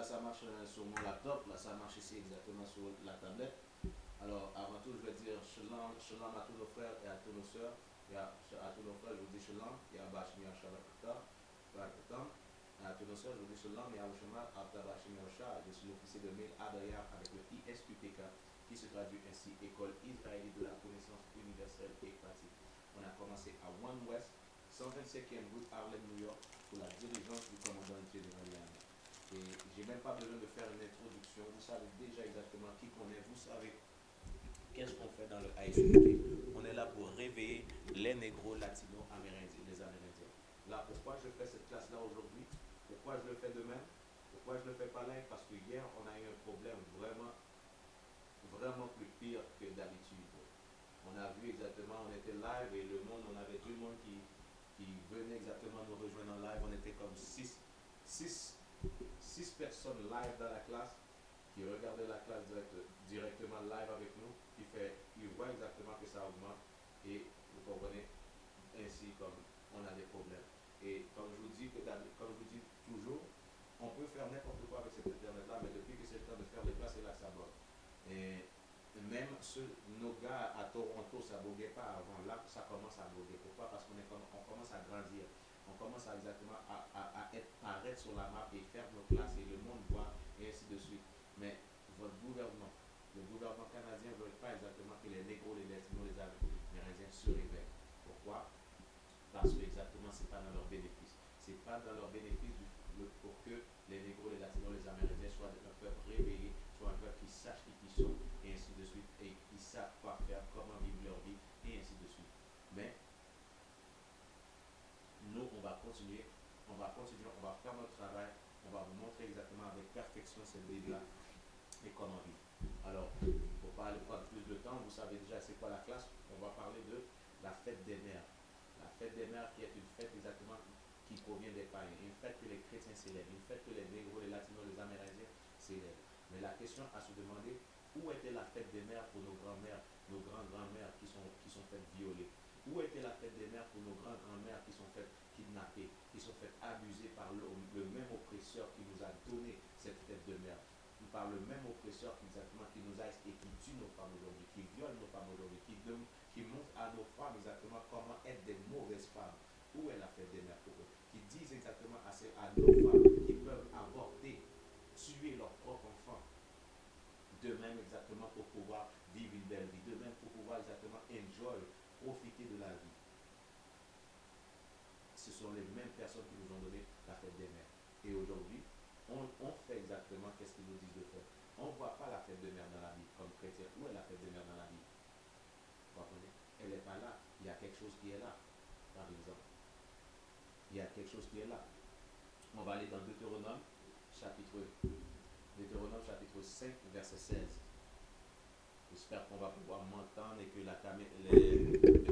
là ça marche sur mon laptop, là ça marche ici exactement sur la tablette. Alors, avant tout, je vais dire shalom, shalom à tous nos frères et à tous nos sœurs. Et à tous nos frères, je vous dis shalom. Et à Bashmi Ashalakuta, à tous nos sœurs, je vous dis shalom. Et à Oshama, Abda Bashmi Osha. Je suis l'officier de Mil Adaya avec le ISUPK qui se traduit ainsi École israélite de la connaissance universelle et pratique. On a commencé à One West, 125e route Harlem, New York, sous la diligence du commandant général Yann. Et j'ai même pas besoin de faire une introduction. Vous savez déjà exactement qui qu'on est. Vous savez qu'est-ce qu'on fait dans le ISUPK. On est là pour réveiller les négros latino-amérindiens, les Amérindiens. Là, pourquoi je fais cette classe-là aujourd'hui? Pourquoi je le fais demain? Pourquoi je ne le fais pas live? Parce que hier, on a eu un problème vraiment, vraiment plus pire que d'habitude. On a vu exactement, on était live et le monde, on avait du monde qui venait exactement nous rejoindre en live. On était comme 6 personnes live dans la classe qui regardaient la classe directement live avec nous, qui voient exactement que ça augmente et vous comprenez, ainsi comme on a des problèmes. Et comme je vous dis, comme je vous dis toujours, on peut faire n'importe quoi avec cet internet-là, mais depuis que c'est le temps de faire les classes, c'est là que ça bloque. Et même nos gars à Toronto, ça ne bloquait pas avant. Là, ça commence à bloquer. Pourquoi? Parce on commence à grandir. On commence à exactement paraître sur la map et faire nos classes et le monde voit et ainsi de suite. Mais votre gouvernement, le gouvernement canadien ne veut pas exactement que les négros, les latinos, les amérindiens se réveillent. Pourquoi? Parce que exactement, ce n'est pas dans leur bénéfice. Ce n'est pas dans leur bénéfice pour que les négros, les latinos, les amérindiens soient un peuple réveillé, soit un peuple qui sache qui ils sont, et ainsi de suite, et qui savent quoi faire, comment vivre leur vie, et ainsi de suite. Mais nous, on va faire notre travail, on va vous montrer exactement avec perfection cette vie-là et comment vivre. Alors, pour parler prendre plus de temps, vous savez déjà c'est quoi la classe. On va parler de la fête des mères. La fête des mères qui est une fête exactement qui provient des païens, une fête que les chrétiens célèbrent, une fête que les négros, les latinos, les amérindiens célèbrent. Mais la question à se demander, où était la fête des mères pour nos grands-mères, nos grands-grands-mères qui sont faites violer? Où était la fête des mères pour nos grands-grands-mères qui sont faites kidnapper, qui sont faites abuser par le même oppresseur qui nous a donné cette fête de mère? Par le même oppresseur exactement qui nous a et qui tue nos femmes aujourd'hui, qui viole nos femmes aujourd'hui, qui montre à nos femmes exactement comment être des mauvaises femmes. Où est la fête des mères pour eux? Qui disent exactement à nos femmes qui peuvent avorter, tuer leurs propres enfants, de même exactement pour pouvoir vivre une belle vie, de même pour pouvoir exactement enjoy, profiter de la vie. Ce sont les mêmes personnes qui nous ont donné la fête des mères. Et aujourd'hui, on fait exactement ce qu'ils nous disent de faire. On ne voit pas la fête des mères dans la Bible comme chrétien. Où est la fête des mères dans la Bible? Vous comprenez? Elle n'est pas là. Il y a quelque chose qui est là, par exemple. Il y a quelque chose qui est là. On va aller dans Deutéronome chapitre 5, verset 16. J'espère qu'on va pouvoir m'entendre et que le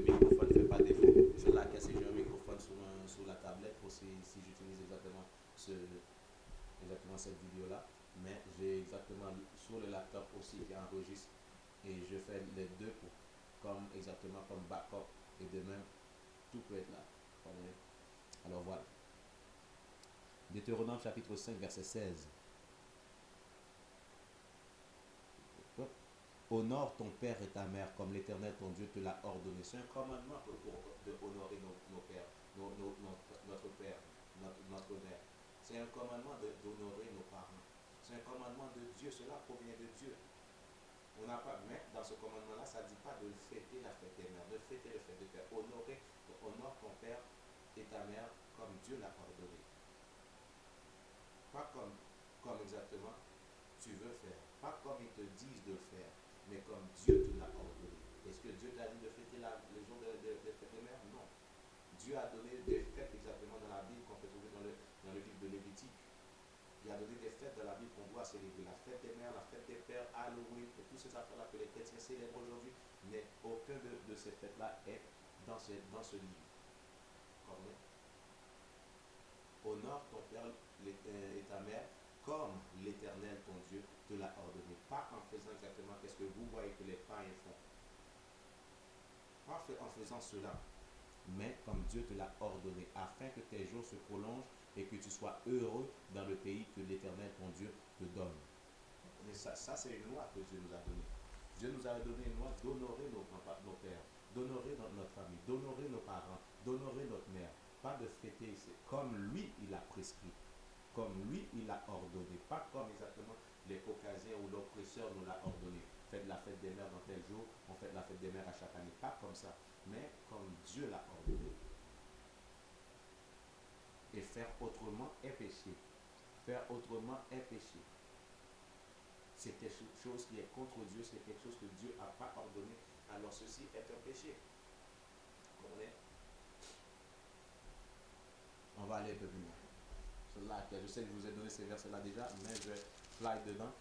microphone ne fait pas défaut. Je là que si j'ai un microphone sur la tablette pour si j'utilise exactement cette vidéo-là. Mais j'ai exactement sur le laptop aussi qui enregistre et je fais les deux exactement comme backup et de même tout peut être là. Alors voilà. Deutéronome chapitre 5 verset 16. Honore ton père et ta mère comme l'Éternel ton Dieu te l'a ordonné. C'est un commandement de honorer nos pères, notre père, notre mère. C'est un commandement d'honorer nos parents. C'est un commandement de Dieu. Cela provient de Dieu. On n'a pas, mais dans ce commandement-là, ça ne dit pas de fêter la fête des mères, de fêter le fait de père. Honore ton père et ta mère comme Dieu l'a ordonné. Pas comme exactement tu veux faire. Pas comme ils te disent de le faire, mais comme Dieu te l'a ordonné. Est-ce que Dieu t'a dit de fêter le jour de fête des mères? Non. Dieu a donné des fêtes exactement dans la Bible qu'on peut trouver dans le livre de Lévitique. Il a donné des fêtes dans la Bible qu'on doit célébrer. La fête des mères, la fête des pères, Halloween, et toutes ces affaires-là que les chrétiens célèbrent aujourd'hui, mais aucun de ces fêtes-là est dans ce livre. Comprenez? Honore ton père et ta mère comme l'Éternel ton Dieu te l'a ordonné. Pas en faisant exactement ce que vous voyez que les païens font. Pas en faisant cela, mais comme Dieu te l'a ordonné, afin que tes jours se prolongent et que tu sois heureux dans le pays que l'Éternel, ton Dieu, te donne. Et ça c'est une loi que Dieu nous a donnée. Dieu nous a donné une loi d'honorer nos pères, d'honorer notre famille, d'honorer nos parents, d'honorer notre mère. Pas de fêter, c'est comme lui, il a prescrit, comme lui, il a ordonné. Pas comme exactement les Caucasiens ou l'oppresseur nous l'a ordonné. Faites la fête des mères dans tel jour, on fait la fête des mères à chaque année. Pas comme ça, mais comme Dieu l'a ordonné. Et faire autrement est péché. Faire autrement est péché. C'est quelque chose qui est contre Dieu, c'est quelque chose que Dieu n'a pas ordonné. Alors ceci est un péché. On va aller un peu plus loin. Là, je sais que je vous ai donné ces versets-là déjà, mais je vais fly dedans.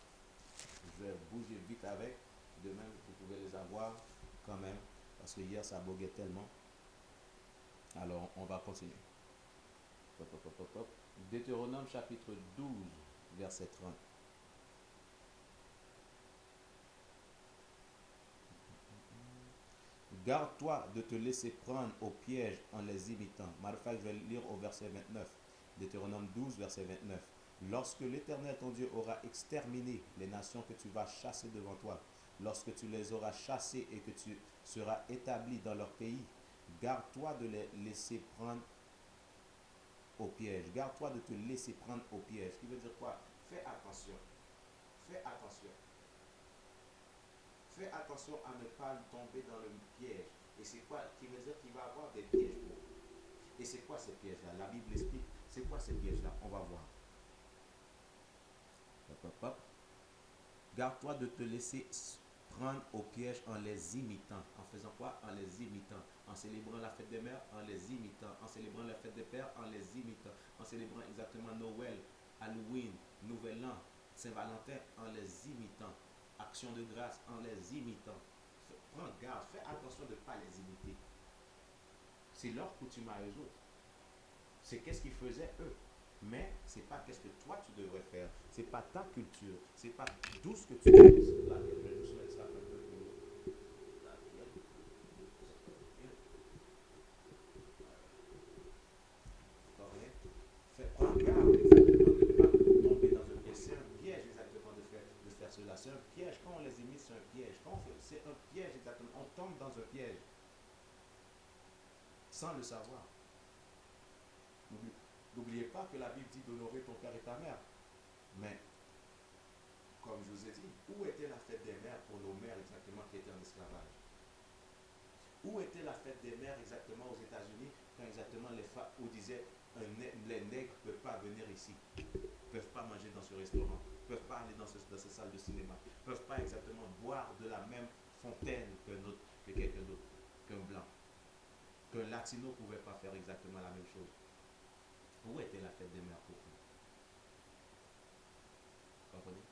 Je vais bouger vite avec. De même, vous pouvez les avoir quand même, parce que hier, ça boguait tellement. Alors, on va continuer. Hop, hop, hop, hop. Deutéronome chapitre 12, verset 30. Garde-toi de te laisser prendre au piège en les imitant. Marie, je vais lire au verset 29. Deutéronome 12, verset 29. Lorsque l'Éternel ton Dieu aura exterminé les nations que tu vas chasser devant toi, lorsque tu les auras chassées et que tu seras établi dans leur pays, garde-toi de les laisser prendre au piège. Garde-toi de te laisser prendre au piège. Ce qui veut dire quoi? Fais attention. Fais attention. Fais attention à ne pas tomber dans le piège. Et c'est quoi? Qui veut dire qu'il va y avoir des pièges pour vous. Et c'est quoi ces pièges-là? La Bible explique. C'est quoi ces pièges-là? On va voir. Hop, hop, hop. Garde-toi de te laisser prendre au piège en les imitant. En faisant quoi? En les imitant. En célébrant la fête des mères, en les imitant. En célébrant la fête des pères, en les imitant. En célébrant exactement Noël, Halloween, Nouvel An, Saint-Valentin, en les imitant. Action de grâce, en les imitant. Prends garde, fais attention de ne pas les imiter. C'est leur coutume à eux autres. C'est qu'est-ce qu'ils faisaient eux. Mais c'est pas qu'est-ce que toi tu devrais faire. C'est pas ta culture. C'est pas tout ce que tu fais. Là, je vais juste mettre ça un peu plus haut. Prends garde exactement de ne pas tomber dans un piège. C'est un piège exactement de faire cela. C'est un piège. Quand on les imite, c'est un piège. C'est un piège exactement. On tombe dans un piège sans le savoir. N'oubliez pas que la Bible dit d'honorer ton père et ta mère. Mais, comme je vous ai dit, où était la fête des mères pour nos mères exactement qui étaient en esclavage? Où était la fête des mères exactement aux États-Unis quand exactement où disait les nègres ne peuvent pas venir ici, ne peuvent pas manger dans ce restaurant, ne peuvent pas aller dans ces salles de cinéma, ne peuvent pas exactement boire de la même fontaine que quelqu'un d'autre, qu'un blanc, qu'un latino ne pouvait pas faire exactement la même chose. Où était la fête des mères pour vous? Comprenez?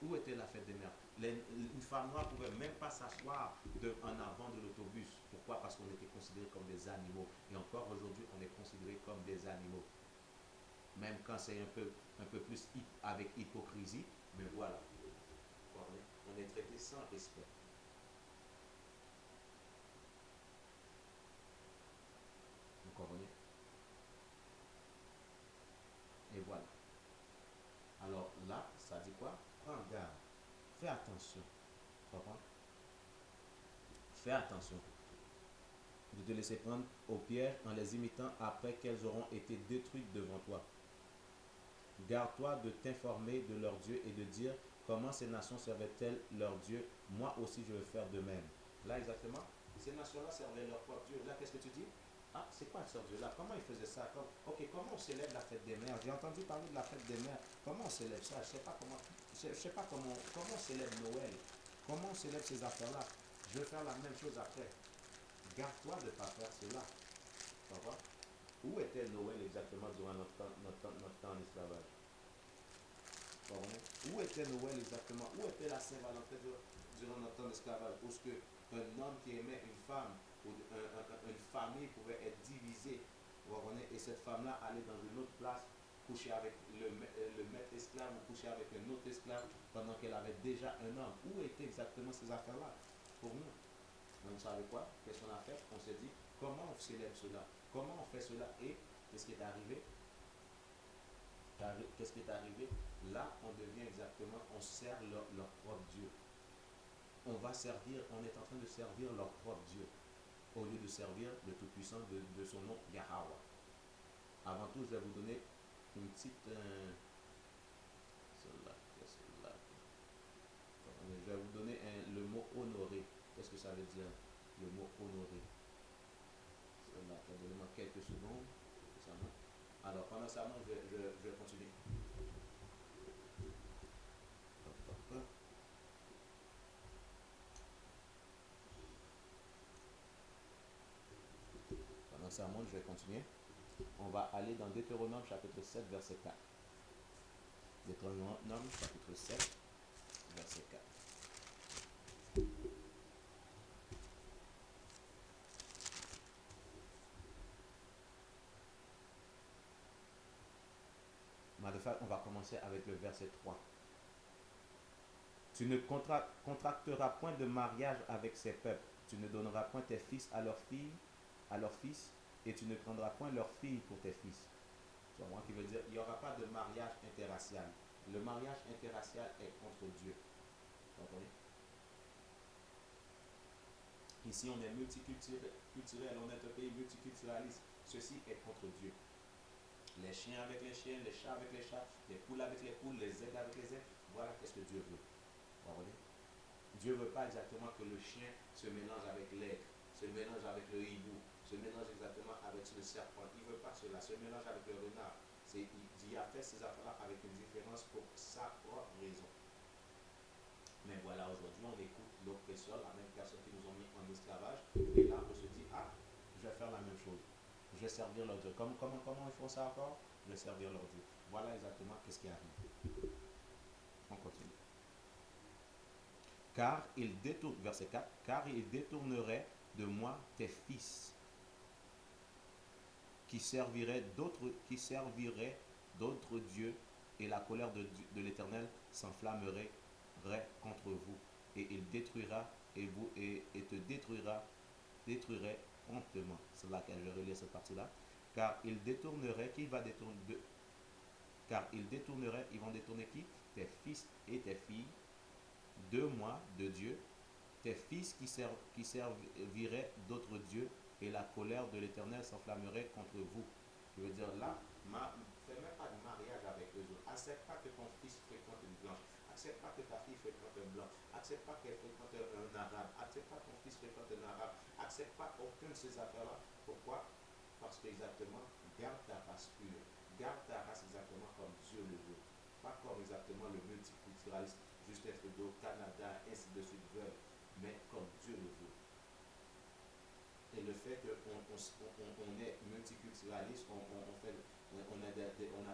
Où était la fête des mères? Une femme noire ne pouvait même pas s'asseoir en avant de l'autobus. Pourquoi? Parce qu'on était considérés comme des animaux. Et encore aujourd'hui, on est considérés comme des animaux. Même quand c'est un peu plus avec hypocrisie, mais voilà. On est traité sans respect. Vous comprenez? Et voilà. Alors là, ça dit quoi? Prends garde. Fais attention. Tu comprends? Fais attention de te laisser prendre au piège en les imitant après qu'elles auront été détruites devant toi. Garde-toi de t'informer de leur Dieu et de dire comment ces nations servaient-elles leur Dieu. Moi aussi je vais faire de même. Là exactement, ces nations-là servaient leur propre Dieu. Là qu'est-ce que tu dis? Ah, c'est quoi ce Dieu-là? Comment ils faisaient ça? Ok, comment on célèbre la fête des mères? J'ai entendu parler de la fête des mères. Comment on célèbre ça? Je ne sais pas comment on célèbre Noël. Comment on célèbre ces affaires-là? Je vais faire la même chose après. Garde-toi de ne pas faire cela. Tu vois? Où était Noël exactement durant notre temps en esclavage? Où était Noël exactement? Où était la Saint-Valentin durant notre temps d'esclavage? Où est-ce qu'un homme qui aimait une femme ou une famille pouvait être divisée? Et cette femme-là allait dans une autre place coucher avec le maître esclave ou coucher avec un autre esclave pendant qu'elle avait déjà un homme. Où étaient exactement ces affaires-là pour nous? Vous savez quoi? Qu'est-ce qu'on a fait? On s'est dit, comment on célèbre cela? Comment on fait cela? Et qu'est-ce qui est arrivé? Qu'est-ce qui est arrivé? Là, on devient exactement, on sert leur propre Dieu. On va servir, on est en train de servir leur propre Dieu, au lieu de servir le Tout-Puissant de son nom, Yahweh. Avant tout, je vais vous donner une petite... je vais vous donner le mot honoré. Qu'est-ce que ça veut dire, le mot honoré? Donnez-moi quelques secondes. Alors, pendant ça, je vais continuer. Pendant ça, je vais continuer. On va aller dans Deutéronome chapitre 7, verset 4. Deutéronome chapitre 7, verset 4. On va commencer avec le verset 3. Tu ne contracteras point de mariage avec ces peuples. Tu ne donneras point tes fils à leurs filles, à leurs fils, et tu ne prendras point leurs filles pour tes fils. Tu vois, qui veut dire il n'y aura pas de mariage interracial. Le mariage interracial est contre Dieu. Vous comprenez? Ici, on est multiculturel, on est un pays multiculturaliste. Ceci est contre Dieu. Les chiens avec les chiens, les chats avec les chats, les poules avec les poules, les aigles avec les aigles. Voilà qu'est-ce que Dieu veut. Vous comprenez? Dieu ne veut pas exactement que le chien se mélange avec l'aigle, se mélange avec le hibou, se mélange exactement avec le serpent. Il ne veut pas cela, se mélange avec le renard. Il a fait ces affaires-là avec une différence pour sa propre raison. Mais voilà, aujourd'hui, on écoute l'oppresseur, la même personne qui nous ont mis en esclavage. Et là, on se dit, ah, je vais faire la même chose. Je vais servir leur Dieu. Comment ils font ça encore? Je vais servir leur Dieu. Voilà exactement ce qui arrive. On continue. Verset 4, car il détournerait de moi tes fils, qui serviraient d'autres dieux, et la colère de l'Éternel s'enflammerait contre vous, et il détruira et te détruirait promptement. C'est là que je relis cette partie-là. Car il détournerait, ils vont détourner qui? Tes fils et tes filles de moi, de Dieu, tes fils qui serviraient d'autres dieux, et la colère de l'Éternel s'enflammerait contre vous. Je veux dire, là, fais même pas de mariage avec eux autres. Accepte pas que ton fils fréquente une blanche. Accepte pas que ta fille fréquente un blanc. Accepte pas qu'elle fréquente un arabe. Accepte pas que ton fils fréquente un arabe. Accepte pas aucune de ces affaires-là. Pourquoi? Parce que exactement, garde ta race pure. Garde ta race exactement comme Dieu le veut. Pas comme exactement le multiculturalisme, Justin Trudeau, Canada, ainsi de suite veulent, mais comme Dieu le veut. Et le fait qu'on est multiculturaliste, on a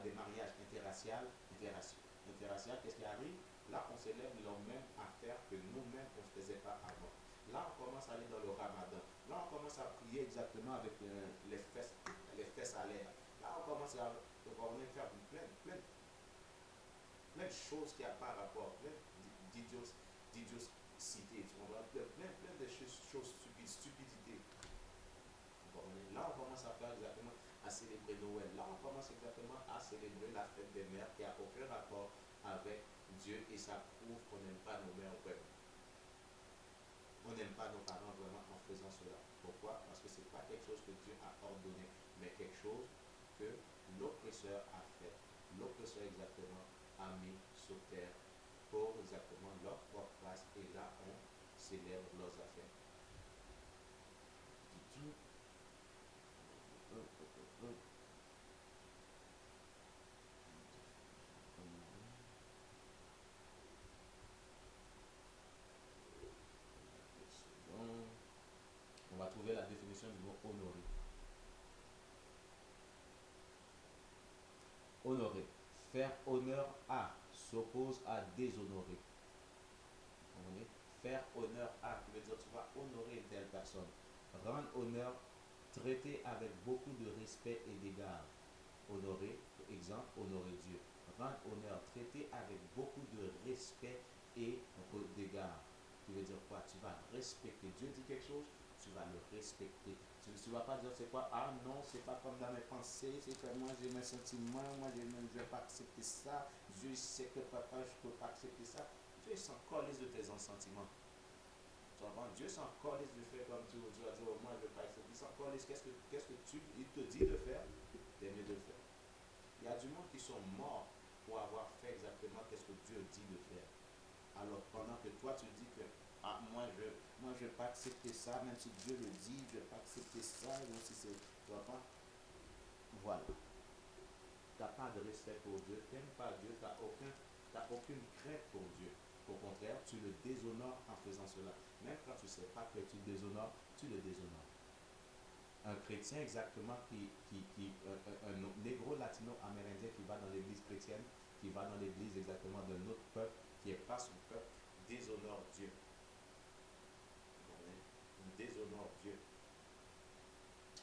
des mariages interraciales, qu'est-ce qui arrive? Là, on s'élève les mêmes affaires que nous-mêmes, on ne faisait pas avant. Là, on commence à aller dans le ramadan. Là, on commence à prier exactement avec les fesses à l'air. Là, on commence à faire plein de choses qui n'ont pas rapport, plein d'idiotités, plein de choses stupidités. Là, on commence à faire exactement, à célébrer Noël. Là, on commence exactement à célébrer la fête des mères qui n'a aucun rapport avec Dieu, et ça prouve qu'on n'aime pas nos mères vraiment. On n'aime pas nos parents vraiment en faisant cela. Pourquoi? Parce que ce n'est pas quelque chose que Dieu a ordonné, mais quelque chose que l'oppresseur a fait. L'oppresseur exactement a mis sur terre pour exactement leur propre place, et là, on célèbre leurs affaires. On va trouver la définition du mot honorer. Honorer. Faire honneur à s'oppose à déshonorer. Faire honneur à, qui veut dire tu vas honorer une telle personne. Rendre honneur, traiter avec beaucoup de respect et d'égard. Honorer, exemple, honorer Dieu. Rendre honneur, traiter avec beaucoup de respect et d'égard. Qui veut dire quoi? Tu vas respecter. Dieu dit quelque chose, tu vas le respecter. Tu ne vas pas dire c'est quoi, ah non, c'est pas comme dans mes pensées, c'est que moi j'ai mes sentiments, moi je ne vais pas accepter ça, Dieu sait que papa, je ne peux pas accepter ça. Dieu s'en calisse de tes sentiments. Tu comprends? Dieu s'en calisse de faire comme tu vas dire, oh, moi je ne veux pas accepter. Il s'en calisse, qu'est-ce que il te dit de faire, t'es mieux de le faire. Il y a du monde qui sont morts pour avoir fait exactement qu'est-ce que Dieu dit de faire. Alors pendant que toi tu dis que ah, moi je vais pas accepter ça, même si Dieu le dit, je vais pas accepter ça, même si c'est. Tu vois pas? Voilà. Tu n'as pas de respect pour Dieu, tu n'aimes pas Dieu, tu n'as aucune crainte pour Dieu. Au contraire, tu le déshonores en faisant cela. Même quand tu ne sais pas que tu le déshonores, tu le déshonores. Un chrétien exactement un négro-latino-amérindien qui va dans l'église chrétienne, qui va dans l'église exactement d'un autre peuple, qui n'est pas son peuple, déshonore Dieu. Il déshonore Dieu.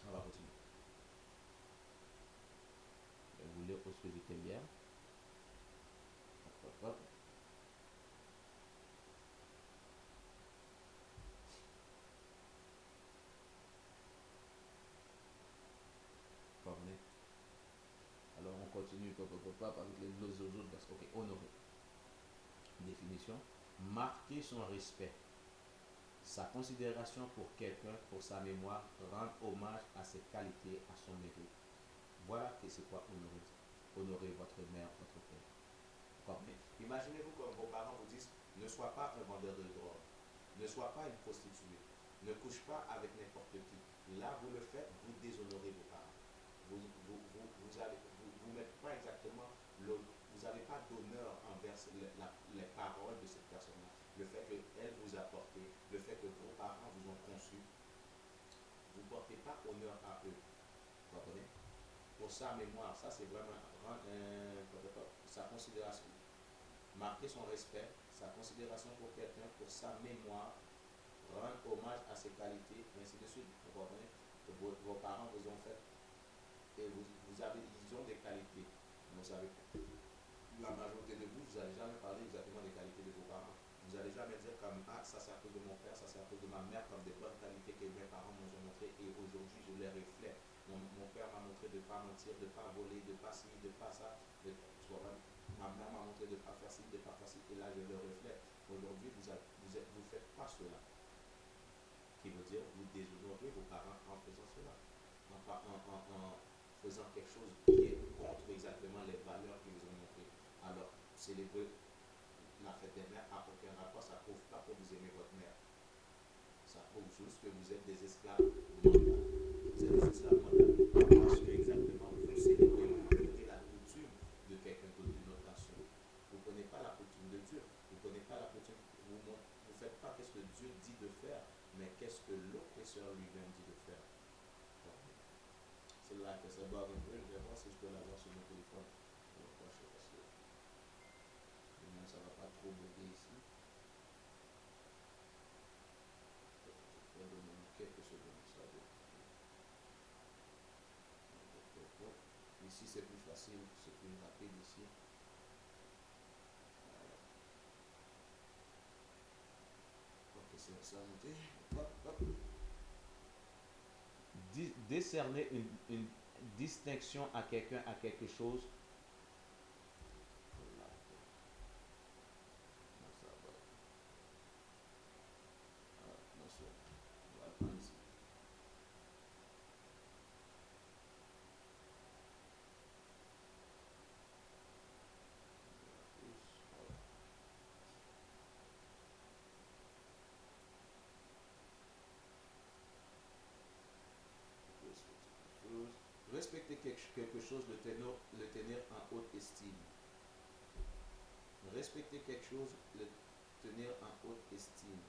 On va continuer. Je vais vous lire pour ce que j'étais hier. Hop, hop, hop. Alors on continue avec les autres parce que, ok, honorer. Définition. Marquer son respect, sa considération pour quelqu'un, pour sa mémoire, rendre hommage à ses qualités, à son mérite. Voilà que c'est quoi honorer. Honorer votre mère, votre père. Comprenez? Imaginez-vous comme vos parents vous disent, ne sois pas un vendeur de drogue, ne sois pas une prostituée, ne couche pas avec n'importe qui. Là, vous le faites, vous déshonorez vos parents. Vous mettez pas exactement vous n'avez pas d'honneur envers les paroles de cette personne-là. Le fait qu'elle vous a porté, le fait que vos parents vous ont conçu, vous ne portez pas honneur à eux. Vous comprenez? Pour sa mémoire, ça c'est vraiment sa considération. Marquer son respect, sa considération pour quelqu'un, pour sa mémoire, rendre hommage à ses qualités, et ainsi de suite. Vous comprenez? Vos parents vous ont fait et ils ont des qualités. Vous savez, la majorité de vous, vous n'allez jamais parler exactement des qualités de vos parents. Vous n'allez jamais dire comme ah, ça c'est à cause de mon père, ça c'est à cause de ma mère, comme des bonnes qualités que mes parents m'ont montrées et aujourd'hui je les reflète. Mon père m'a montré de ne pas mentir, de ne pas voler, de ne pas ci, de ne pas ça. Ma mère m'a montré de ne pas faire ci, de ne pas faire ci, et là je le reflète. Aujourd'hui, vous ne faites pas cela. Qui veut dire vous déshonorez vos parents en faisant cela. En faisant quelque chose qui est contre exactement les valeurs qu'ils vous ont montrées. Alors, célébrer la fête des mères n'a aucun rapport, ça ne prouve pas que vous aimez votre mère. Ça prouve juste que vous êtes des esclaves mentaux. Vous êtes des esclaves mentaux parce que exactement vous célébrez, vous prenez la coutume de quelqu'un d'autre, d'une autre nation. Vous ne prenez pas la coutume de Dieu. Vous ne prenez pas la coutume, vous ne faites pas ce que Dieu dit de faire, mais qu'est-ce que l'oppresseur lui-même dit de faire. C'est là que ça bug un peu. Je vais voir si je peux l'avoir sur mon téléphone. Je vais voir, je sais pas si ça ne va pas trop bugger ici. Je vais donner quelques secondes. Ça va. Ici c'est plus facile, c'est plus rapide ici. Ok, c'est monté. Hop, hop. Décerner une distinction à quelqu'un, à quelque chose. Respecter quelque chose, le tenir en haute estime. Respecter quelque chose, le tenir en haute estime.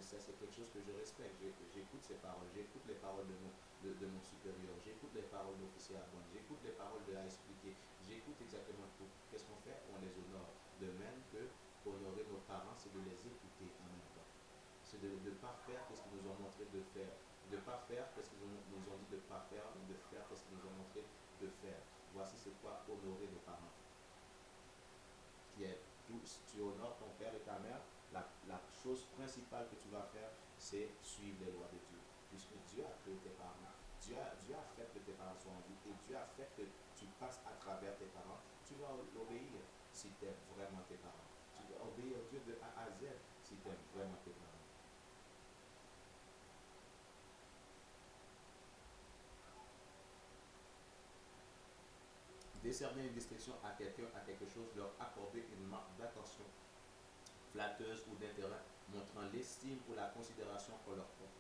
Ça, c'est quelque chose que je respecte. J'écoute ses paroles, j'écoute les paroles de mon supérieur, j'écoute les paroles de l'officier à moi, j'écoute les paroles de la expliquer, j'écoute exactement tout. Qu'est-ce qu'on fait? On les honore. De même que honorer nos parents, c'est de les écouter en même temps. C'est de ne pas faire ce qu'ils nous ont montré de faire. De ne pas faire ce qu'ils nous ont dit de ne pas faire, mais de faire ce qu'ils nous ont montré de faire. Voici c'est quoi honorer nos parents. Tu honores ton père et ta mère, la chose principale que tu vas faire, c'est suivre les lois de Dieu. Puisque Dieu a créé tes parents, Dieu a fait que tes parents soient en vie et Dieu a fait que tu passes à travers tes parents. Tu vas l'obéir si tu aimes vraiment tes parents. Tu vas obéir Dieu de A à Z si tu aimes vraiment tes parents. Décerner une distinction à quelqu'un, à quelque chose, leur accorder une marque d'attention flatteuse ou d'intérêt, montrant l'estime ou la considération qu'on leur porte.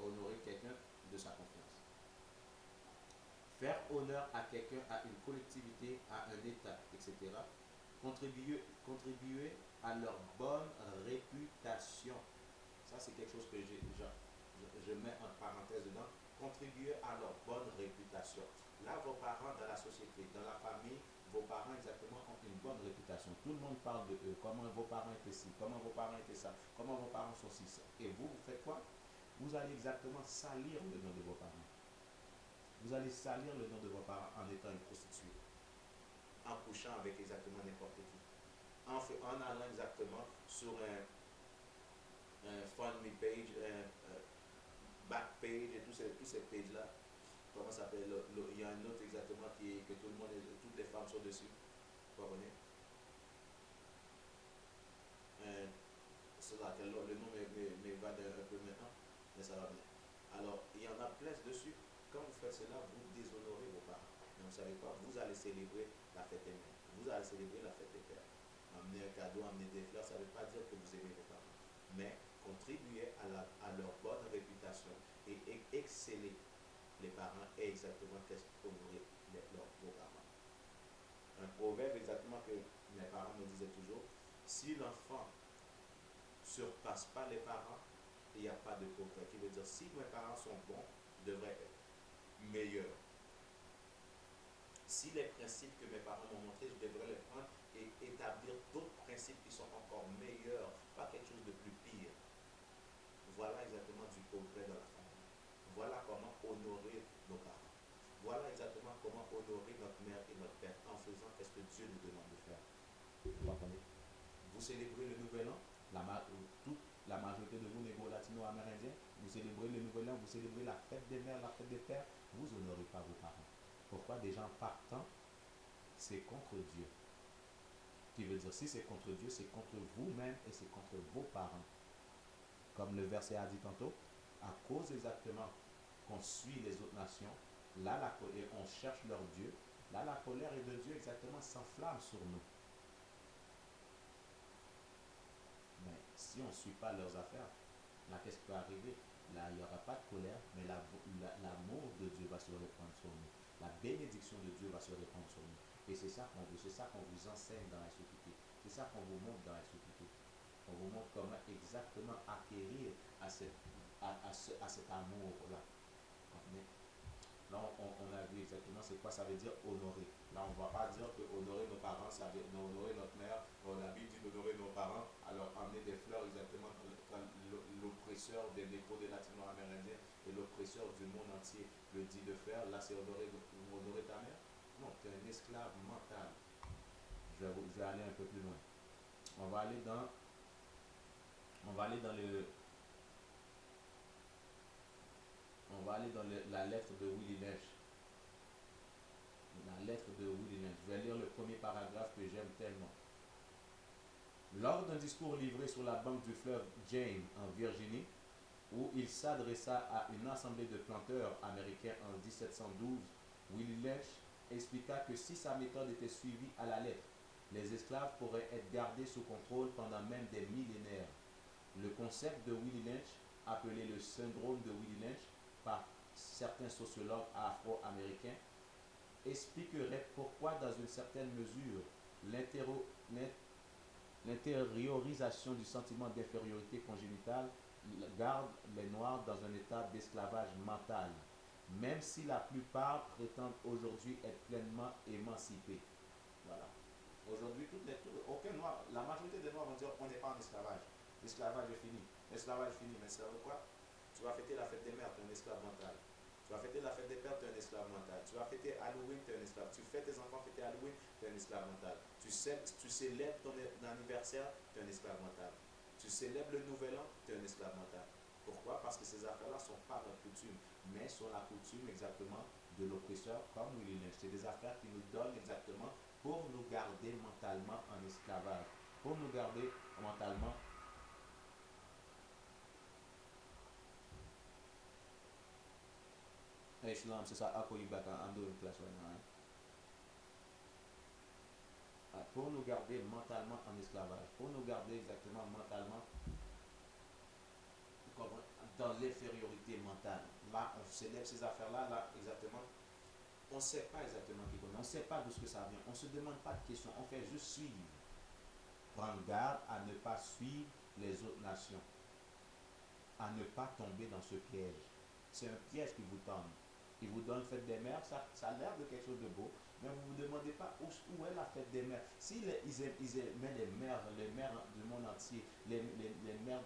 Honorer quelqu'un de sa confiance. Faire honneur à quelqu'un, à une collectivité, à un État, etc. Contribuer à leur bonne réputation. Ça, c'est quelque chose que je mets en parenthèse dedans. Contribuer à leur bonne réputation. Là, vos parents dans la société, dans la famille, vos parents exactement ont une bonne réputation. Tout le monde parle de eux, comment vos parents étaient ci, comment vos parents étaient ça, comment vos parents sont ci. Et vous, vous faites quoi? Vous allez exactement salir le nom de vos parents. Vous allez salir le nom de vos parents en étant une prostituée, en couchant avec exactement n'importe qui, en allant exactement sur un fund me page, un back page et tous ces pages-là. Comment ça s'appelle? Il y a un autre exactement que tout le monde, toutes les femmes sont dessus. Vous comprenez? C'est là que le nom m'évade un peu maintenant, mais ça va bien. Alors, il y en a plein dessus. Quand vous faites cela, vous déshonorez vos parents. Mais vous savez quoi? Vous allez célébrer la fête des mères. Vous allez célébrer la fête des pères. Amener un cadeau, amener des fleurs, ça ne veut pas dire que vous aimez vos parents. Mais contribuer à leur bonne réputation et exceller les parents est exactement qu'est-ce qu'honorer vos parents. Un proverbe exactement que mes parents me disaient toujours, si l'enfant surpasse pas les parents, il n'y a pas de progrès. Qui veut dire, si mes parents sont bons, ils devraient être meilleurs. Si les principes que mes parents m'ont montrés, je devrais les prendre et établir d'autres principes qui sont encore meilleurs, pas quelque chose de plus pire. Voilà exactement du progrès dans la famille. Voilà comment honorer nos parents. Voilà exactement comment honorer notre mère et notre père en faisant ce que Dieu nous demande de faire. Vous comprenez? Vous célébrez le nouvel an, toute la majorité de vous, négro-latino-amérindiens, vous célébrez le nouvel an, vous célébrez la fête des mères, la fête des pères, vous honorez pas vos parents. Pourquoi? Des gens partant, c'est contre Dieu. Qui veut dire, si c'est contre Dieu, c'est contre vous-même et c'est contre vos parents. Comme le verset a dit tantôt, à cause exactement qu'on suit les autres nations, là, et on cherche leur Dieu, là, la colère de Dieu exactement s'enflamme sur nous. Mais si on ne suit pas leurs affaires, là, qu'est-ce qui peut arriver? Là, il n'y aura pas de colère, mais l'amour de Dieu va se répandre sur nous. La bénédiction de Dieu va se répandre sur nous. Et c'est ça qu'on vous enseigne dans la SOPT. C'est ça qu'on vous montre dans la SOPT. On vous montre comment exactement acquérir à cet amour-là. Là, on a vu exactement c'est quoi ça veut dire honorer. Là, on ne va pas dire que honorer nos parents, ça veut dire honorer notre mère. On a dit d'honorer nos parents, alors emmener des fleurs exactement quand l'oppresseur des négros des latino-amérindiens et l'oppresseur du monde entier le dit de faire. Là, c'est honorer ta mère. Non, tu es un esclave mental. Je vais aller un peu plus loin. On va aller dans la lettre de Willie Lynch. La lettre de Willie Lynch. Je vais lire le premier paragraphe que j'aime tellement. Lors d'un discours livré sur la banque du fleuve James en Virginie, où il s'adressa à une assemblée de planteurs américains en 1712, Willie Lynch expliqua que si sa méthode était suivie à la lettre, les esclaves pourraient être gardés sous contrôle pendant même des millénaires. Le concept de Willie Lynch, appelé le syndrome de Willie Lynch par certains sociologues afro-américains, expliquerait pourquoi, dans une certaine mesure, l'intériorisation du sentiment d'infériorité congénitale garde les Noirs dans un état d'esclavage mental, même si la plupart prétendent aujourd'hui être pleinement émancipés. Voilà. Aujourd'hui, aucun Noir, la majorité des Noirs vont dire qu'on n'est pas en esclavage. L'esclavage est fini. L'esclavage est fini, mais ça veut quoi? Tu vas fêter la fête des mères, tu es un esclave mental. Tu vas fêter la fête des pères, tu es un esclave mental. Tu vas fêter Halloween, tu es un esclave. Tu fais tes enfants fêter Halloween, tu es un esclave mental. Tu célèbres ton anniversaire, tu es un esclave mental. Tu célèbres le nouvel an, tu es un esclave mental. Pourquoi? Parce que ces affaires-là ne sont pas notre coutume, mais sont la coutume exactement de l'oppresseur comme Willy Lynch. C'est des affaires qui nous donnent exactement pour nous garder mentalement en esclavage, pour nous garder mentalement. Hey, Shalom, c'est ça. I'll call you back. I'm doing class right now. Right? Pour nous garder mentalement en esclavage, pour nous garder exactement mentalement dans l'infériorité mentale. Là, on célèbre ces affaires-là, là, exactement. On ne sait pas exactement qui on ne sait pas d'où ce que ça vient. On ne se demande pas de questions. On fait juste suivre. Prendre garde à ne pas suivre les autres nations, à ne pas tomber dans ce piège. C'est un piège qui vous tend. Il vous donne fête des mères, ça a l'air de quelque chose de beau, mais vous ne vous demandez pas où est la fête des mères. Si ils aimaient les mères du monde entier, les mères,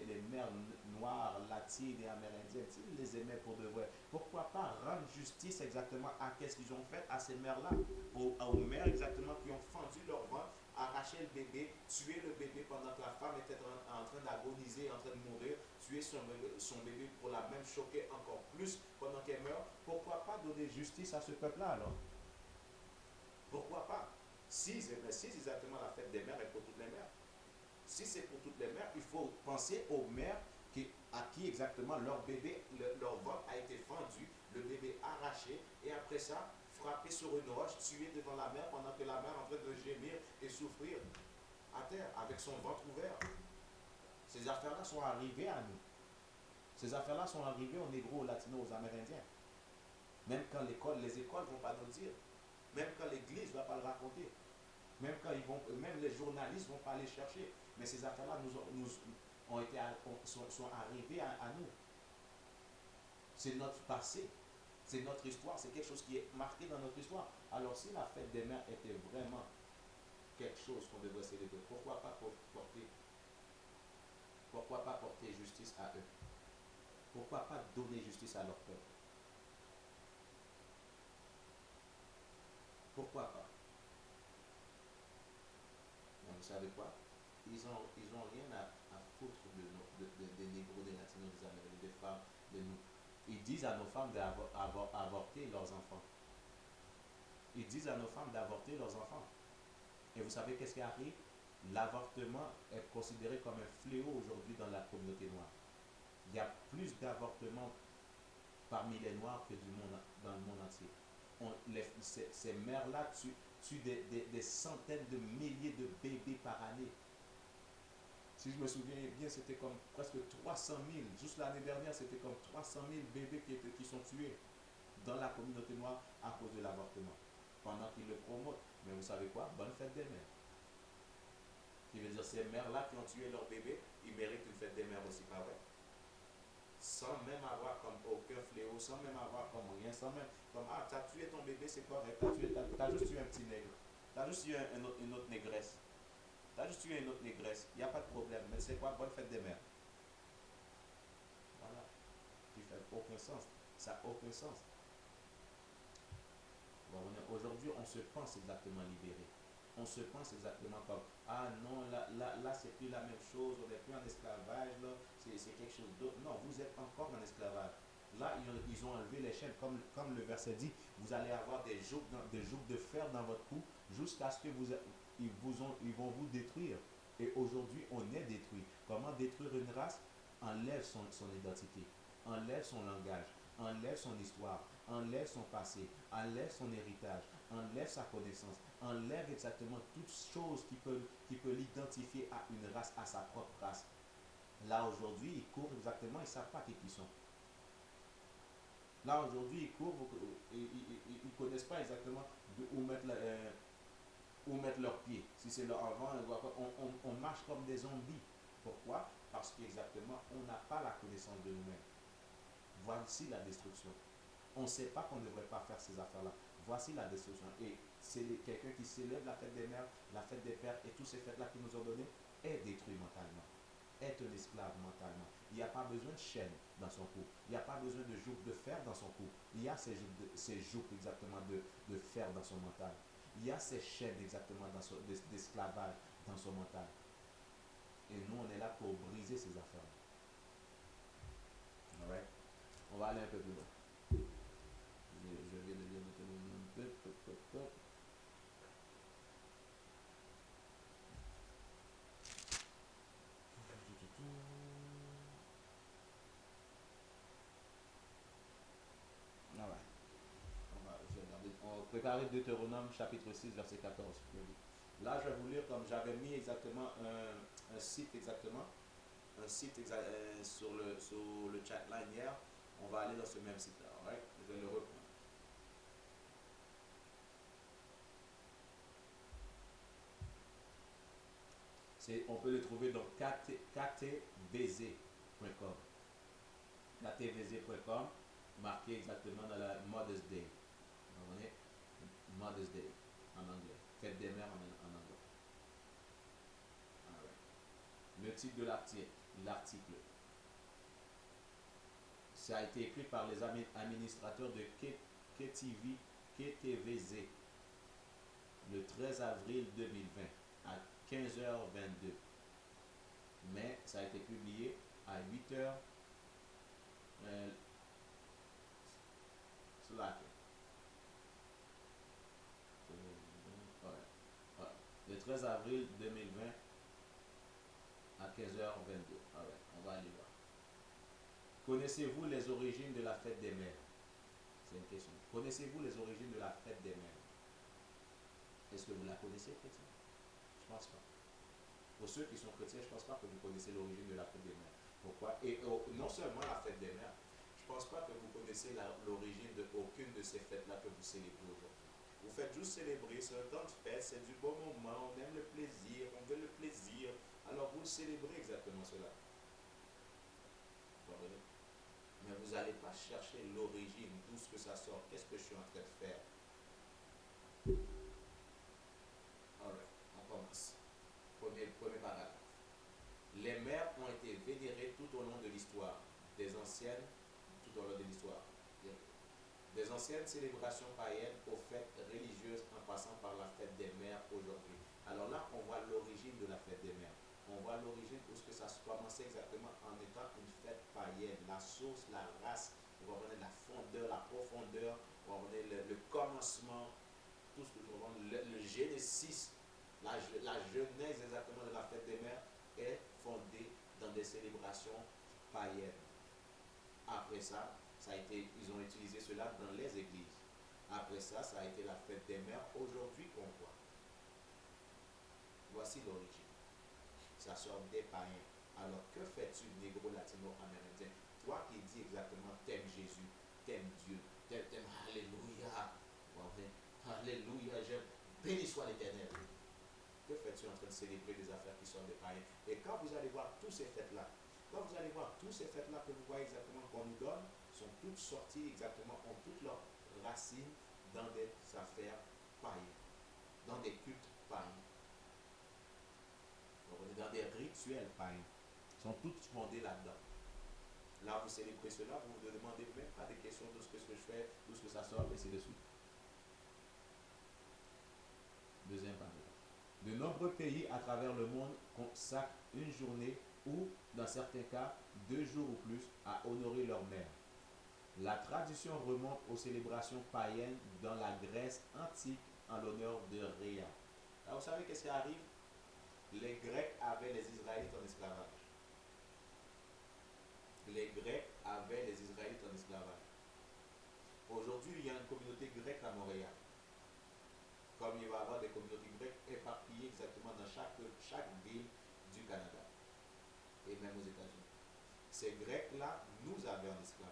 les mères noires, latines et amérindiennes, s'ils les aimaient pour de vrai, pourquoi pas rendre justice exactement à qu'est-ce qu'ils ont fait à ces mères-là, aux mères exactement qui ont fendu leur ventre, arraché le bébé, tué le bébé pendant que la femme était en train d'agoniser, en train de mourir, tuer son bébé pour la même choquer encore plus pendant qu'elle meurt. Pourquoi pas donner justice à ce peuple-là alors? Pourquoi pas? Si c'est exactement la fête des mères et pour toutes les mères. Si c'est pour toutes les mères, il faut penser aux mères à qui exactement leur bébé, leur ventre a été fendu, le bébé arraché, et après ça, frappé sur une roche, tué devant la mère pendant que la mère est en train de gémir et souffrir à terre avec son ventre ouvert. Ces affaires-là sont arrivées à nous. Ces affaires-là sont arrivées aux négros, aux latinos, aux amérindiens. Même quand les écoles ne vont pas nous le dire. Même quand l'église ne va pas le raconter. Même les journalistes ne vont pas aller chercher. Mais ces affaires-là sont arrivées à nous. C'est notre passé. C'est notre histoire. C'est quelque chose qui est marqué dans notre histoire. Alors si la fête des mères était vraiment quelque chose qu'on devrait célébrer, pourquoi pas porter justice à eux? Pourquoi pas donner justice à leur peuple? Pourquoi pas? Mais vous savez quoi? Ils ont rien à foutre des négros, des latinos, des américains, des femmes, de nous. Ils disent à nos femmes d'avorter leurs enfants. Ils disent à nos femmes d'avorter leurs enfants. Et vous savez qu'est-ce qui arrive? L'avortement est considéré comme un fléau aujourd'hui dans la communauté noire. Il y a plus d'avortements parmi les noirs que dans le monde entier. Ces mères-là tuent des centaines de milliers de bébés par année. Si je me souviens bien, c'était comme presque 300 000. Juste l'année dernière, c'était comme 300 000 bébés qui sont tués dans la communauté noire à cause de l'avortement. Pendant qu'ils le promotent. Mais vous savez quoi? Bonne fête des mères. Qui veut dire ces mères-là qui ont tué leur bébé, ils méritent une fête des mères aussi, pas vrai? Sans même avoir comme aucun fléau, sans même avoir comme rien, sans même comme ah, t'as tué ton bébé, c'est correct, t'as juste tué un petit nègre, t'as juste tué une autre négresse, t'as juste tué une autre négresse, il n'y a pas de problème, mais c'est quoi? Bonne fête des mères. Voilà, qui fait aucun sens, ça n'a aucun sens. Bon, aujourd'hui, on se pense exactement libéré. On se pense exactement comme ah non, là c'est plus la même chose, on n'est plus en esclavage, là, c'est quelque chose d'autre. Non, vous êtes encore en esclavage. Là, ils ont enlevé les chaînes, comme le verset dit, vous allez avoir des jougs de fer dans votre cou jusqu'à ce que ils vont vous détruire. Et aujourd'hui, on est détruit. Comment détruire une race? Enlève son identité, enlève son langage, enlève son histoire, enlève son passé, enlève son héritage, enlève sa connaissance, enlève exactement toute chose qui peut l'identifier à une race, à sa propre race. Là aujourd'hui, ils courent exactement, ils ne savent pas qui ils sont. Là aujourd'hui, ils courent, ils ne connaissent pas exactement où mettre leurs pieds. Si c'est leur avant, on marche comme des zombies. Pourquoi? Parce qu'exactement, on n'a pas la connaissance de nous-mêmes. Voici la destruction. On ne sait pas qu'on ne devrait pas faire ces affaires-là. Voici la destruction. Et c'est quelqu'un qui célèbre la fête des mères, la fête des pères et toutes ces fêtes-là qu'ils nous ont données est détruit mentalement, est un esclave mentalement. Il n'y a pas besoin de chaîne dans son cou. Il n'y a pas besoin de joug de fer dans son cou. Il y a ces jougs exactement de fer dans son mental. Il y a ces chaînes exactement d'esclavage dans son mental. Et nous, on est là pour briser ces affaires-là. Alright? On va aller un peu plus loin. Je viens de lire Deutéronome. Alright. On va préparer Deutéronome chapitre 6, verset 14. Là, je vais vous lire comme j'avais mis exactement un site exactement. Un site sur le chat line hier. On va aller dans ce même site-là. Alright? Je vais le reprendre. On peut le trouver dans ktvz.com. ktvz.com, marqué exactement dans la Mother's Day. Vous comprenez? Mother's Day en anglais. Fête des mères en anglais. Alright. Le titre de l'article. Ça a été écrit par les administrateurs de KTVZ le 13 avril 2020 à 15h22. Mais ça a été publié à 8h. Le 13 avril 2020 à 15h22. On va aller voir. Connaissez-vous les origines de la fête des mères? C'est une question. Connaissez-vous les origines de la fête des mères? Est-ce que vous la connaissez, chrétien? Je ne pense pas. Pour ceux qui sont chrétiens, je ne pense pas que vous connaissez l'origine de la fête des mères. Pourquoi? Et non seulement la fête des mères, je ne pense pas que vous connaissez l'origine d'aucune de ces fêtes-là que vous célébrez aujourd'hui. Vous faites juste célébrer, c'est un temps de fête, c'est du bon moment, on aime le plaisir, on veut le plaisir. Alors vous célébrez exactement cela. Vous comprenez? Mais vous n'allez pas chercher l'origine, d'où ce que ça sort, qu'est-ce que je suis en train de faire. Alright, on commence. Premier paragraphe. Les mères ont été vénérées tout au long de l'histoire, des anciennes, tout au long de l'histoire. Des anciennes célébrations païennes aux fêtes religieuses en passant par la fête des mères aujourd'hui. Alors là, on voit l'origine de la fête des mères. On voit l'origine où ce que ça se commençait exactement en étant une fête païenne. La source, la race, vous comprenez la fondeur, la profondeur, vous comprenez le commencement, tout ce que vous comprenez, le génésis, la genèse exactement de la fête des mères est fondée dans des célébrations païennes. Après ça, ils ont utilisé cela dans les églises. Après ça, ça a été la fête des mères aujourd'hui qu'on voit. Voici l'origine. Ça sort des païens. Alors que fais-tu, négro, latino, amérindien? Toi qui dis exactement t'aimes Jésus, t'aimes Dieu, t'aimes Alléluia. Alléluia, béni soit l'Éternel. Que fais-tu en train de célébrer des affaires qui sont des païens? Et quand vous allez voir tous ces fêtes-là, que vous voyez exactement qu'on nous donne, sont toutes sorties exactement, ont toutes leurs racines dans des affaires païennes, dans des cultes païens, dans des rituels païens, sont toutes fondées là-dedans. Là, vous célébrez cela, vous ne vous demandez même pas des questions de ce que je fais, d'où ce que ça sort, et c'est de suite. Deuxième paragraphe. De nombreux pays à travers le monde consacrent une journée ou, dans certains cas, 2 jours ou plus à honorer leur mère. La tradition remonte aux célébrations païennes dans la Grèce antique en l'honneur de Rhea. Alors, vous savez qu'est-ce qui arrive? Les Grecs avaient les Israélites en esclavage. Les Grecs avaient les Israélites en esclavage. Aujourd'hui, il y a une communauté grecque à Montréal. Comme il va y avoir des communautés grecques éparpillées exactement dans chaque ville du Canada et même aux États-Unis. Ces Grecs-là nous avaient en esclavage.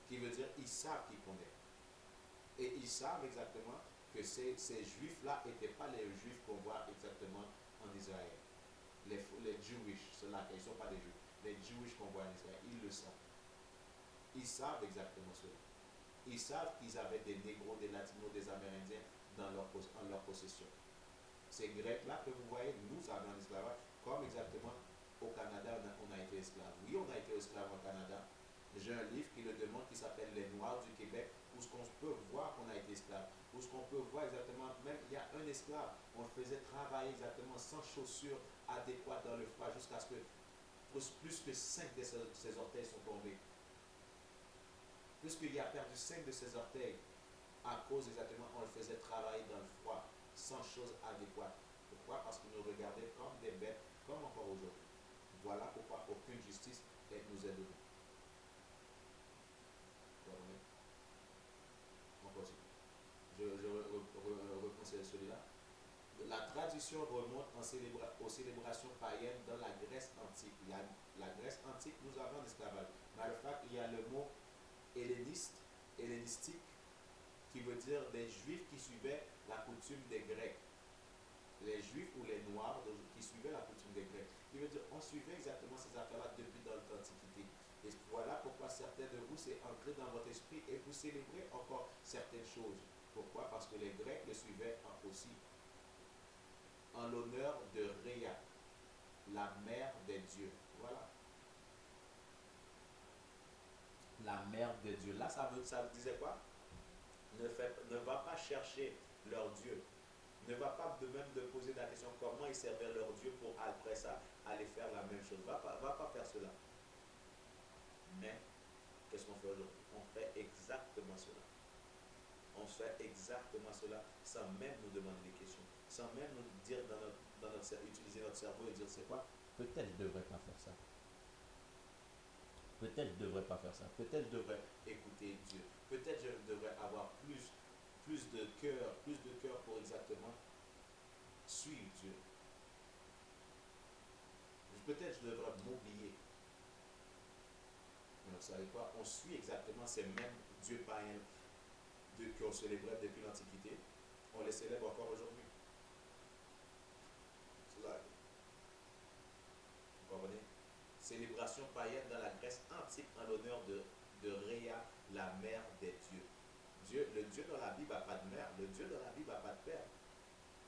Qui veut dire ils savent qui qu'on est. Et ils savent exactement que ces Juifs-là n'étaient pas les Juifs qu'on voit exactement en Israël. Les Jewish, ceux-là, ils ne sont pas des Juifs. Les Jewish qu'on voit en Israël, ils le savent. Ils savent exactement cela. Ils savent qu'ils avaient des négros, des latinos, des amérindiens en leur possession. Ces Grecs-là que vous voyez, nous avons en esclavage, comme exactement au Canada, on a été esclaves. Oui, on a été esclaves au Canada. J'ai un livre qui le demande, qui s'appelle Les Noirs du Québec, où ce qu'on peut voir qu'on a été esclave, où ce qu'on peut voir exactement, même il y a un esclave, on le faisait travailler exactement sans chaussures adéquates dans le froid jusqu'à ce que plus que 5 de ses orteils sont tombés. Plus qu'il a perdu 5 de ses orteils à cause exactement, on le faisait travailler dans le froid, sans chose adéquate. Pourquoi? Parce qu'il nous regardait comme des bêtes, comme encore aujourd'hui. Voilà pourquoi aucune justice nous est donnée. On continue. Je reprends celui-là. La tradition remonte aux célébrations païennes dans la Grèce antique. La Grèce antique, nous avons l'esclavage. Matter of fact, il y a le mot hellénistique, qui veut dire des juifs qui suivaient la coutume des Grecs. Les juifs ou les noirs qui suivaient la coutume des Grecs. Qui veut dire on suivait exactement ces affaires-là depuis dans l'Antiquité. Et voilà pourquoi certains de vous, c'est ancré dans votre esprit et vous célébrez encore certaines choses. Pourquoi? Parce que les Grecs le suivaient aussi. En l'honneur de Rhea, la mère des dieux. Voilà. La mère des dieux. Là, ça disait quoi? Ne va pas chercher leur Dieu. Ne va pas de même de poser la question comment ils servaient leur Dieu pour après ça aller faire la même chose. Va pas faire cela. Mais qu'est-ce qu'on fait aujourd'hui? On fait exactement cela. On fait exactement cela sans même nous demander des questions, sans même nous dire utiliser notre cerveau et dire c'est quoi? Peut-être je ne devrais pas faire ça. Peut-être je ne devrais pas faire ça. Peut-être je devrais écouter Dieu. Peut-être je devrais avoir plus de cœur pour exactement suivre Dieu. Peut-être je devrais m'oublier. Mais vous savez quoi? On suit exactement ces mêmes dieux païens qu'on célébrait depuis l'Antiquité. On les célèbre encore aujourd'hui. C'est ça. Vous comprenez? Célébration païenne dans la Grèce antique en l'honneur de Rhea, la mère des dieux. Le Dieu dans la Bible n'a pas de mère. Le Dieu dans la Bible n'a pas de père.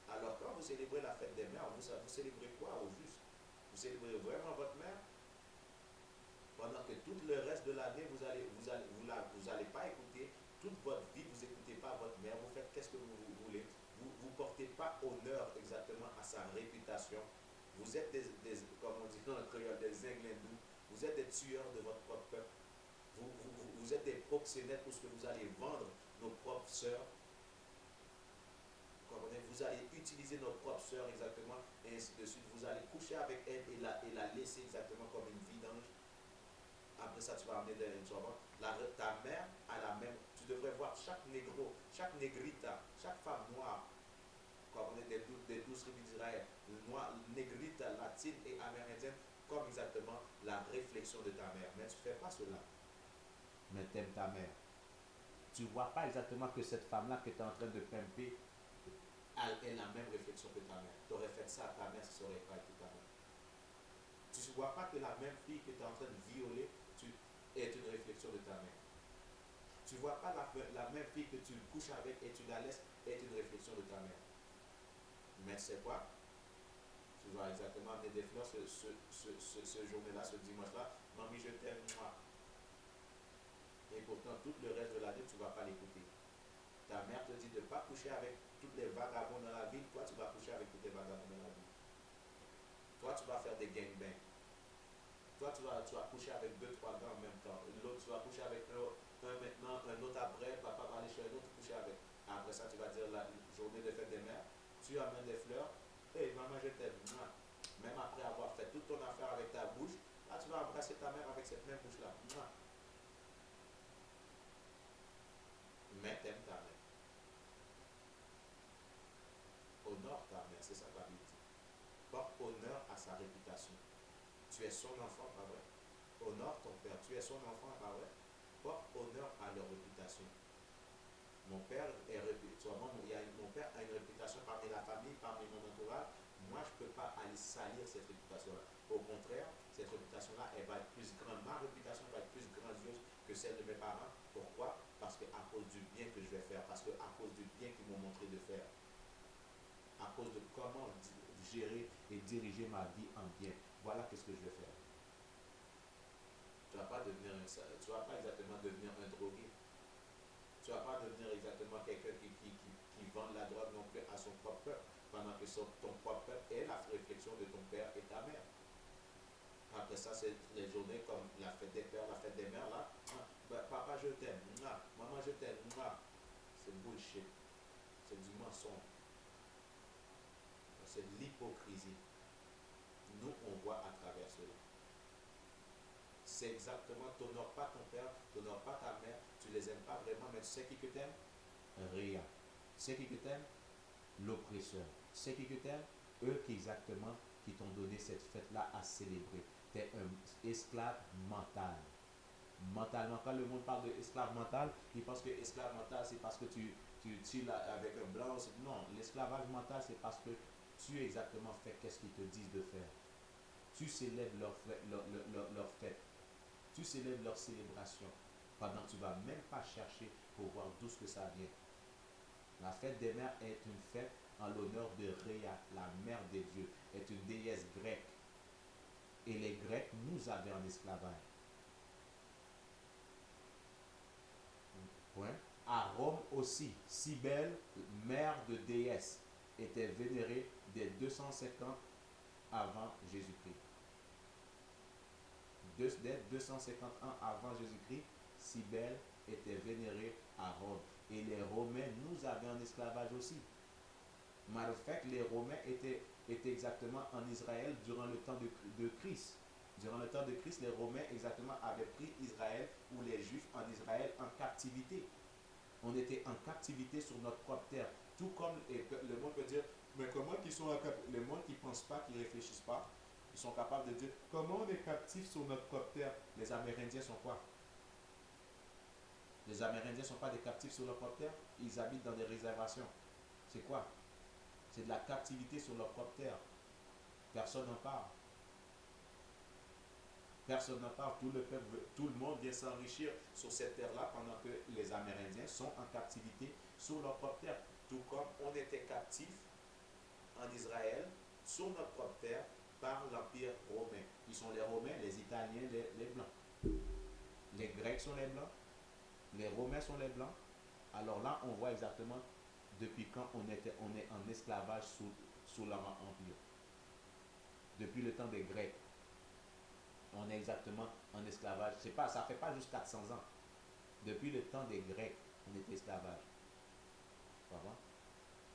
Alors quand vous célébrez la fête des mères, vous célébrez quoi au juste? Vous célébrez vraiment votre mère? Pendant que tout le reste de l'année, vous allez pas écouter, toute votre vie, vous n'écoutez pas votre mère, vous faites qu'est-ce que vous voulez, vous ne portez pas honneur exactement à sa réputation. Vous êtes comme on dit dans le créole, des inglindous, vous êtes des tueurs de votre propre peuple. Vous êtes des proxénètes parce que vous allez vendre nos propres sœurs. Vous allez utiliser nos propres sœurs exactement, et ainsi de suite. Vous allez coucher avec elle et la laisser exactement comme une vidange. Après ça, tu vas amener ta mère a la même. Tu devrais voir chaque négro, chaque négrita, chaque femme noire, des 12 tribus d'Israël, négrita, latine et amérindienne, comme exactement la réflexion de ta mère. Mais tu ne fais pas cela. Mais tu aimes ta mère. Tu ne vois pas exactement que cette femme-là que tu es en train de pimper, elle a la même réflexion que ta mère. Tu aurais fait ça à ta mère, ça n'aurait pas été ta mère. Tu ne vois pas que la même fille que tu es en train de violer est une réflexion de ta mère. Tu ne vois pas la même fille que tu couches avec et tu la laisses est une réflexion de ta mère. Mais c'est quoi? Tu vas exactement amener des fleurs ce journée-là, ce dimanche-là. Mamie, je t'aime, moi. Et pourtant, tout le reste de l'année, tu ne vas pas l'écouter. Ta mère te dit de ne pas coucher avec toutes les vagabonds dans la ville. Toi, tu vas coucher avec tous les vagabonds dans la ville. Toi, tu vas faire des gangbangs. Toi, tu vas coucher avec 2-3 gars en même temps. L'autre, tu vas coucher avec un maintenant, un autre après, papa va aller chez un autre, coucher avec. Après ça, tu vas dire la journée de fête des mères. Tu amènes des fleurs. Hey, maman, je t'aime. Même après avoir fait toute ton affaire avec ta bouche, là, tu vas embrasser ta mère avec cette même bouche-là. Mais t'aimes ta mère. Honore ta mère, c'est ça que la Bible dit. Porte honneur à sa réputation. Tu es son enfant, pas vrai? Honore ton père. Tu es son enfant, pas vrai? Porte honneur à leur réputation. Mon père mon père a une réputation parmi la famille, parmi mon entourage. Moi, je ne peux pas aller salir cette réputation-là. Au contraire, cette réputation-là, elle va être plus grande. Ma réputation va être plus grandiose que celle de mes parents. Pourquoi? Parce qu'à cause du bien que je vais faire, parce qu'à cause du bien qu'ils m'ont montré de faire, à cause de comment gérer et diriger ma vie en bien. Voilà qu'est-ce que je vais faire. Tu ne vas pas exactement devenir un drogué. Tu ne vas pas devenir exactement quelqu'un qui vend la drogue non plus à son propre peuple, pendant que ton propre peuple est la réflexion de ton père et ta mère. Après ça, c'est les journées comme la fête des pères, la fête des mères, là. Ah, bah, papa, je t'aime. Maman, je t'aime. C'est bullshit. C'est du mensonge. C'est de l'hypocrisie. Nous, on voit à travers cela. C'est exactement, tu n'honores pas ton père, tu n'honores pas ta mère, tu les aimes pas vraiment, mais tu sais qui que t'aime? Rien. Tu sais qui que t'aime? L'oppresseur. Tu sais qui que t'aime? Eux qui exactement, qui t'ont donné cette fête-là à célébrer. Tu es un esclave mental. Mentalement, quand le monde parle d'esclave mental, il pense que esclave mental, c'est parce que tu avec un blanc. Non, l'esclavage mental, c'est parce que tu exactement fais qu'est-ce qu'ils te disent de faire. Tu célèbres leur fête. Tu célèbres leur célébration. Pendant que tu ne vas même pas chercher pour voir d'où ce que ça vient. La fête des mères est une fête en l'honneur de Rhea, la mère des dieux, est une déesse grecque. Et les Grecs nous avaient en esclavage. Point. À Rome aussi, Cybèle, mère de déesse, était vénérée dès 250 avant Jésus-Christ. Dès 250 ans avant Jésus-Christ, Cybèle était vénérée à Rome. Et les Romains nous avaient en esclavage aussi. Matter of fact, les Romains étaient exactement en Israël durant le temps de Christ. Durant le temps de Christ, les Romains exactement avaient pris Israël ou les Juifs en Israël en captivité. On était en captivité sur notre propre terre. Tout comme le monde peut dire, mais comment ils sont en captivité? Le monde qui ne pense pas, qui ne réfléchissent pas, ils sont capables de dire, comment on est captif sur notre propre terre? Les Amérindiens sont quoi? Les Amérindiens ne sont pas des captifs sur leur propre terre. Ils habitent dans des réservations. C'est quoi? C'est de la captivité sur leur propre terre. Personne n'en parle. Personne n'en parle. Tout le monde vient s'enrichir sur cette terre-là pendant que les Amérindiens sont en captivité sur leur propre terre. Tout comme on était captifs en Israël, sur notre propre terre, par l'Empire romain. Ils sont les Romains, les Italiens, les Blancs. Les Grecs sont les Blancs. Les Romains sont les Blancs. Alors là, on voit exactement depuis quand on est en esclavage sous leur empire. Depuis le temps des Grecs, on est exactement en esclavage. Ça ne fait pas juste 400 ans. Depuis le temps des Grecs, on est esclavage.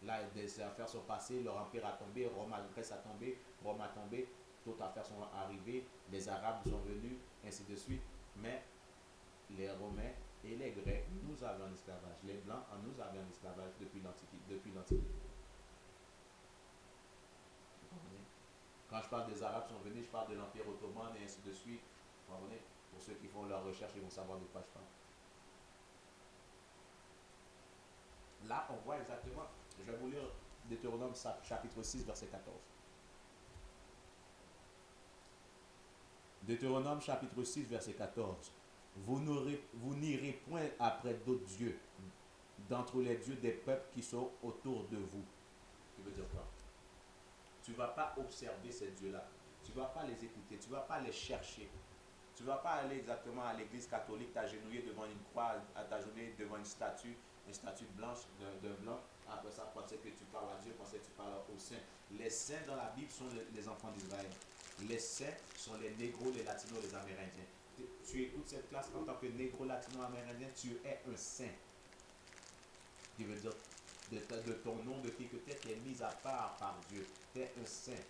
Là, des affaires sont passées, leur empire a tombé, Grèce a tombé, Rome a tombé, d'autres affaires sont arrivées, les Arabes sont venus, ainsi de suite. Mais les Romains et les Grecs nous avaient en esclavage. Les Blancs nous avaient en esclavage depuis l'Antiquité. Quand je parle des Arabes qui sont venus, je parle de l'Empire ottoman et ainsi de suite. Pour ceux qui font leur recherche, ils vont savoir de quoi je parle. Là, on voit exactement, je vais vous lire Deutéronome chapitre 6, verset 14. Deutéronome chapitre 6, verset 14. Vous n'irez point après d'autres dieux, d'entre les dieux des peuples qui sont autour de vous. Tu veux dire quoi? Tu ne vas pas observer ces dieux-là. Tu ne vas pas les écouter. Tu ne vas pas les chercher. Tu ne vas pas aller exactement à l'église catholique, t'agenouiller devant une croix, t'agenouiller devant une statue blanche d'un blanc. Après ça, penser que tu parles à Dieu, penser que tu parles aux saints. Les saints dans la Bible sont les enfants d'Israël. Les saints sont les négros, les latinos, les amérindiens. Tu écoutes cette classe en tant que négro, latino, amérindien, tu es un saint. Qui veut dire de ton nom, de qui que tu es, tu es mis à part par Dieu. Tu es un saint.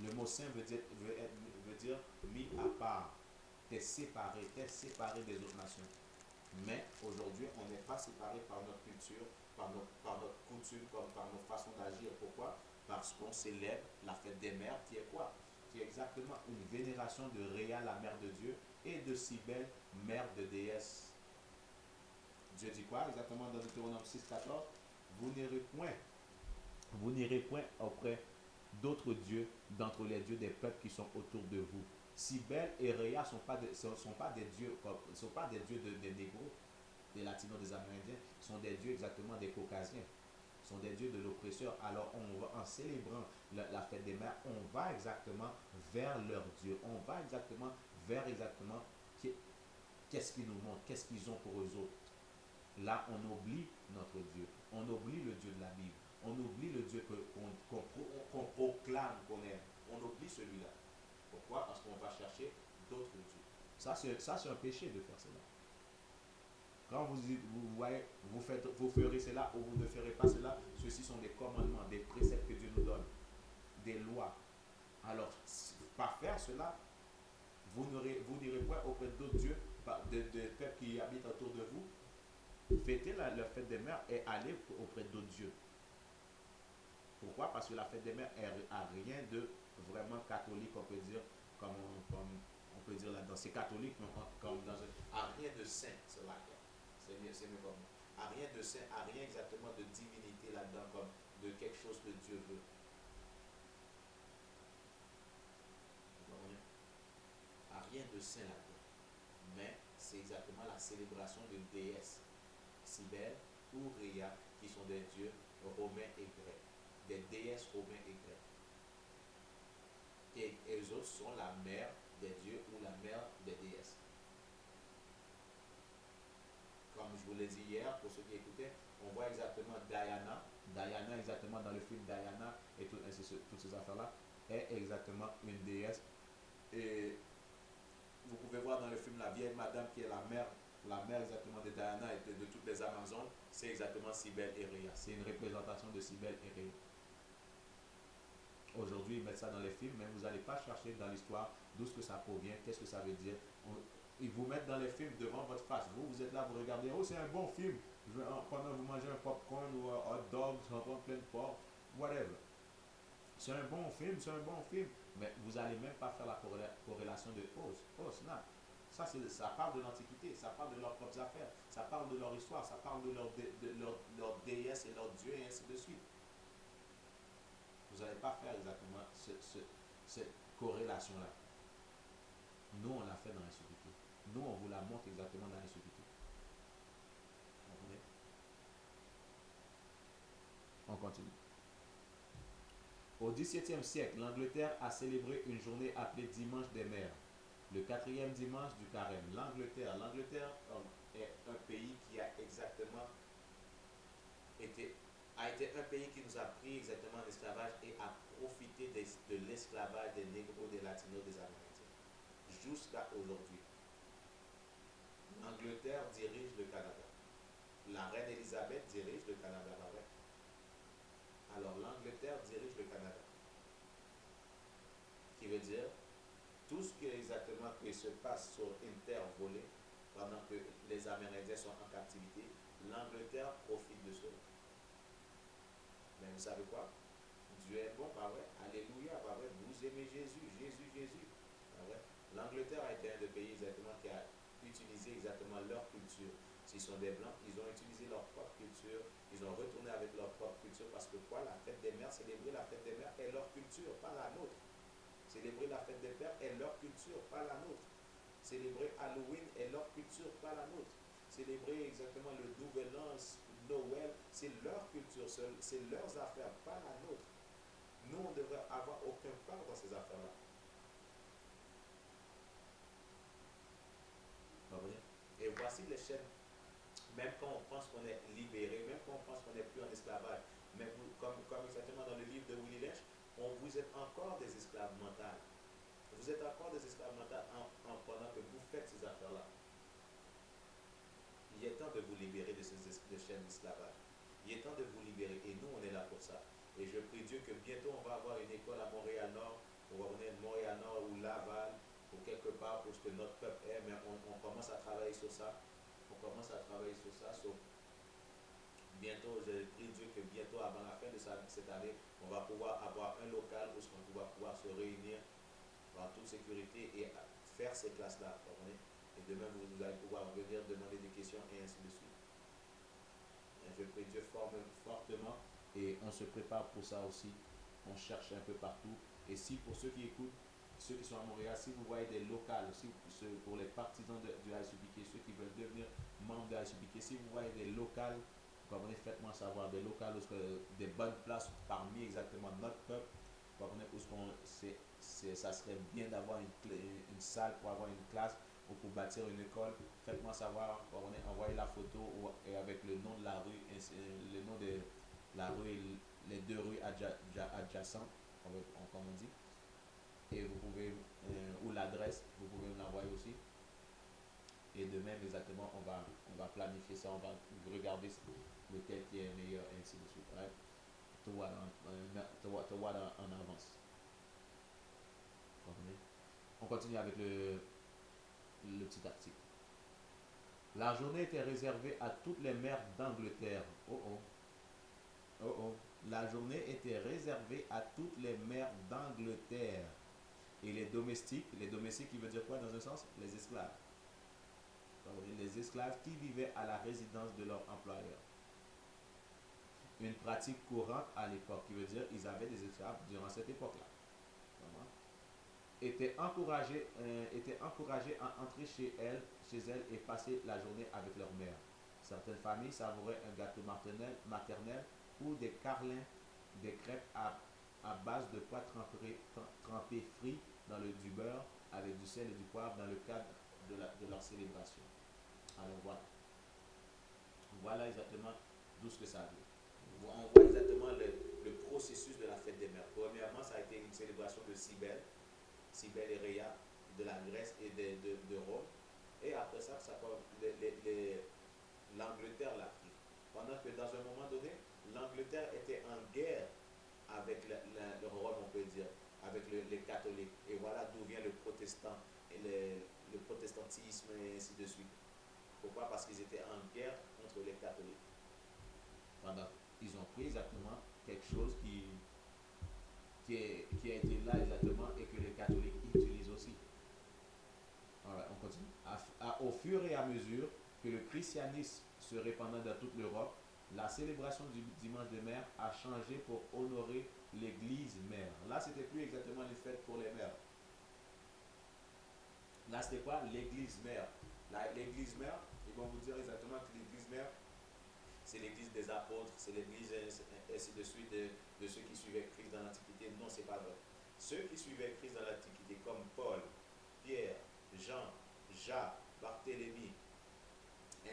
Le mot saint veut dire mis à part. Tu es séparé des autres nations. Mais aujourd'hui, on n'est pas séparé par notre culture, par notre coutume, comme par nos façons d'agir. Pourquoi? Parce qu'on célèbre la fête des mères, qui est quoi? Qui est exactement une vénération de Rhea, la mère de Dieu, et de Cybèle, mère de déesse. Dieu dit quoi exactement dans Deutéronome 6, 14? Vous n'irez point auprès d'autres dieux d'entre les dieux des peuples qui sont autour de vous. Cybèle et Rhea ne sont pas des dieux des négros, des latinos, des amérindiens, sont des dieux exactement des caucasiens, sont des dieux de l'oppresseur. Alors en célébrant la fête des mères, on va exactement vers leur Dieu, on va exactement vers qu'est-ce qu'ils nous montrent, qu'est-ce qu'ils ont pour eux autres. Là, on oublie notre Dieu, on oublie le Dieu de la Bible, on oublie le Dieu qu'on proclame qu'on aime, on oublie celui-là. Pourquoi? Parce qu'on va chercher d'autres dieux. Ça, c'est un péché de faire cela. Quand vous voyez, vous ferez cela ou vous ne ferez pas cela, ceux-ci sont des commandements, des préceptes que Dieu nous donne, des lois. Alors, par faire cela, vous n'irez pas auprès d'autres dieux, de peuples qui habitent autour de vous. Fêtez la fête des mères et allez auprès d'autres dieux. Pourquoi? Parce que la fête des mères n'a rien de vraiment catholique, on peut dire, comme on peut dire là-dedans. C'est catholique, mais comme dans un. A rien de saint, c'est là. C'est mieux comme. A rien de saint, a rien exactement de divinité là-dedans, comme de quelque chose que Dieu veut. Vous comprenez? A rien de saint là-dedans. Mais c'est exactement la célébration d'une déesse, Cybèle ou Rhea, qui sont des dieux romains et grecs, des déesses romains et grecs. Et eux autres sont la mère des dieux ou la mère des déesses. Comme je vous l'ai dit hier, pour ceux qui écoutaient, on voit exactement Diana exactement dans le film Diana et toutes ces affaires-là, est exactement une déesse. Et vous pouvez voir dans le film la vieille madame qui est la mère exactement de Diana et de toutes les Amazones, c'est exactement Cybèle et Rhea. C'est une représentation de Cybèle et Rhea. Aujourd'hui, ils mettent ça dans les films, mais vous n'allez pas chercher dans l'histoire d'où ce que ça provient, qu'est-ce que ça veut dire. Ils vous mettent dans les films devant votre face. Vous êtes là, vous regardez, oh, c'est un bon film. Pendant que vous mangez un popcorn ou un hot dog, vous en plein de porc, whatever. C'est un bon film, c'est un bon film. Mais vous n'allez même pas faire la corrélation de oh, snap. Ça parle de l'Antiquité, ça parle de leurs propres affaires, ça parle de leur histoire, ça parle de leur déesse et leur dieu et ainsi de suite. Vous n'allez pas faire exactement cette corrélation-là. Nous, on l'a fait dans l'insubité. Nous, on vous la montre exactement dans l'insubité. On continue. Au XVIIe siècle, l'Angleterre a célébré une journée appelée Dimanche des Mères, le quatrième dimanche du carême. L'Angleterre est un pays qui a exactement a été un pays qui nous a pris exactement en esclavage et a profité de l'esclavage des négros, des latinos, des amérindiens. Jusqu'à aujourd'hui. L'Angleterre dirige le Canada. La reine Elisabeth dirige le Canada, pas vrai? Alors l'Angleterre dirige le Canada. Qui veut dire tout ce qui est exactement qui se passe sur une terre volée pendant que les Amérindiens sont en captivité, l'Angleterre profite de cela. Mais vous savez quoi? Dieu est bon, pas vrai? Alléluia, pas vrai? Vous aimez Jésus, Jésus, Jésus, pas vrai? L'Angleterre a été un des pays exactement qui a utilisé exactement leur culture. S'ils sont des blancs, ils ont utilisé leur propre culture, ils ont retourné avec leur propre culture parce que quoi? La fête des mères, célébrer la fête des mères est leur culture, pas la nôtre. Célébrer la fête des pères est leur culture, pas la nôtre. Célébrer Halloween est leur culture, pas la nôtre. Célébrer exactement le Nouvel An, Noël, c'est leur culture, c'est leurs affaires, pas la nôtre. Nous, on ne devrait avoir aucun part dans ces affaires-là. Et voici les chaînes. Même quand on pense qu'on est libéré, même quand on pense qu'on n'est plus en esclavage, mais comme exactement dans le livre de Willie Lynch, vous êtes encore des esclaves mentales. Vous êtes encore des esclaves mentales pendant que vous faites ces affaires-là. Il est temps de vous libérer de ces chaînes d'esclavage. Il est temps de vous libérer et nous, on est là pour ça. Et je prie Dieu que bientôt on va avoir une école à Montréal-Nord, on va venir de Montréal-Nord ou Laval, ou quelque part pour ce que notre peuple est, mais on commence à travailler sur ça. On commence à travailler sur ça. Bientôt, je prie Dieu que bientôt, avant la fin de cette année, on va pouvoir avoir un local où on va pouvoir se réunir en toute sécurité et faire ces classes-là. Et demain, vous allez pouvoir venir demander des questions et ainsi de suite. Et je prie Dieu fortement et on se prépare pour ça aussi. On cherche un peu partout. Et si pour ceux qui écoutent, ceux qui sont à Montréal, si vous voyez des locales, pour les partisans de ICPK, ceux qui veulent devenir membres de ICPK, si vous voyez des locales, faites-moi savoir des locales, des bonnes places parmi exactement notre peuple, ça serait bien d'avoir une salle pour avoir une classe ou pour bâtir une école. Faites-moi savoir, envoyez la photo et avec le nom de la rue, le nom de la rue, les deux rues adjacentes, comme on dit. Et vous pouvez ou l'adresse, vous pouvez me l'envoyer aussi. Et de même, exactement, on va planifier ça, on va regarder lequel qui est meilleur, et ainsi de suite. Right? Te voir en avance. On continue avec le petit article. La journée était réservée à toutes les mères d'Angleterre. Oh oh. Oh oh. La journée était réservée à toutes les mères d'Angleterre. Et les domestiques qui veut dire quoi dans un sens? Les esclaves. Les esclaves qui vivaient à la résidence de leur employeur. Une pratique courante à l'époque, qui veut dire qu'ils avaient des esclaves durant cette époque-là. Étaient encouragés à entrer chez elles et passer la journée avec leur mère. Certaines familles savouraient un gâteau maternel ou des carlins, des crêpes à base de pois trempés frits dans du beurre avec du sel et du poivre dans le cadre de leur célébration. Alors voilà. Voilà exactement d'où ce que ça vient. On voit exactement le processus de la fête des mères. Premièrement, ça a été une célébration de Cybèle et Rhea de la Grèce et de Rome. Et après ça l'Angleterre l'a pris. Pendant que dans un moment donné, l'Angleterre était en guerre avec le Rome, on peut dire, avec les catholiques. Et voilà d'où vient le protestant, et le protestantisme et ainsi de suite. Pourquoi? Parce qu'ils étaient en guerre contre les catholiques. Pendant ils ont pris exactement quelque chose qui a été là exactement et que les catholiques utilisent aussi. Alright, on continue. Au fur et à mesure que le christianisme se répandait dans toute l'Europe, la célébration du dimanche de mère a changé pour honorer l'église mère. Là, c'était plus exactement une fête pour les mères. Là, c'était quoi? L'église mère. L'église mère, ils vont vous dire exactement que l'église mère, c'est l'église des apôtres, c'est l'église ainsi de suite de ceux qui suivaient Christ dans l'Antiquité. Non, c'est pas vrai. Ceux qui suivaient Christ dans l'Antiquité, comme Paul, Pierre, Jean, Jacques, Barthélemy,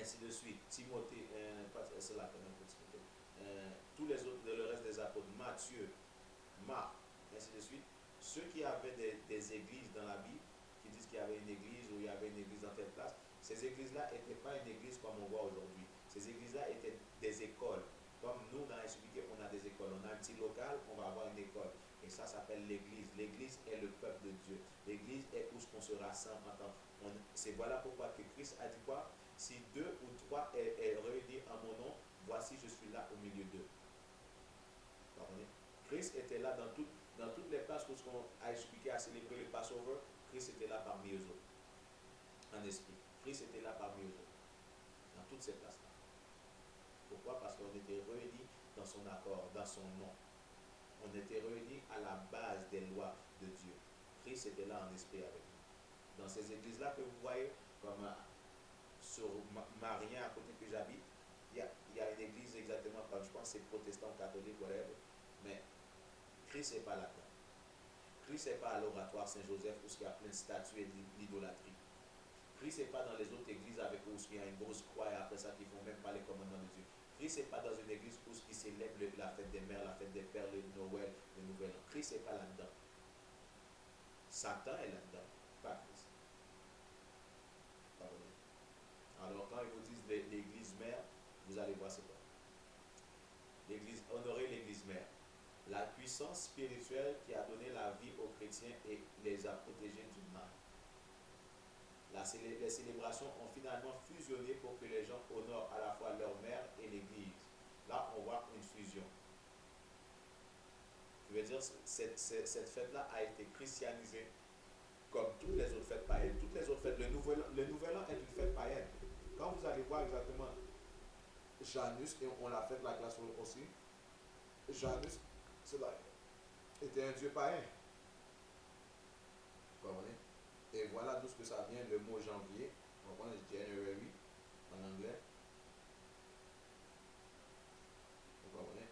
ainsi de suite, Timothée, c'est là quand même pour Timothée, tous les autres, le reste des apôtres, Matthieu, Marc, ainsi de suite, ceux qui avaient des églises dans la Bible, qui disent qu'il y avait une église ou il y avait une église dans telle place, ces églises-là n'étaient pas une église comme on voit aujourd'hui. Ces églises-là étaient des écoles. Comme nous, dans SUBK, on a des écoles. On a un petit local, on va avoir une école. Et ça s'appelle l'église. L'église est le peuple de Dieu. L'église est où on se rassemble en tant. C'est voilà pourquoi que Christ a dit quoi? Si deux ou trois est réunis en mon nom, voici je suis là au milieu d'eux. Christ était là dans toutes les places où on a expliqué à célébrer le Passover. Christ était là parmi eux autres. En esprit. Christ était là parmi eux autres. Dans toutes ces places-là. Pourquoi? Parce qu'on était réunis dans son accord, dans son nom. On était réunis à la base des lois de Dieu. Christ était là en esprit avec nous. Dans ces églises-là que vous voyez, comme sur Marien, à côté que j'habite, il y a une église exactement comme je pense c'est protestant, catholique, whatever. Mais Christ n'est pas là-dedans. Christ n'est pas à l'oratoire Saint-Joseph où il y a plein de statues et d'idolâtrie. Christ n'est pas dans les autres églises avec où il y a une grosse croix et après ça qui ne font même pas les commandements de Dieu. Christ n'est pas dans une église où ils célèbrent la fête des mères, la fête des pères, le Noël, le Nouvel An. Christ n'est pas là-dedans. Satan est là-dedans, pas Christ. Pardon. Alors quand ils vous disent l'église mère, vous allez voir c'est quoi. Honorer l'église mère. La puissance spirituelle qui a donné la vie aux chrétiens et les a protégés du mal. Les célébrations ont finalement fusionné pour que les gens honorent à la fois leur mère et l'église. Là, on voit une fusion. Je veux dire, cette fête-là a été christianisée comme toutes les autres fêtes païennes. Toutes les autres fêtes, le nouvel An est une fête païenne. Quand vous allez voir exactement Janus, et on l'a fait la classe aussi, Janus, était un dieu païen. Vous comprenez? Et voilà d'où ce que ça vient, le mot janvier. On connaît January en anglais. Vous comprenez?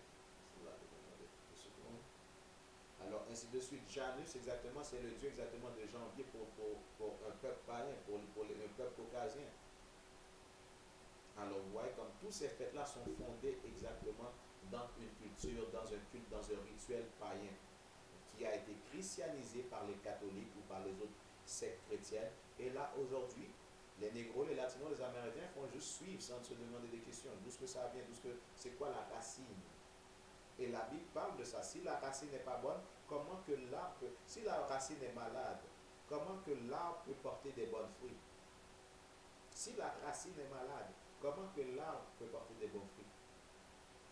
Alors, ainsi de suite. Janus, exactement, c'est le dieu exactement de janvier pour un peuple païen, pour un peuple caucasien. Alors, vous voyez, comme toutes ces fêtes-là sont fondées exactement dans une culture, dans un culte, dans un rituel païen, qui a été christianisé par les catholiques ou par les autres sectes chrétiennes. Et là, aujourd'hui, les négros, les latinos, les amérindiens font juste suivre sans se demander des questions. D'où est-ce que ça vient? C'est quoi la racine? Et la Bible parle de ça. Si la racine n'est pas bonne, comment que l'arbre peut... Si la racine est malade, comment que l'arbre peut porter des bons fruits? Si la racine est malade, comment que l'arbre peut porter des bons fruits?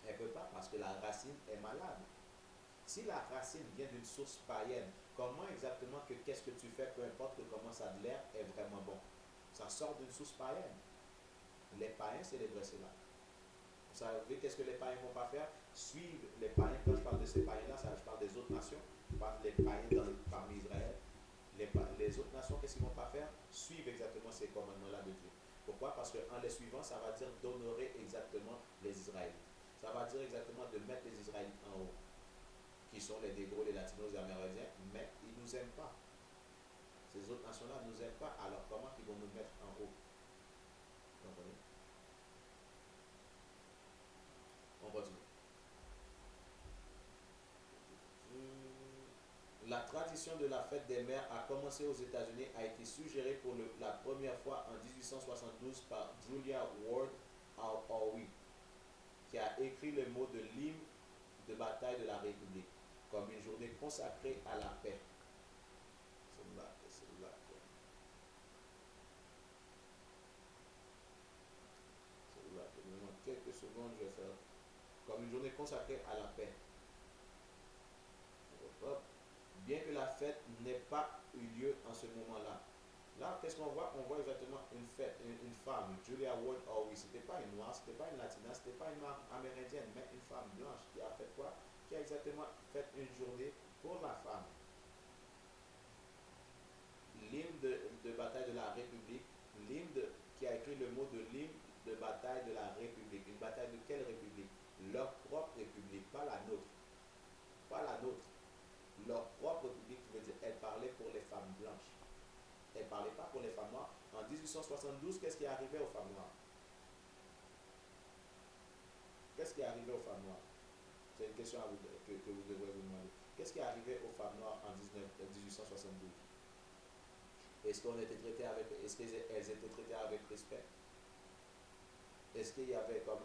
Elle ne peut pas parce que la racine est malade. Si la racine vient d'une source païenne, comment exactement que qu'est-ce que tu fais, peu importe que comment ça a de l'air, est vraiment bon? Ça sort d'une source païenne. Les païens célébraient cela. Vous savez qu'est-ce que les païens ne vont pas faire? Suivre les païens. Quand je parle de ces païens-là, je parle des autres nations. Je parle des païens parmi Israël. Les autres nations, qu'est-ce qu'ils ne vont pas faire? Suivre exactement ces commandements-là de Dieu. Pourquoi? Parce qu'en les suivant, ça va dire d'honorer exactement les Israélites. Ça va dire exactement de mettre les Israélites en haut, qui sont les négros, les latinos, les amérindiens, mais ils ne nous aiment pas. Ces autres nations-là ne nous aiment pas, alors comment ils vont nous mettre en haut? Vous comprenez? On continue. La tradition de la fête des mères a commencé aux États-Unis, a été suggérée pour la première fois en 1872 par Julia Ward Howe, qui a écrit le mot de l'hymne de bataille de la République, comme une journée consacrée à la paix. Quelques secondes, je vais faire. Comme une journée consacrée à la paix. Bien que la fête n'ait pas eu lieu en ce moment-là. Là, qu'est-ce qu'on voit? On voit exactement une femme, Julia Ward Howe. C'était pas une noire, c'était pas une latina, c'était pas une amérindienne, mais une femme blanche qui a fait quoi? Qui a exactement fait une journée pour la femme. L'hymne de bataille de la République, qui a écrit le mot de l'hymne de bataille de la République. Une bataille de quelle République? Leur propre République, pas la nôtre. Pas la nôtre. Leur propre République, qui veut dire, elle parlait pour les femmes blanches. Elle ne parlait pas pour les femmes noires. En 1872, qu'est-ce qui est arrivé aux femmes noires? Qu'est-ce qui est arrivé aux femmes noires? C'est une question que vous devrez vous demander. Qu'est-ce qui est arrivé aux femmes noires en 1872? Est-ce qu'on était traité avec, est-ce qu'elles étaient traitées avec respect? Est-ce qu'il y avait comme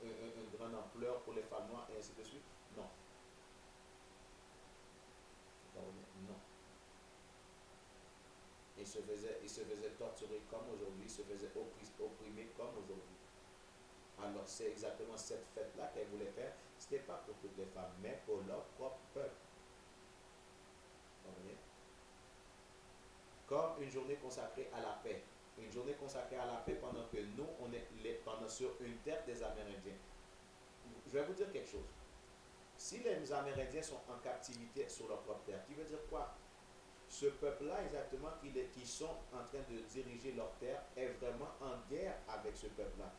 une grande ampleur pour les femmes noires et ainsi de suite? Non. Non. Ils se faisaient torturer comme aujourd'hui, ils se faisaient opprimer comme aujourd'hui. Alors c'est exactement cette fête-là qu'elles voulaient faire. Ce n'était pas pour toutes les femmes, mais pour leur propre peuple. Vous comprenez? Comme une journée consacrée à la paix. Une journée consacrée à la paix pendant que nous, on est sur une terre des Amérindiens. Je vais vous dire quelque chose. Si les Amérindiens sont en captivité sur leur propre terre, qui veut dire quoi? Ce peuple-là, exactement, qui sont en train de diriger leur terre, est vraiment en guerre avec ce peuple-là.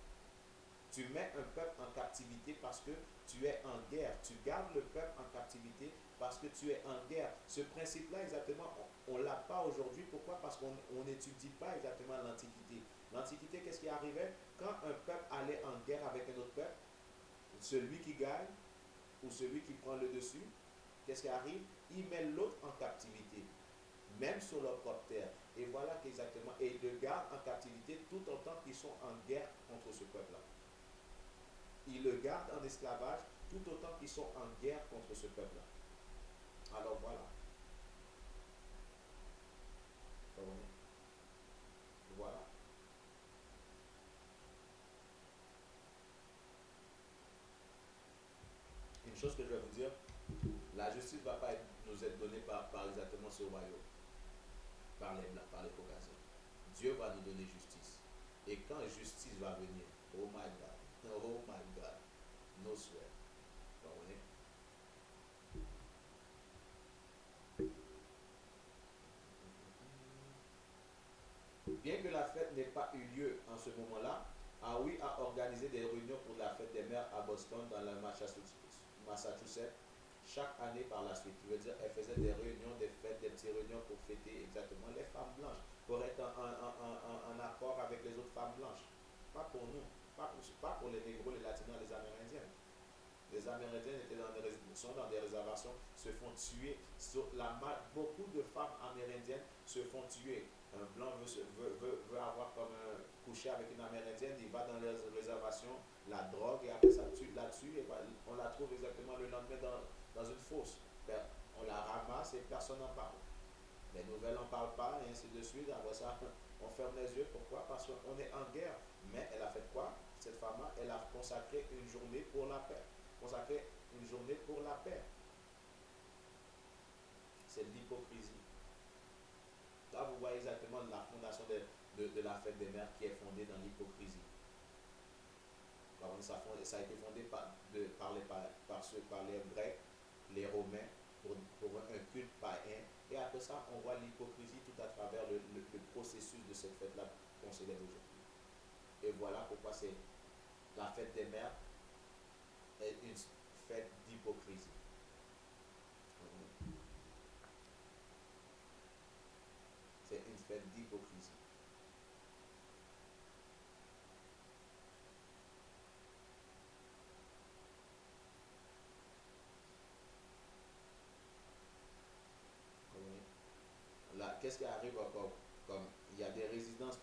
Tu mets un peuple en captivité parce que tu es en guerre. Tu gardes le peuple en captivité parce que tu es en guerre. Ce principe-là, exactement, on ne l'a pas aujourd'hui. Pourquoi? Parce qu'on n'étudie pas exactement l'Antiquité. L'Antiquité, qu'est-ce qui arrivait? Quand un peuple allait en guerre avec un autre peuple, celui qui gagne ou celui qui prend le dessus, qu'est-ce qui arrive? Il met l'autre en captivité, même sur leur propre terre. Et voilà qu'exactement, et ils le gardent en captivité tout autant qu'ils sont en guerre contre ce peuple-là. Ils le gardent en esclavage tout autant qu'ils sont en guerre contre ce peuple-là. Alors voilà. Voilà. Une chose que je vais vous dire, la justice ne va pas nous être donnée par exactement ce royaume, par les blancs, par les caucasiens. Dieu va nous donner justice. Et quand justice va venir, oh my God, no sweat. Vous comprenez? Bien que la fête n'ait pas eu lieu en ce moment-là, Howe a organisé des réunions pour la fête des mères à Boston, dans le Massachusetts, chaque année par la suite. Je veux dire, elle faisait des réunions, des fêtes, des petites réunions pour fêter exactement les femmes blanches, pour être en accord avec les autres femmes blanches. Pas pour nous, pas pour les négros, les latinos, les amérindiens. Les Amérindiens sont dans des réservations, se font tuer. Beaucoup de femmes amérindiennes se font tuer. Un blanc veut avoir comme un coucher avec une amérindienne, il va dans les réservations, la drogue, et après ça la tue, et on la trouve exactement le lendemain dans une fosse. Ben, on la ramasse et personne n'en parle. Les nouvelles n'en parlent pas, et ainsi de suite. Après ça, on ferme les yeux. Pourquoi? Parce qu'on est en guerre. Mais elle a fait quoi? Cette femme-là, elle a consacré une journée pour la paix. Consacré une journée pour la paix. C'est l'hypocrisie. Là, vous voyez exactement la fondation de la fête des mères qui est fondée dans l'hypocrisie. Ça a été fondé par les Grecs, les Romains, pour un culte païen. Et après ça, on voit l'hypocrisie tout à travers le processus de cette fête-là qu'on célèbre aujourd'hui. Et voilà pourquoi la fête des mères est une fête d'hypocrisie. C'est une fête d'hypocrisie. Là, qu'est-ce qui arrive encore? Comme il y a des résidences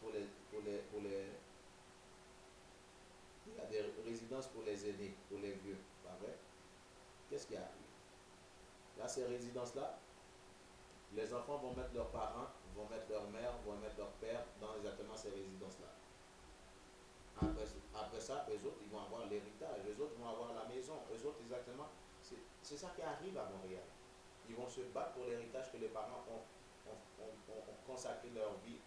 il y a des résidences pour les aînés, pour les vieux, pas vrai? Qu'est-ce qui arrive? Là, ces résidences-là, les enfants vont mettre leurs parents, vont mettre leur mère, vont mettre leur père dans exactement ces résidences-là. Après ça, eux autres, ils vont avoir l'héritage, eux autres vont avoir la maison, eux autres, exactement. C'est ça qui arrive à Montréal. Ils vont se battre pour l'héritage que les parents ont consacré leur vie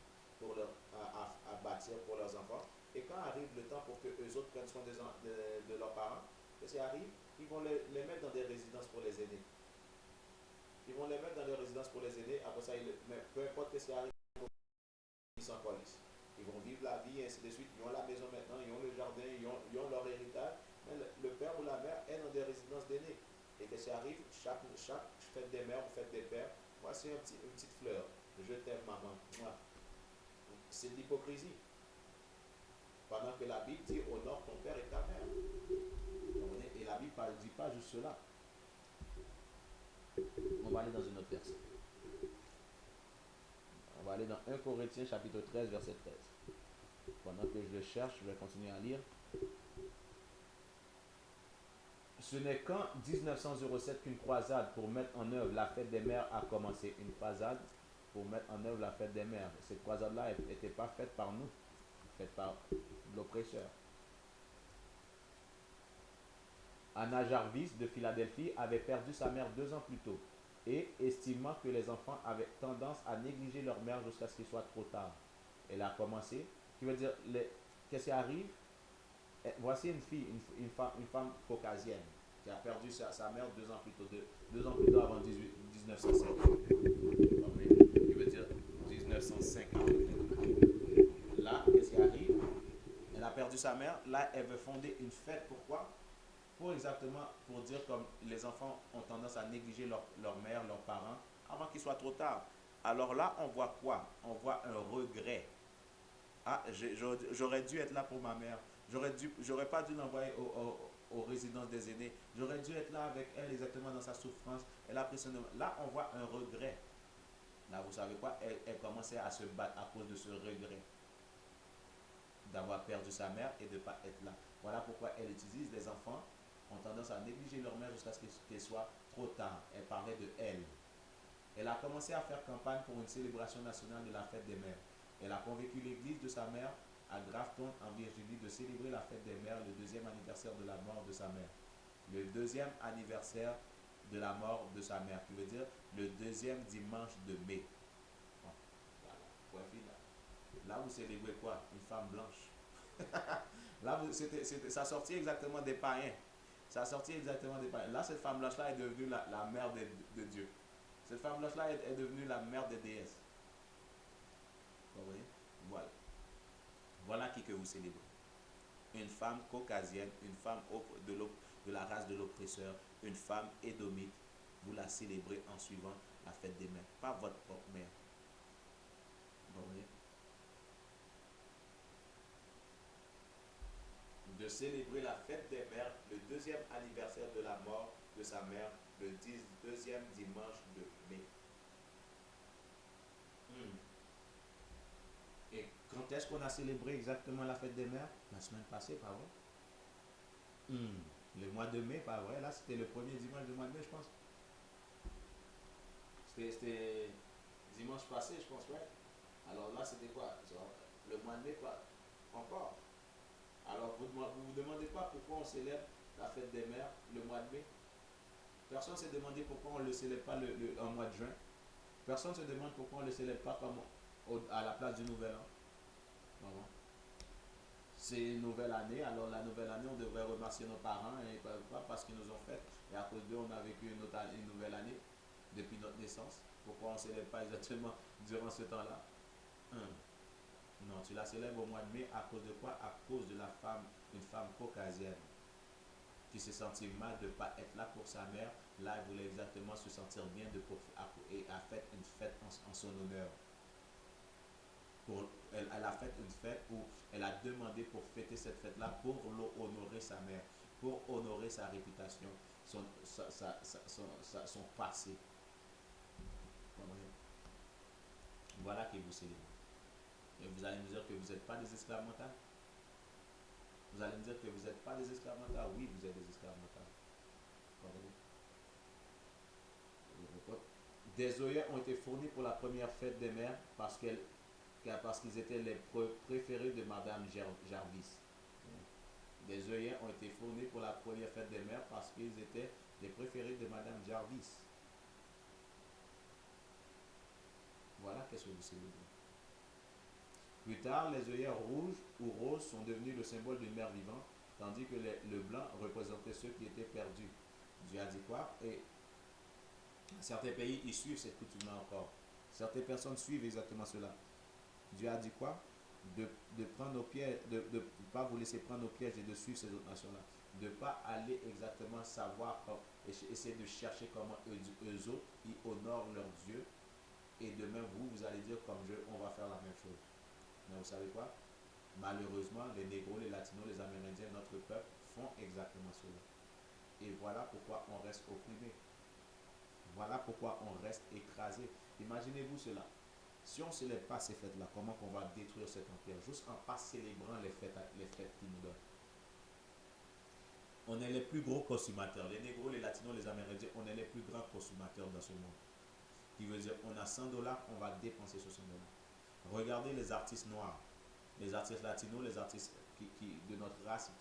à bâtir pour leurs enfants. Et quand arrive le temps pour que eux autres prennent soin de leurs parents, qu'est-ce qui arrive? Ils vont les mettre dans des résidences pour les aînés. Ils vont les mettre dans des résidences pour les aînés. Après ça, mais peu importe ce qui arrive, ils s'en collent. Ils vont vivre la vie et ainsi de suite. Ils ont la maison maintenant, ils ont le jardin, ils ont leur héritage. Mais le père ou la mère est dans des résidences d'aînés. Et qu'est-ce qui arrive? Chaque fête des mères ou fête des pères, voici une petite fleur. Je t'aime, maman. C'est de l'hypocrisie. Pendant que la Bible dit honore ton père et ta mère. Et la Bible ne dit pas juste cela. On va aller dans une autre verset. On va aller dans 1 Corinthiens chapitre 13, verset 13. Pendant que je le cherche, je vais continuer à lire. Ce n'est qu'en 1907 qu'une croisade pour mettre en œuvre la fête des mères a commencé. Une croisade pour mettre en œuvre la fête des mères. Cette croisade-là n'était pas faite par nous, faite par l'oppresseur. Anna Jarvis de Philadelphie avait perdu sa mère 2 ans plus tôt et estimant que les enfants avaient tendance à négliger leur mère jusqu'à ce qu'il soit trop tard. Elle a commencé, qui veut dire, qu'est-ce qui arrive? Voici une fille, une femme caucasienne qui a perdu sa mère 2 ans plus tôt, 2 ans plus tôt avant 1907. Qui veut dire 1950. Là, qu'est-ce qui arrive? Elle a perdu sa mère, là elle veut fonder une fête, pourquoi? Pour dire comme les enfants ont tendance à négliger leur mère, leurs parents, avant qu'il soit trop tard. Alors là, on voit quoi? On voit un regret. Ah, j'aurais dû être là pour ma mère. J'aurais pas dû l'envoyer aux résidences des aînés. J'aurais dû être là avec elle exactement dans sa souffrance. Elle a pris son... Là, on voit un regret. Là, vous savez quoi? Elle commençait à se battre à cause de ce regret d'avoir perdu sa mère et de ne pas être là. Voilà pourquoi elle utilise les enfants ont tendance à négliger leur mère jusqu'à ce qu'il soit trop tard. Elle parlait de elle. Elle a commencé à faire campagne pour une célébration nationale de la fête des mères. Elle a convaincu l'église de sa mère à Grafton, en Virginie, de célébrer la fête des mères, le 2e anniversaire de la mort de sa mère. Le 2e anniversaire de la mort de sa mère, qui veut dire le 2e dimanche de mai. Bon, voilà, point final. Là, vous célébrez quoi? Une femme blanche. Là, ça sortit exactement des païens. Ça sortit exactement des païens. Là, cette femme blanche-là est devenue la mère de Dieu. Cette femme blanche-là est devenue la mère des déesses. Vous voyez? Voilà. Voilà qui que vous célébrez. Une femme caucasienne, une femme de la race de l'oppresseur, une femme édomite, vous la célébrez en suivant la fête des mères. Pas votre propre mère. Vous voyez? De célébrer la fête des mères le deuxième anniversaire de la mort de sa mère, le deuxième dimanche de mai. Hmm. Et quand est-ce qu'on a célébré exactement la fête des mères? La semaine passée, pas vrai? Hmm. Le mois de mai, pas vrai? Là, c'était le premier dimanche du mois de mai, je pense. C'était dimanche passé, je pense, ouais. Alors là, c'était quoi? Le mois de mai, pas encore. Alors, vous demandez pas pourquoi on célèbre la fête des mères le mois de mai? Personne ne s'est demandé pourquoi on ne le célèbre pas en mois de juin. Personne ne se demande pourquoi on ne le célèbre pas comme à la place du nouvel an. Vraiment. C'est une nouvelle année, alors la nouvelle année, on devrait remercier nos parents et pas parce qu'ils nous ont fait. Et à cause d'eux, on a vécu une nouvelle année depuis notre naissance. Pourquoi on ne célèbre pas exactement durant ce temps-là? Hum. Non, tu la célèbres au mois de mai à cause de quoi? À cause de la femme, une femme caucasienne qui s'est sentie mal de ne pas être là pour sa mère. Là, elle voulait exactement se sentir bien et a fait une fête en son honneur. Elle a fait une fête où elle a demandé pour fêter cette fête-là pour honorer sa mère, pour honorer sa réputation, son passé. Voilà qui vous célèbre. Et vous allez me dire que vous n'êtes pas des esclaves mentaux? Vous allez me dire que vous n'êtes pas des esclaves mentaux? Oui, vous êtes des esclaves mentaux. Des œillets ont été fournis pour la première fête des mères parce qu'ils étaient les préférés de Madame Jarvis. Des œillets ont été fournis pour la première fête des mères parce qu'ils étaient les préférés de Madame Jarvis. Voilà qu'est-ce que vous célébrez. Plus tard, les œillets rouges ou roses sont devenus le symbole d'une mère vivante, tandis que le blanc représentait ceux qui étaient perdus. Dieu a dit quoi? Et certains pays, ils suivent cette coutume-là encore. Certaines personnes suivent exactement cela. Dieu a dit quoi? De prendre au piège, de ne pas vous laisser prendre au piège et de suivre ces autres nations-là. De ne pas aller exactement savoir, essayer de chercher comment eux autres, ils honorent leur Dieu. Et demain, vous allez dire comme je, on va faire la même chose. Mais vous savez quoi? Malheureusement, les négros, les latinos, les amérindiens, notre peuple font exactement cela. Et voilà pourquoi on reste opprimé. Voilà pourquoi on reste écrasé. Imaginez-vous cela. Si on ne célèbre pas ces fêtes-là, comment qu'on va détruire cet empire? Juste en pas célébrant les fêtes qu'ils nous donnent. On est les plus gros consommateurs. Les négros, les latinos, les amérindiens, on est les plus grands consommateurs dans ce monde. Qui veut dire, on a 100 dollars, on va dépenser ce 100 dollars. Regardez les artistes noirs, les artistes latinos, les artistes de notre race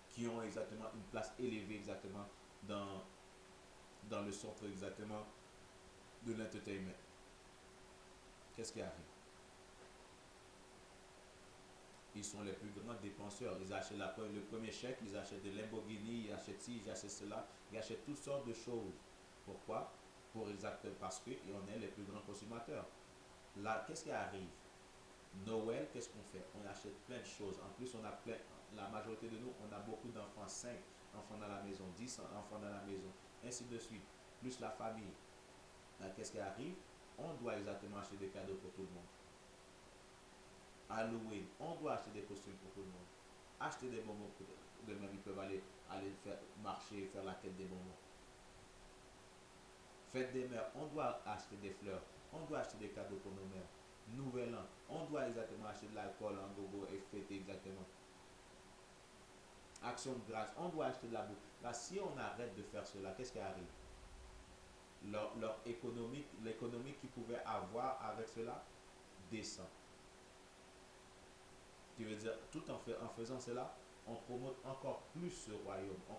qui ont exactement une place élevée exactement dans le centre exactement de l'entertainment. Qu'est-ce qui arrive? Ils sont les plus grands dépenseurs. Ils achètent le premier chèque, ils achètent des Lamborghini, ils achètent ci, ils achètent cela, ils achètent toutes sortes de choses. Pourquoi? Parce qu'on est les plus grands consommateurs. Là, qu'est-ce qui arrive? Noël, qu'est-ce qu'on fait? On achète plein de choses. En plus, la majorité de nous, on a beaucoup d'enfants, 5 enfants dans la maison, 10 enfants dans la maison, ainsi de suite. Plus la famille. Là, qu'est-ce qui arrive? On doit exactement acheter des cadeaux pour tout le monde. Halloween, on doit acheter des costumes pour tout le monde. Acheter des bonbons pour demain, ils peuvent aller faire marcher, faire la quête des bonbons. Fête des mères, on doit acheter des fleurs, on doit acheter des cadeaux pour nos mères. Nouvel an, on doit exactement acheter de l'alcool en gogo et fêter exactement. Action de grâce, on doit acheter de la bouffe. Là, si on arrête de faire cela, qu'est-ce qui arrive? L'économie qu'ils pouvaient avoir avec cela descend. Qui veut dire, en faisant cela, on promote encore plus ce royaume, on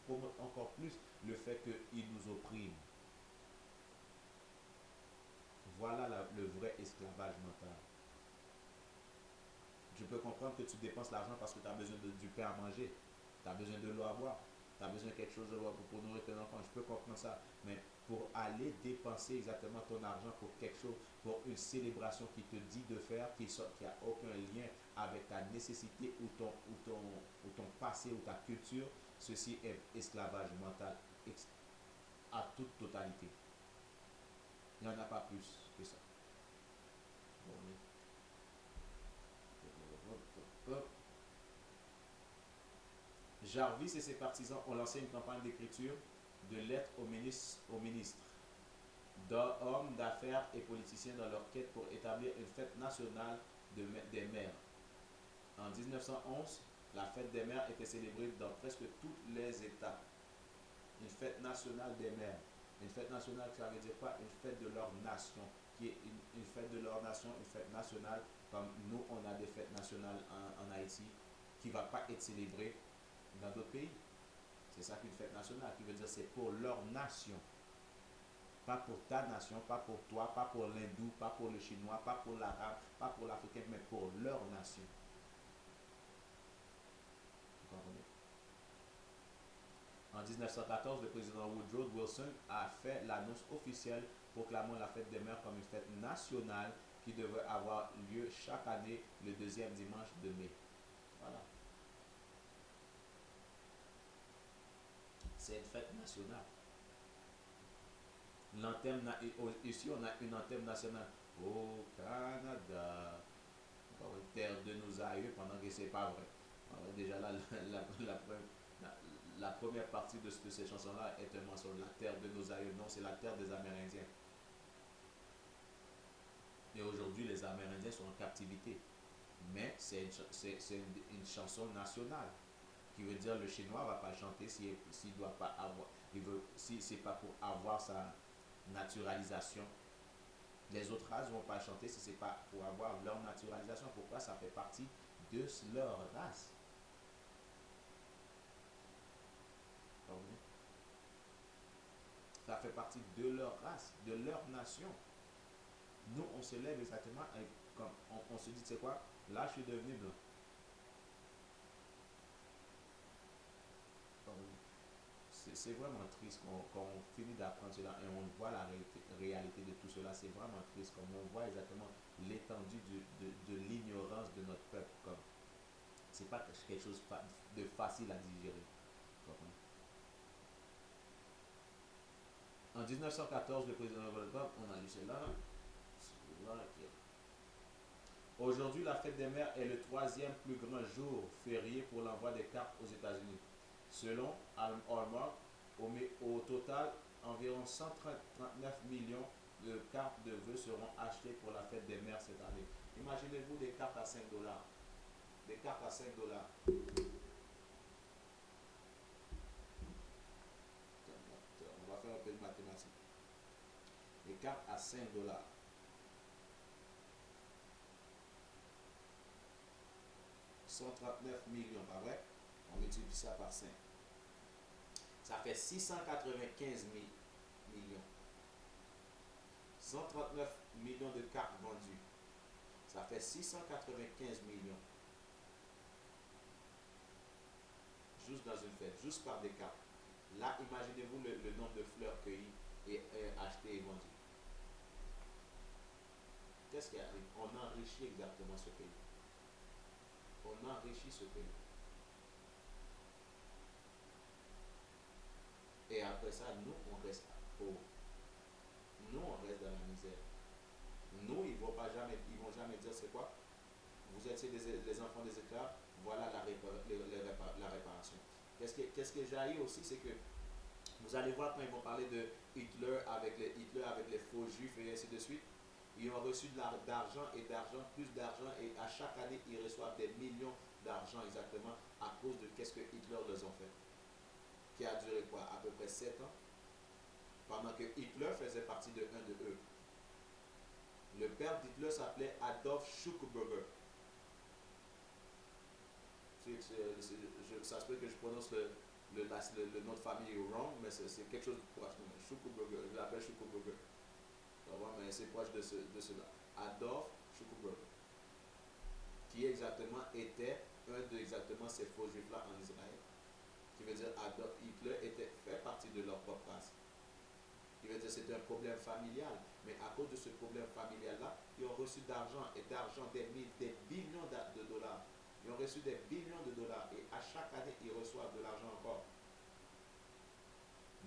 promote encore plus le fait qu'il nous opprime. Voilà le vrai esclavage mental. Je peux comprendre que tu dépenses l'argent parce que tu as besoin du pain à manger, tu as besoin de l'eau à boire, tu as besoin de quelque chose pour nourrir tes enfants. Je peux comprendre ça. Mais pour aller dépenser exactement ton argent pour quelque chose, pour une célébration qui te dit de faire, qui n'a aucun lien avec ta nécessité ou ton passé ou ta culture, ceci est esclavage mental à toute totalité. Il n'y en a pas plus que ça. Jarvis et ses partisans ont lancé une campagne d'écriture de lettres aux ministres, d'hommes d'affaires et politiciens dans leur quête pour établir une fête nationale des mères. En 1911, la fête des mères était célébrée dans presque tous les États. Une fête nationale des mères. Une fête nationale, ça veut dire quoi? Une fête de leur nation, qui est une fête de leur nation, une fête nationale, comme nous, on a des fêtes nationales en Haïti, qui ne va pas être célébrée dans d'autres pays. C'est ça qu'une fête nationale, qui veut dire c'est pour leur nation. Pas pour ta nation, pas pour toi, pas pour l'hindou, pas pour le chinois, pas pour l'arabe, pas pour l'africain, mais pour leur nation. Vous comprenez? En 1914, le président Woodrow Wilson a fait l'annonce officielle proclamant la fête des mères comme une fête nationale qui devrait avoir lieu chaque année le deuxième dimanche de mai. Voilà. C'est une fête nationale. L'anthem, ici, on a une anthem nationale. Au Canada, terre de nos aïeux, pendant que c'est pas vrai. Alors, déjà là, la première partie de cette chanson-là est un mensonge. La terre de nos aïeux, non, c'est la terre des Amérindiens. Et aujourd'hui, les Amérindiens sont en captivité. Mais c'est une chanson nationale. Qui veut dire le Chinois ne va pas chanter s'il doit pas avoir. Si c'est pas pour avoir sa naturalisation. Les autres races ne vont pas chanter si c'est pas pour avoir leur naturalisation. Pourquoi? Ça fait partie de leur race. Ça fait partie de leur race, de leur nation. Nous, on se lève exactement comme on se dit, tu sais quoi? Là, je suis devenu blanc. C'est vraiment triste quand on finit d'apprendre cela et on voit la réalité de tout cela. C'est vraiment triste quand on voit exactement l'étendue de l'ignorance de notre peuple. C'est pas quelque chose de facile à digérer. En 1914, le président Obama, on a lu cela. Aujourd'hui, la fête des mères est le troisième plus grand jour férié pour l'envoi des cartes aux États-Unis. Selon Hallmark, au total, environ 139 millions de cartes de vœux seront achetées pour la fête des mères cette année. Imaginez-vous des cartes à 5 dollars. Des cartes à 5 dollars. On va faire un peu de mathématiques. Des cartes à 5 dollars. 139 millions, pas vrai? On multiplie ça par 5. Ça fait 695 millions. 139 millions de cartes vendues. Ça fait 695 millions. Juste dans une fête, juste par des cartes. Là, imaginez-vous le nombre de fleurs cueillies et achetées et vendues. Qu'est-ce qui arrive? On enrichit exactement ce pays. On enrichit ce pays. Et après ça, nous, on reste pauvres. Nous, on reste dans la misère. Nous, ils ne vont jamais dire c'est quoi? Vous êtes les enfants des esclaves, voilà la réparation. Qu'est-ce que j'ai aussi, c'est que vous allez voir quand ils vont parler de Hitler avec les faux juifs et ainsi de suite. Ils ont reçu d'argent et d'argent, plus d'argent, et à chaque année, ils reçoivent des millions d'argent exactement à cause de qu'est-ce que Hitler leur a fait. Qui a duré quoi? À peu près 7 ans. Pendant que Hitler faisait partie de un de eux. Le père d'Hitler s'appelait Adolf Schuckenberger. Ça se peut que je prononce le nom de famille wrong, mais c'est quelque chose de proche. Schuckenberger, je l'appelle Schuckenberger. Mais c'est proche de cela. Adolf Schuckenberger. Qui exactement était un de exactement ces faux juifs-là en Israël. Qui veut dire Adolf Hitler fait partie de leur propre race. Qui veut dire que c'est un problème familial. Mais à cause de ce problème familial-là, ils ont reçu d'argent et d'argent, des billions de dollars. Ils ont reçu des billions de dollars et à chaque année, ils reçoivent de l'argent encore.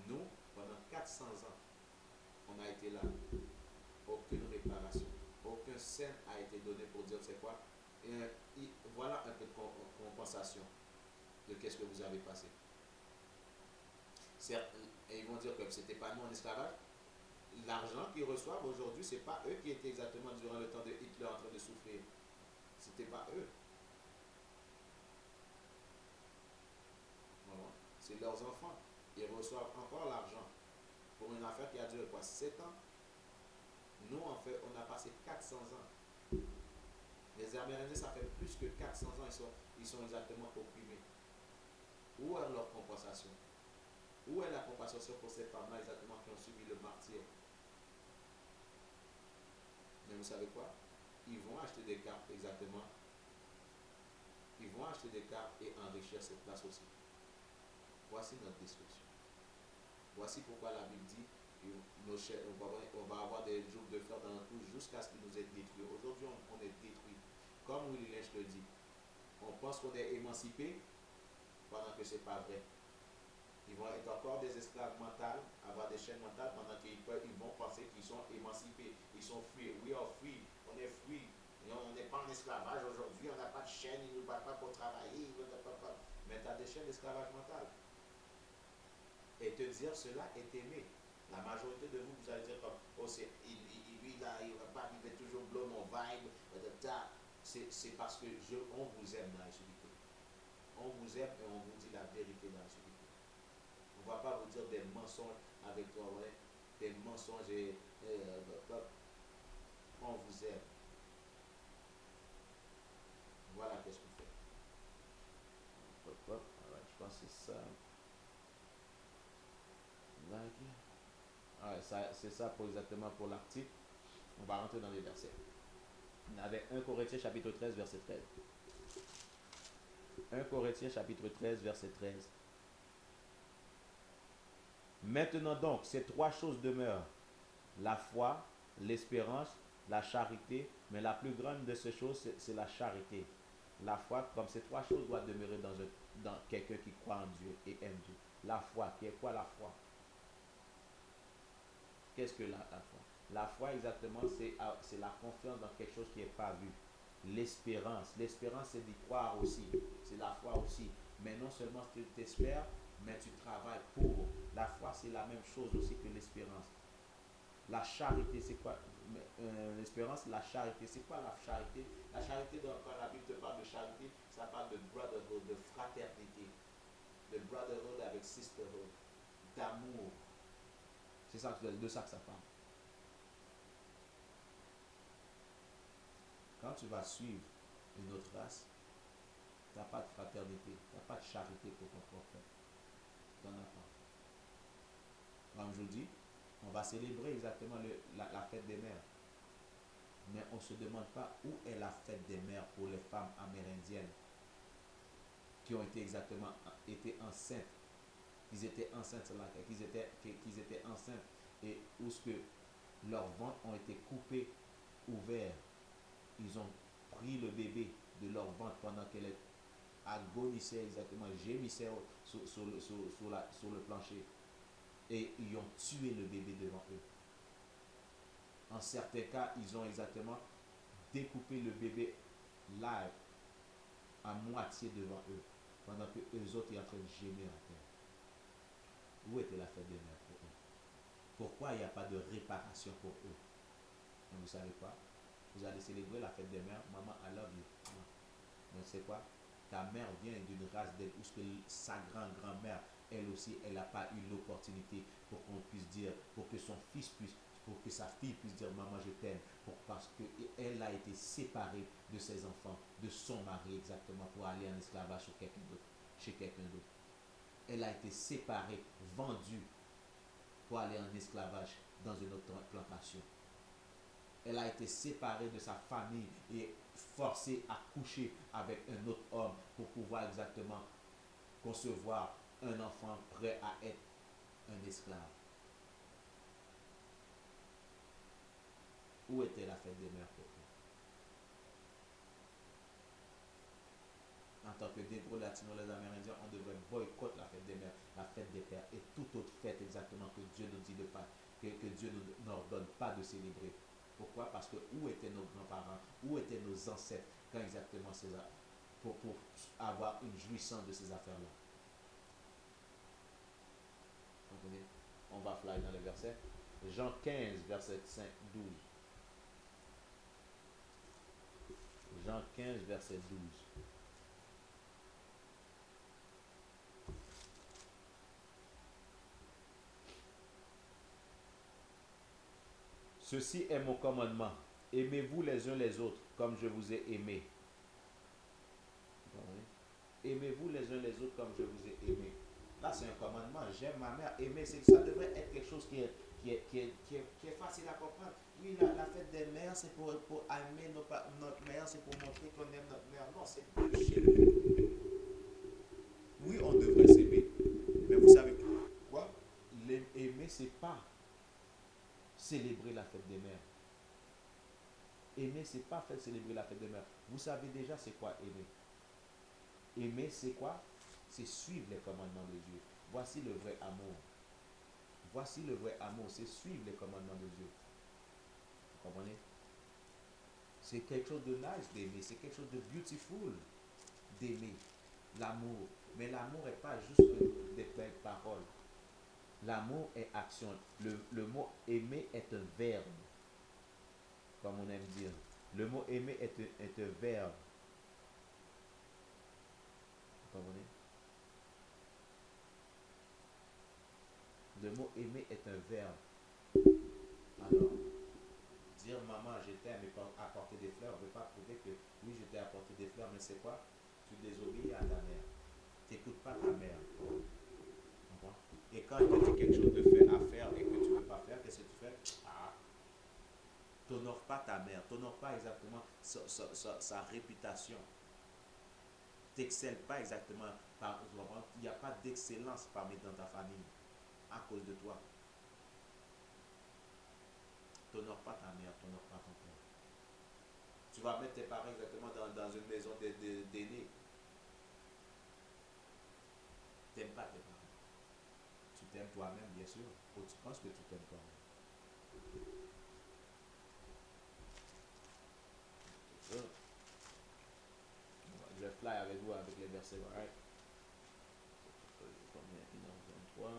Nous, pendant 400 ans, on a été là. Aucune réparation. Aucun cent a été donné pour dire c'est quoi. Et voilà un peu de compensation de de qu'est-ce que vous avez passé. Certes, et ils vont dire que c'était pas nous en esclavage. L'argent qu'ils reçoivent aujourd'hui, c'est pas eux qui étaient exactement durant le temps de Hitler en train de souffrir. C'était pas eux. Voilà. C'est leurs enfants. Ils reçoivent encore l'argent pour une affaire qui a duré quoi, 7 ans. Nous, en fait, on a passé 400 ans. Les Amérindiens, ça fait plus que 400 ans, ils sont exactement opprimés. Où est leur compensation? Où est la compensation pour ces femmes-là exactement qui ont subi le martyr? Mais vous savez quoi? Ils vont acheter des cartes exactement. Ils vont acheter des cartes et enrichir cette place aussi. Voici notre destruction. Voici pourquoi la Bible dit on va avoir des jours de fer dans notre bouche jusqu'à ce qu'ils nous aient détruits. Aujourd'hui, on est détruits. Comme Willy Lynch le dit, on pense qu'on est émancipé pendant que ce n'est pas vrai. Ils vont être encore des esclaves mentales, avoir des chaînes mentales pendant qu'ils vont penser qu'ils sont émancipés. Ils sont free. We are free. On est free. On n'est pas en esclavage aujourd'hui. On n'a pas de chaîne. Ils ne nous battent pas pour travailler. Mais tu as des chaînes d'esclavage mental. Et te dire cela est aimé. La majorité de vous, vous allez dire comme, oh, lui là, il va pas, il va toujours blow mon vibe. C'est parce que on vous aime dans la subité. On vous aime et on vous dit la vérité dans la subité. On ne va pas vous dire des mensonges avec toi, ouais. Des mensonges et on vous aime. Voilà qu'est-ce qu'on fait. Je pense que c'est ça. C'est ça pour exactement pour l'article. On va rentrer dans les versets. On avait 1 Corinthiens chapitre 13, verset 13. 1 Corinthiens chapitre 13, verset 13. Maintenant donc, ces trois choses demeurent. La foi, l'espérance, la charité. Mais la plus grande de ces choses, c'est la charité. La foi, comme ces trois choses doivent demeurer dans quelqu'un qui croit en Dieu et aime Dieu. La foi, qui est quoi la foi? Qu'est-ce que la foi? La foi, exactement, c'est la confiance dans quelque chose qui n'est pas vu. L'espérance. L'espérance, c'est d'y croire aussi. C'est la foi aussi. Mais non seulement tu t'espères, mais tu travailles pour. La foi, c'est la même chose aussi que l'espérance. La charité, c'est quoi? L'espérance, la charité. C'est quoi la charité? La charité, quand la Bible te parle de charité, ça parle de brotherhood, de fraternité. De brotherhood avec sisterhood. D'amour. C'est ça, de ça que ça parle. Quand tu vas suivre une autre race, tu n'as pas de fraternité, tu n'as pas de charité pour ton prophète. Tu n'en as pas. Comme je vous dis, on va célébrer exactement la fête des mères. Mais on ne se demande pas où est la fête des mères pour les femmes amérindiennes qui ont été enceintes. Qu'ils étaient enceintes là, qu'ils étaient enceintes et où ce que leurs ventres ont été coupés, ouverts. Ils ont pris le bébé de leur ventre pendant qu'elle agonissait exactement, gémissait sur le plancher. Et ils ont tué le bébé devant eux. En certains cas, ils ont exactement découpé le bébé live à moitié devant eux, pendant que eux autres étaient en train de gémir à terre. Où était la fête des mères pour eux? Pourquoi il n'y a pas de réparation pour eux? Donc vous savez quoi? Vous allez célébrer la fête des mères. Maman, I love you. Mais c'est quoi? Ta mère vient d'une race d'elle où sa grand-grand-mère, elle aussi, elle n'a pas eu l'opportunité pour qu'on puisse dire, pour que son fils puisse, pour que sa fille puisse dire maman je t'aime, parce qu'elle a été séparée de ses enfants, de son mari exactement, pour aller en esclavage chez quelqu'un d'autre. Elle a été séparée, vendue pour aller en esclavage dans une autre plantation. Elle a été séparée de sa famille et forcée à coucher avec un autre homme pour pouvoir exactement concevoir un enfant prêt à être un esclave. Où était la fête des mères pour eux? En tant que Négro, Latino, les Amérindiens, on devrait boycotter la fête des mères, la fête des pères et toute autre fête exactement que Dieu nous dit de pas, que Dieu ne nous ordonne pas de célébrer. Pourquoi? Parce que où étaient nos grands-parents? Où étaient nos ancêtres quand exactement pour avoir une jouissance de ces affaires-là. Comprenez? On va fly dans les versets. Jean 15, verset 5, 12. Jean 15, verset 12. Ceci est mon commandement. Aimez-vous les uns les autres comme je vous ai aimé. Aimez-vous les uns les autres comme je vous ai aimé. Là, c'est un commandement. J'aime ma mère. Aimer, ça devrait être quelque chose qui est facile à comprendre. Oui, la fête des mères, c'est pour aimer notre mère, c'est pour montrer qu'on aime notre mère. Non, c'est bullshit. Oui, on devrait s'aimer. Mais vous savez quoi? Aimer, c'est pas célébrer la fête des mères. Aimer, c'est pas faire célébrer la fête des mères. Vous savez déjà c'est quoi aimer. Aimer, c'est quoi? C'est suivre les commandements de Dieu. Voici le vrai amour. Voici le vrai amour, c'est suivre les commandements de Dieu. Vous comprenez? C'est quelque chose de nice d'aimer, c'est quelque chose de beautiful d'aimer. L'amour. Mais l'amour n'est pas juste des belles paroles. L'amour est action. Le mot aimer est un verbe, comme on aime dire. Le mot aimer est un verbe. Vous comprenez? Le mot aimer est un verbe. Alors, dire maman je t'aime et apporter des fleurs ne veut pas prouver que oui je t'ai apporté des fleurs, mais c'est quoi? Tu désobéis à ta mère. Tu n'écoutes pas ta mère. Et quand elle te dit quelque chose de faire à faire et que tu ne veux pas faire, qu'est-ce que tu fais? T'honores pas ta mère, t'honores pas exactement sa réputation. T'excelles pas exactement. Il n'y a pas d'excellence parmi dans ta famille à cause de toi. T'honores pas ta mère, t'honores pas ton père. Tu vas mettre tes parents exactement dans une maison d'aînés. T'aimes pas tes parents. Tu t'aimes toi-même, bien sûr. Ou tu penses que tu t'aimes toi-même. Je vais fly avec vous avec les versets. Right? Combien? 1h23.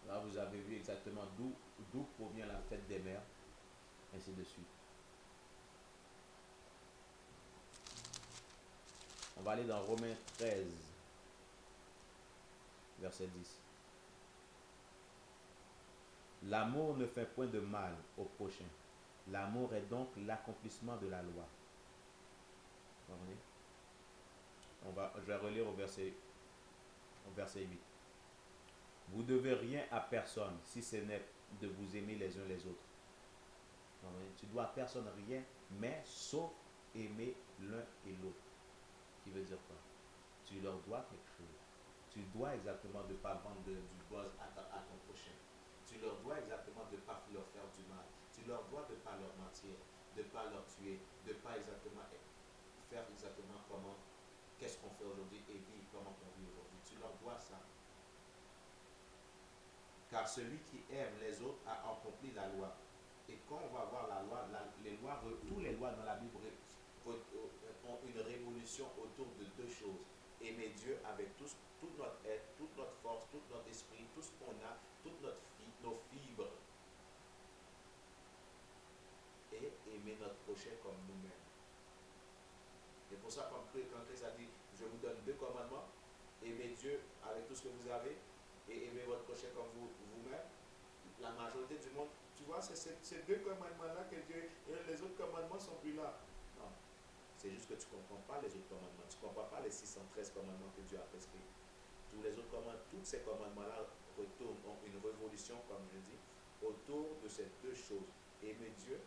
Là, vous avez vu exactement d'où provient la fête des mères, ainsi de suite. On va aller dans Romains 13, verset 10. L'amour ne fait point de mal au prochain. L'amour est donc l'accomplissement de la loi. Je vais relire au verset 8. Vous ne devez rien à personne si ce n'est de vous aimer les uns les autres. Tu dois à personne rien, mais sauf aimer l'un et l'autre. Qui veut dire quoi? Tu leur dois quelque chose. Tu dois exactement de ne pas vendre du buzz à ton prochain. Tu leur dois exactement de ne pas leur faire du mal. Tu leur dois de ne pas leur mentir, de ne pas leur tuer, de ne pas exactement faire exactement comment, qu'est-ce qu'on fait aujourd'hui et vivre comment on vit aujourd'hui. Tu leur dois ça. Car celui qui aime les autres a accompli la loi. Et quand on va voir la loi, tous les lois dans la Bible ont une révolution autour de deux choses. Aimer Dieu avec toute notre être, toute notre force, tout notre esprit, tout ce qu'on a, toutes nos fibres. Et aimer notre prochain comme nous-mêmes. Et pour ça, quand Christ a dit, je vous donne deux commandements, aimez Dieu avec tout ce que vous avez et aimez votre prochain comme vous-même. La majorité du monde, tu vois, c'est ces deux commandements-là que Dieu, et les autres commandements sont plus là. Non, c'est juste que tu ne comprends pas les autres commandements. Tu ne comprends pas les 613 commandements que Dieu a prescrits. Tous ces commandements-là ont une révolution, comme je dis, autour de ces deux choses. Aimer Dieu,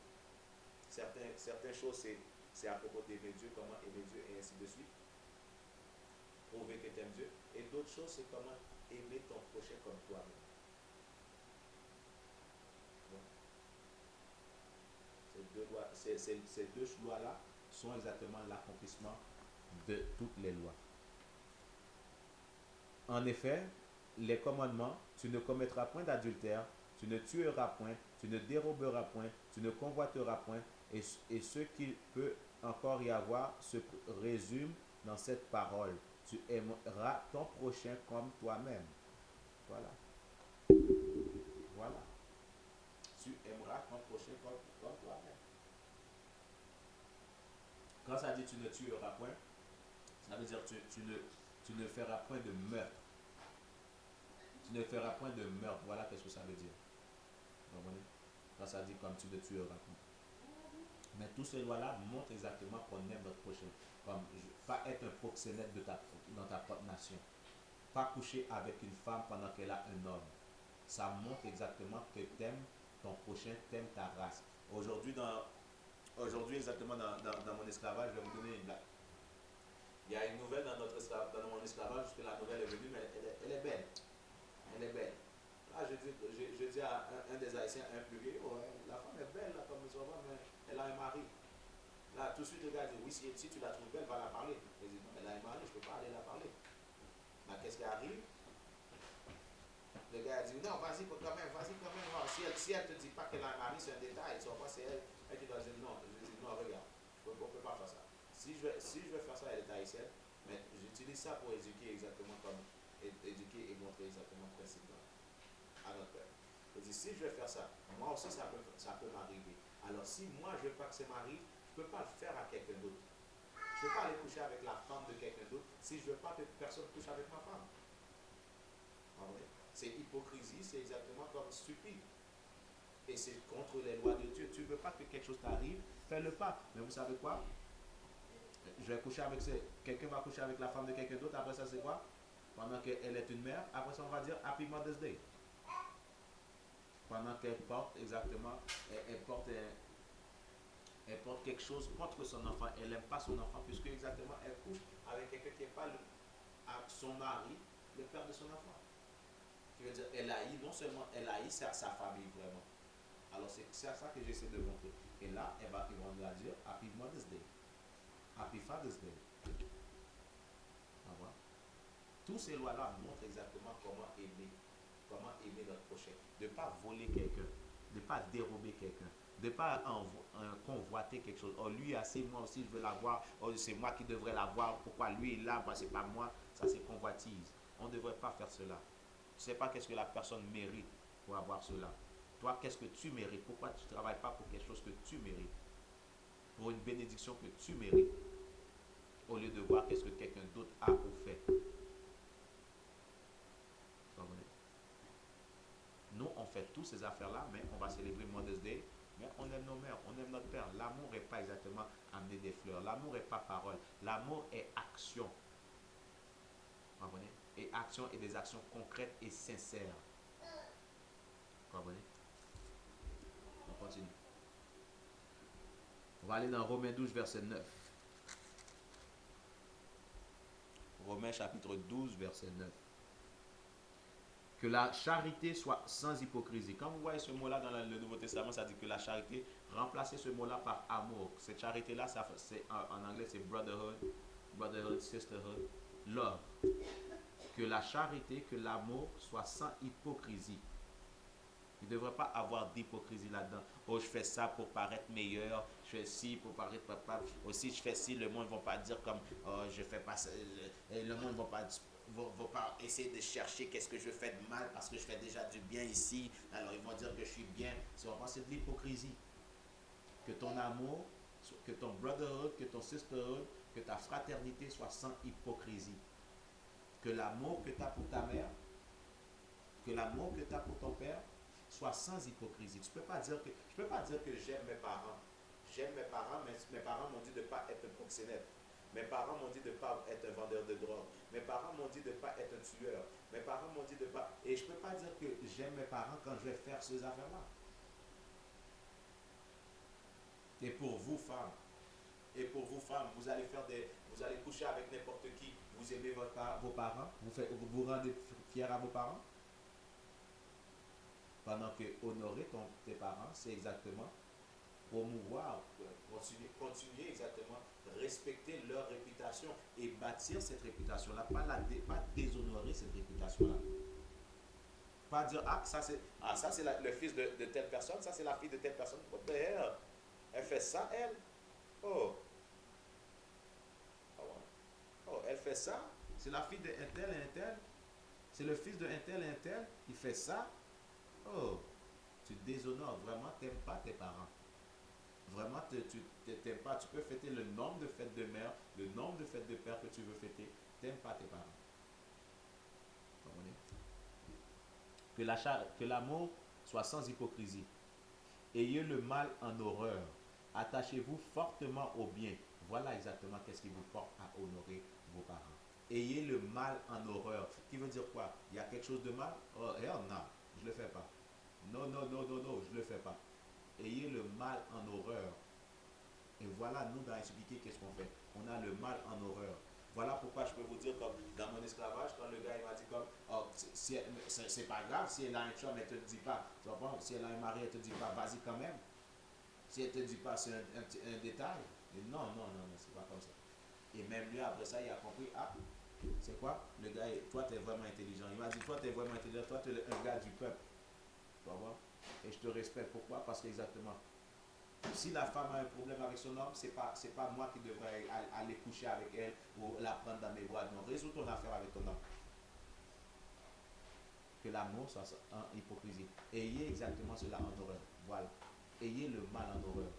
certaines choses, c'est à propos d'aimer Dieu, comment aimer Dieu, et ainsi de suite. Prouver que tu aimes Dieu. Et d'autres choses, c'est comment aimer ton prochain comme toi-même. Ces deux lois-là sont exactement l'accomplissement de toutes les lois. En effet, les commandements, tu ne commettras point d'adultère, tu ne tueras point, tu ne déroberas point, tu ne convoiteras point, et ce qu'il peut encore y avoir se résume dans cette parole. Tu aimeras ton prochain comme toi-même. Voilà. Voilà. Tu aimeras ton prochain comme toi-même. Quand ça dit tu ne tueras point, ça veut dire tu ne feras point de meurtre. Tu ne feras point de meurtre. Voilà qu'est-ce que ça veut dire. Vous comprenez? Quand ça dit comme tu ne tueras point. Mais tous ces lois-là montrent exactement qu'on aime notre prochain. Comme pas être un proxénète dans ta propre nation. Pas coucher avec une femme pendant qu'elle a un homme. Ça montre exactement que t'aimes ton prochain, t'aimes ta race. Aujourd'hui exactement dans mon esclavage, je vais vous donner une blague. Il y a une nouvelle dans mon esclavage, que la nouvelle est venue, mais elle est belle. Elle est belle. Là, je dis à un des Haïtiens un plus vieux, oh, la femme est belle, là, comme ça va, mais elle a un mari. Là, tout de suite, le gars dit, oui, si tu la trouves belle, va la parler. Je dis, non, elle a un mari, je ne peux pas aller la parler. Mais qu'est-ce qui arrive? Le gars a dit, non, vas-y quand même, vas-y quand même. Non, si elle te dit pas qu'elle a un mari, c'est un détail. C'est elle qui doit dire non. Je dis, non, regarde, on ne peut pas faire ça. Si je veux faire ça, elle est haïtienne, mais j'utilise ça pour éduquer exactement comme, éduquer et montrer exactement le principe à notre père. Je dis, si je vais faire ça, moi aussi ça peut m'arriver. Alors si moi je veux pas que ça m'arrive, je ne peux pas le faire à quelqu'un d'autre. Je ne peux pas aller coucher avec la femme de quelqu'un d'autre si je ne veux pas que personne couche avec ma femme. C'est hypocrisie, c'est exactement comme stupide. Et c'est contre les lois de Dieu. Tu ne veux pas que quelque chose t'arrive, fais-le pas. Mais vous savez quoi? Je vais coucher avec quelqu'un va coucher avec la femme de quelqu'un d'autre, après ça c'est quoi? Pendant qu'elle est une mère, après ça on va dire Happy Mother's Day. Pendant qu'elle porte exactement, elle porte quelque chose contre son enfant, elle n'aime pas son enfant, puisque exactement elle couche avec quelqu'un qui n'est pas son mari, le père de son enfant. Qui veut dire, elle haït, non seulement elle haït sa famille vraiment. Alors c'est ça que j'essaie de montrer. Et là, ils vont nous dire Happy Mother's Day, Happy Father's Day. Tous ces lois-là montrent exactement comment aimer notre prochain. De ne pas voler quelqu'un, de ne pas dérober quelqu'un, de ne pas convoiter quelque chose. Oh, lui a assez, moi aussi je veux l'avoir. Oh, c'est moi qui devrais l'avoir. Pourquoi lui est là, moi c'est pas moi. Ça c'est convoitise. On ne devrait pas faire cela. Tu ne sais pas qu'est-ce que la personne mérite pour avoir cela. Toi, qu'est-ce que tu mérites? Pourquoi tu ne travailles pas pour quelque chose que tu mérites? Pour une bénédiction que tu mérites. Au lieu de voir qu'est-ce que quelqu'un d'autre a ou fait. Nous, on fait toutes ces affaires-là, mais on va célébrer Mother's Day, mais on aime nos mères, on aime notre père. L'amour n'est pas exactement amener des fleurs. L'amour n'est pas parole. L'amour est action. Vous comprenez? Et action et des actions concrètes et sincères. Vous comprenez? On continue. On va aller dans Romains 12, verset 9. Romains chapitre 12, verset 9. Que la charité soit sans hypocrisie. Quand vous voyez ce mot-là dans le Nouveau Testament, ça dit que la charité, remplacez ce mot-là par amour. Cette charité-là, en anglais, c'est brotherhood, sisterhood, love. Que la charité, que l'amour soit sans hypocrisie. Il ne devrait pas avoir d'hypocrisie là-dedans. Oh, je fais ça pour paraître meilleur. Je fais ci pour paraître papa. Aussi, je fais ci. Le monde ne va pas dire comme oh, je fais pas ça. Le monde ne va pas essayer de chercher qu'est-ce que je fais de mal parce que je fais déjà du bien ici. Alors, ils vont dire que je suis bien. C'est de l'hypocrisie. Que ton amour, que ton brotherhood, que ton sisterhood, que ta fraternité soit sans hypocrisie. Que l'amour que tu as pour ta mère, que l'amour que tu as pour ton père, soit sans hypocrisie. Je ne peux pas dire que j'aime mes parents. J'aime mes parents, mais mes parents m'ont dit de ne pas être un proxénète. Mes parents m'ont dit de ne pas être un vendeur de drogue. Mes parents m'ont dit de ne pas être un tueur. Mes parents m'ont dit de ne pas... Et je ne peux pas dire que j'aime mes parents quand je vais faire ces affaires-là. Et pour vous, femmes, vous allez coucher avec n'importe qui. Vous aimez vos parents, vous rendez fiers à vos parents. Pendant que honorer tes parents, c'est exactement promouvoir, continuer exactement, respecter leur réputation et bâtir cette réputation-là, pas déshonorer cette réputation-là. Pas dire, ça c'est le fils de telle personne, ça c'est la fille de telle personne. What the hell? Elle fait ça, elle? Oh, oh, oh, elle fait ça? C'est la fille de un tel et un tel? C'est le fils de un tel et un tel? Il fait ça? Oh, tu déshonores. Vraiment, t'aimes pas tes parents. Vraiment, tu t'aimes pas. Tu peux fêter le nombre de fêtes de mère, le nombre de fêtes de père que tu veux fêter. T'aimes pas tes parents. Comprenez? Que l'amour soit sans hypocrisie. Ayez le mal en horreur. Attachez-vous fortement au bien. Voilà exactement qu'est-ce qui vous porte à honorer vos parents. Ayez le mal en horreur. Qui veut dire quoi? Il y a quelque chose de mal? Oh, hell non, je ne le fais pas. Non, non, non, non, non, je ne le fais pas. Ayez le mal en horreur. Et voilà, nous, dans expliquer qu'est-ce qu'on fait. On a le mal en horreur. Voilà pourquoi je peux vous dire, comme dans mon esclavage, quand le gars il m'a dit comme, oh, c'est pas grave si elle a un chum, elle te dit pas. Tu vois, si elle a un mari, elle te dit pas, vas-y quand même. Si elle te dit pas, c'est un détail. Et non, non, non, non, c'est pas comme ça. Et même lui, après ça, il a compris, ah, c'est quoi? Le gars, toi, tu es vraiment intelligent. Il m'a dit, toi, tu es vraiment intelligent, toi, tu es un gars du peuple. Tu vois? Et je te respecte. Pourquoi? Parce qu'exactement, si la femme a un problème avec son homme, c'est pas moi qui devrais aller coucher avec elle ou la prendre dans mes bras. Non, résous ton affaire avec ton homme. Que l'amour soit en hypocrisie. Ayez exactement cela en horreur. Voilà. Ayez le mal en horreur.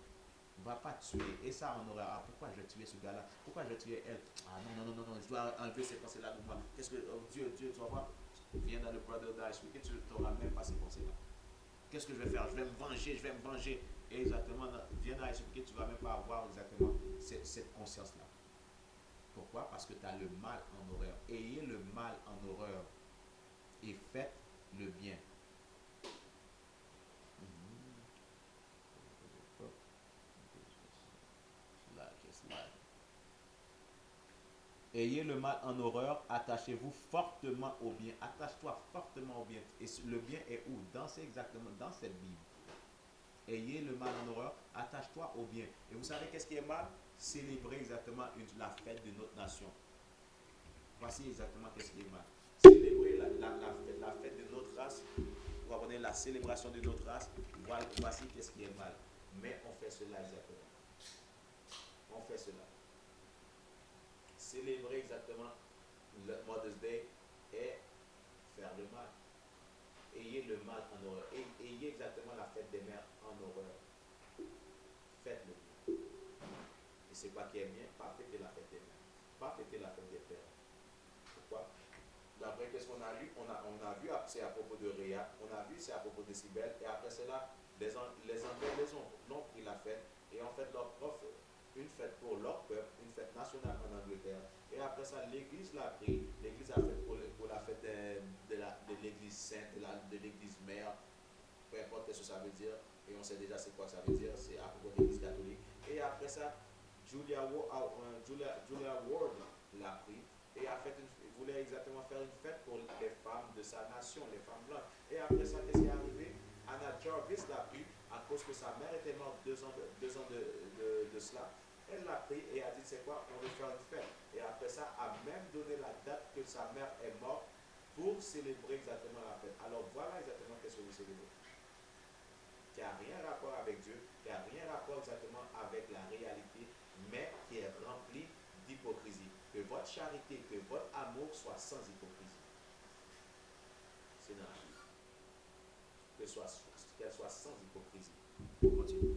On ne va pas tuer. Et ça en horreur. Ah, pourquoi je vais tuer ce gars-là? Pourquoi je vais tuer elle? Ah non, non, non, non, non, je dois enlever ces pensées-là de moi. Qu'est-ce que. Oh, Dieu, Dieu, tu vas voir. Viens dans le Brother Dice Week et tu n'auras même pas ces pensées-là. Qu'est-ce que je vais faire? Je vais me venger, je vais me venger. Et exactement, viens dans expliquer, tu ne vas même pas avoir exactement cette conscience-là. Pourquoi? Parce que tu as le mal en horreur. Ayez le mal en horreur et faites le bien. Ayez le mal en horreur, attachez-vous fortement au bien. Attache-toi fortement au bien. Et le bien est où? C'est exactement dans cette Bible. Ayez le mal en horreur, attache-toi au bien. Et vous savez qu'est-ce qui est mal? Célébrer exactement la fête de notre nation. Voici exactement qu'est-ce qui est mal. Célébrer la fête de notre race. Vous comprenez, la célébration de notre race. Voici qu'est-ce qui est mal. Mais on fait cela exactement. On fait cela. Célébrer exactement le Mother's Day et faire le mal. Ayez le mal en horreur. Ayez exactement la fête des mères en horreur. Faites-le bien. Et c'est quoi qui est bien? Pas fêter la fête des mères. Pas fêter la fête des pères. Pourquoi? D'après qu'est-ce qu'on a lu? On a vu, c'est à propos de Réa, on a vu, c'est à propos de Cybèle, et après cela, les Anglais l'ont pris la fête, et en fait leur offre une fête pour leur peuple, une fête nationale en Angleterre. Et après ça, l'Église l'a pris, l'Église a fait pour la fête de l'Église sainte, de l'Église mère, peu importe ce que ça veut dire, et on sait déjà c'est quoi ça veut dire, c'est à propos de l'Église catholique. Et après ça, Julia Ward l'a pris, et a fait voulait exactement faire une fête pour les femmes de sa nation, les femmes blanches. Et après ça, qu'est-ce qui est arrivé? Anna Jarvis l'a pris à cause que sa mère était morte 2 ans de cela. Elle l'a pris et a dit, c'est quoi? On veut faire une fête. Et après ça, a même donné la date que sa mère est morte pour célébrer exactement la fête. Alors voilà exactement qu'est-ce que vous célébrez. Qui n'a rien à rapport avec Dieu, qui n'a rien à rapport exactement avec la réalité, mais qui est rempli d'hypocrisie. Que votre charité, que votre amour soit sans hypocrisie. C'est dans la Bible. Qu'elle soit sans hypocrisie. On continue.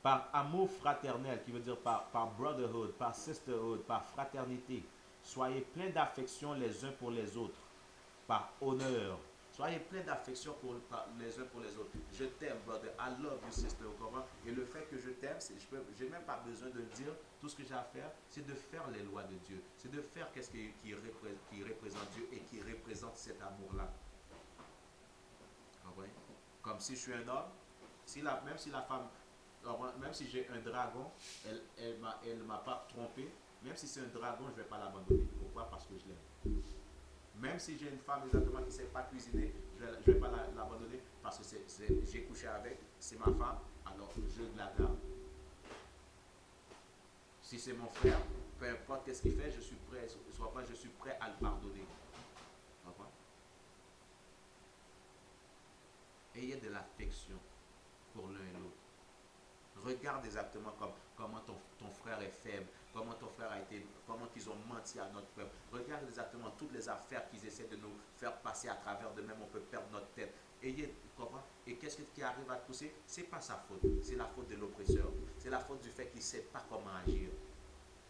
Par amour fraternel, qui veut dire par brotherhood, par sisterhood, par fraternité, soyez pleins d'affection les uns pour les autres, par honneur. Soyez pleins d'affection les uns pour les autres. Je t'aime, brother. I love you, sister. Comment? Et le fait que je t'aime, je n'ai même pas besoin de le dire. Tout ce que j'ai à faire, c'est de faire les lois de Dieu. C'est de faire ce qui représente Dieu et qui représente cet amour-là. Comme si je suis un homme, même si la femme, même si j'ai un dragon, elle m'a pas trompé. Même si c'est un dragon, je ne vais pas l'abandonner. Pourquoi? Parce que je l'aime. Même si j'ai une femme exactement qui ne sait pas cuisiner, je ne vais pas l'abandonner parce que j'ai couché avec, c'est ma femme, alors je la garde. Si c'est mon frère, peu peu importe qu'est-ce qu'il fait, je suis prêt, je suis prêt à le pardonner. Ayez de l'affection pour l'un et l'autre. Regarde exactement comment ton frère est faible, comment ton frère a été, comment ils ont menti à notre frère. Regarde exactement toutes les affaires qu'ils essaient de nous faire passer à travers de même, on peut perdre notre tête. Et qu'est-ce qui arrive à te pousser? C'est pas sa faute, c'est la faute de l'oppresseur. C'est la faute du fait qu'il ne sait pas comment agir.